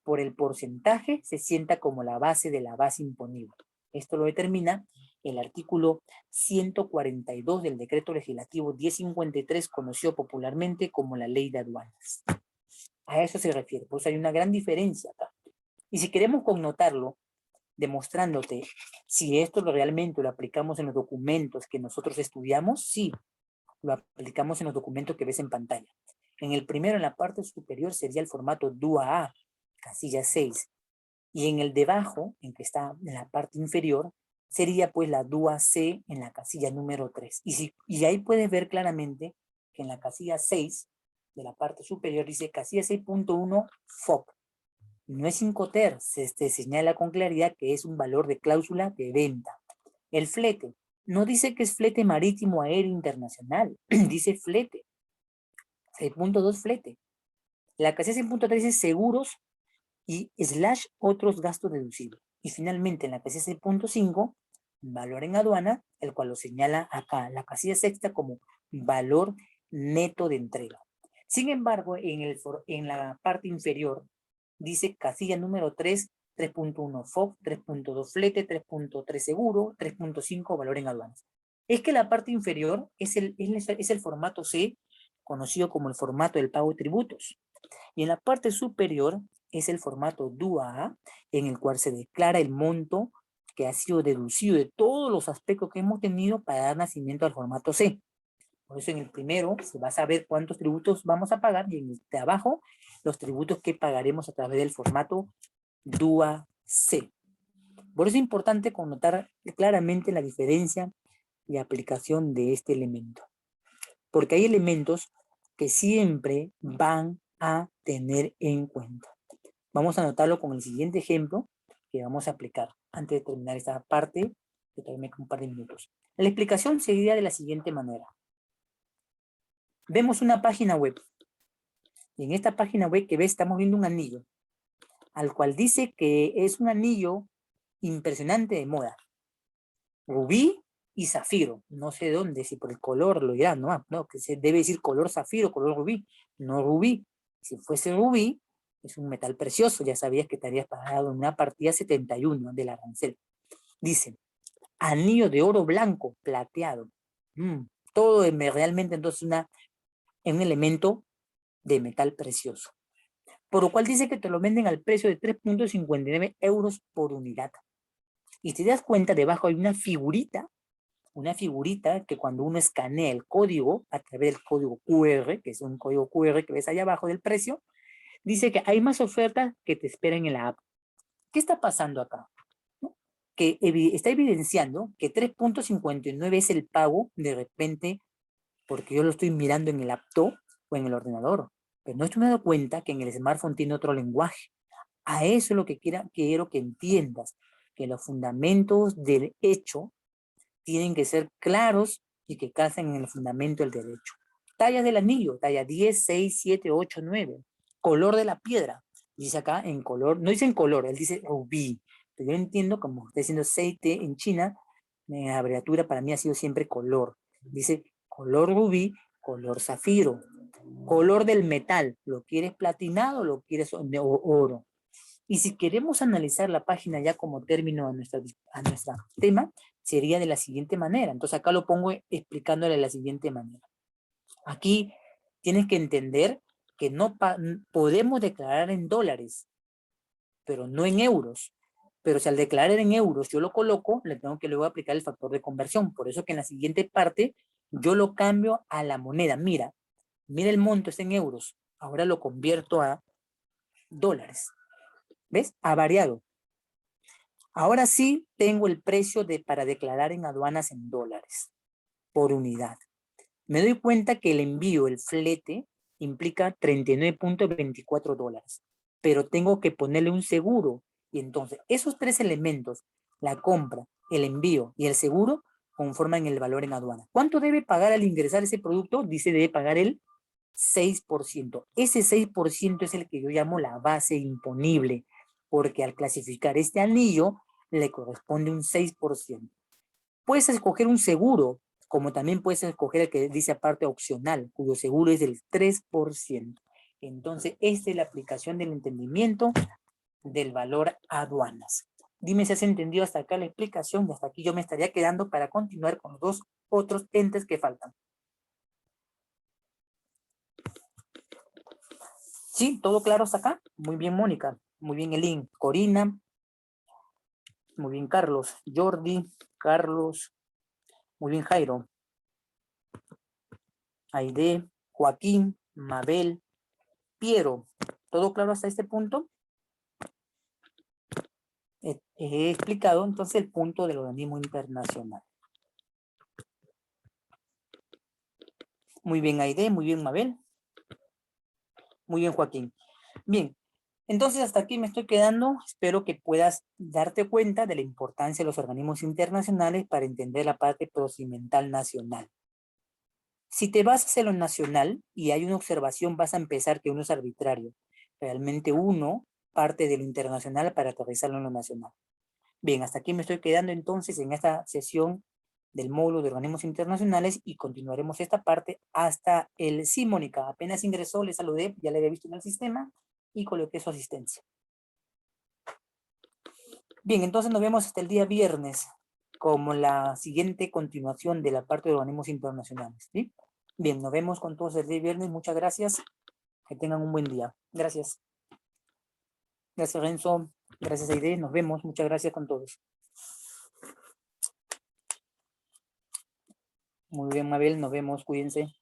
por el porcentaje se sienta como la base de la base imponible. Esto lo determina el artículo 142 del decreto legislativo 1053, conocido popularmente como la ley de aduanas. A eso se refiere, pues hay una gran diferencia acá. Y si queremos connotarlo, demostrándote si esto realmente lo aplicamos en los documentos que nosotros estudiamos, sí, lo aplicamos en los documentos que ves en pantalla. En el primero, en la parte superior, sería el formato DUA A, casilla 6. Y en el debajo, en que está en la parte inferior, sería pues la DUA C en la casilla número 3. Y ahí puedes ver claramente que en la casilla 6 de la parte superior dice casilla 6.1 FOB. No es Incoterm, se señala con claridad que es un valor de cláusula de venta. El flete, no dice que es flete marítimo aéreo internacional, dice flete. 6.2 flete. La casilla 6.3 dice seguros y / otros gastos deducibles. Y finalmente en la casilla 6.5, valor en aduana, el cual lo señala acá, la casilla sexta, como valor neto de entrega. Sin embargo, en la parte inferior dice casilla número 3, 3.1 FOB, 3.2 flete, 3.3 seguro, 3.5 valor en aduanas. Es que la parte inferior es el formato C, conocido como el formato del pago de tributos. Y en la parte superior es el formato DUA A, en el cual se declara el monto que ha sido deducido de todos los aspectos que hemos tenido para dar nacimiento al formato C. Por eso en el primero se va a saber cuántos tributos vamos a pagar, y en el de abajo los tributos que pagaremos a través del formato DUA C. Por eso es importante connotar claramente la diferencia y aplicación de este elemento, porque hay elementos que siempre van a tener en cuenta. Vamos a anotarlo con el siguiente ejemplo que vamos a aplicar antes de terminar esta parte, que todavía me queda un par de minutos. La explicación sería de la siguiente manera. Vemos una página web, y en esta página web que ves estamos viendo un anillo, al cual dice que es un anillo impresionante de moda, rubí y zafiro. No sé dónde, si por el color lo dirán, no, que se debe decir color zafiro, color rubí, no rubí. Si fuese rubí, es un metal precioso, ya sabías que te habías pagado en una partida 71 del arancel. Dice, anillo de oro blanco, plateado. Todo es realmente entonces un elemento de metal precioso. Por lo cual dice que te lo venden al precio de 3.59 euros por unidad. Y si te das cuenta, debajo hay una figurita que cuando uno escanea el código, a través del código QR, que es un código QR que ves ahí abajo del precio, dice que hay más ofertas que te esperan en la app. ¿Qué está pasando acá? ¿No? Que está evidenciando que 3.59 es el pago de repente, porque yo lo estoy mirando en el laptop o en el ordenador, pero no estoy dando cuenta que en el smartphone tiene otro lenguaje. A eso es lo que quiero que entiendas, que los fundamentos del hecho tienen que ser claros y que calcen en el fundamento del derecho. Tallas del anillo, talla 10, 6, 7, 8, 9. Color de la piedra, dice acá en color, no dice en color, él dice rubí. Pero yo entiendo, como está diciendo aceite en China, la abreviatura para mí ha sido siempre color. Dice color rubí, color zafiro. Color del metal, ¿lo quieres platinado o lo quieres oro? Y si queremos analizar la página ya como término a nuestro tema, sería de la siguiente manera. Entonces acá lo pongo explicándole de la siguiente manera. Aquí tienes que entender que no podemos declarar en dólares, pero no en euros. Pero si al declarar en euros yo lo coloco, le tengo que luego aplicar el factor de conversión. Por eso que en la siguiente parte yo lo cambio a la moneda. Mira el monto, es en euros. Ahora lo convierto a dólares. ¿Ves? Ha variado. Ahora sí tengo el precio para declarar en aduanas en dólares por unidad. Me doy cuenta que el envío, el flete, implica 39.24 dólares, pero tengo que ponerle un seguro. Y entonces esos tres elementos, la compra, el envío y el seguro, conforman el valor en aduana. ¿Cuánto debe pagar al ingresar ese producto? Dice debe pagar el 6%. Ese 6% es el que yo llamo la base imponible, porque al clasificar este anillo le corresponde un 6%. Puedes escoger un seguro, como también puedes escoger el que dice aparte opcional, cuyo seguro es del 3%. Entonces, esta es la aplicación del entendimiento del valor aduanas. Dime si has entendido hasta acá la explicación y hasta aquí yo me estaría quedando para continuar con los dos otros entes que faltan. ¿Sí? ¿Todo claro hasta acá? Muy bien, Mónica. Muy bien, Elin. Corina. Muy bien, Carlos. Jordi. Carlos. Muy bien, Jairo. Aide. Joaquín. Mabel. Piero. ¿Todo claro hasta este punto? He explicado entonces el punto del organismo internacional. Muy bien, Aide. Muy bien, Mabel. Muy bien, Joaquín. Bien. Entonces, hasta aquí me estoy quedando. Espero que puedas darte cuenta de la importancia de los organismos internacionales para entender la parte procedimental nacional. Si te basas en lo nacional y hay una observación, vas a empezar que uno es arbitrario. Realmente uno parte de lo internacional para aterrizarlo en lo nacional. Bien, hasta aquí me estoy quedando entonces en esta sesión del módulo de organismos internacionales y continuaremos esta parte hasta el sí, Mónica. Apenas ingresó, le saludé, ya le había visto en el sistema y coloqué su asistencia. Bien, entonces nos vemos hasta el día viernes como la siguiente continuación de la parte de organismos internacionales, ¿sí? Bien, nos vemos con todos el día viernes. Muchas gracias. Que tengan un buen día. Gracias. Gracias, Renzo. Gracias, Aide. Nos vemos. Muchas gracias con todos. Muy bien, Mabel. Nos vemos. Cuídense.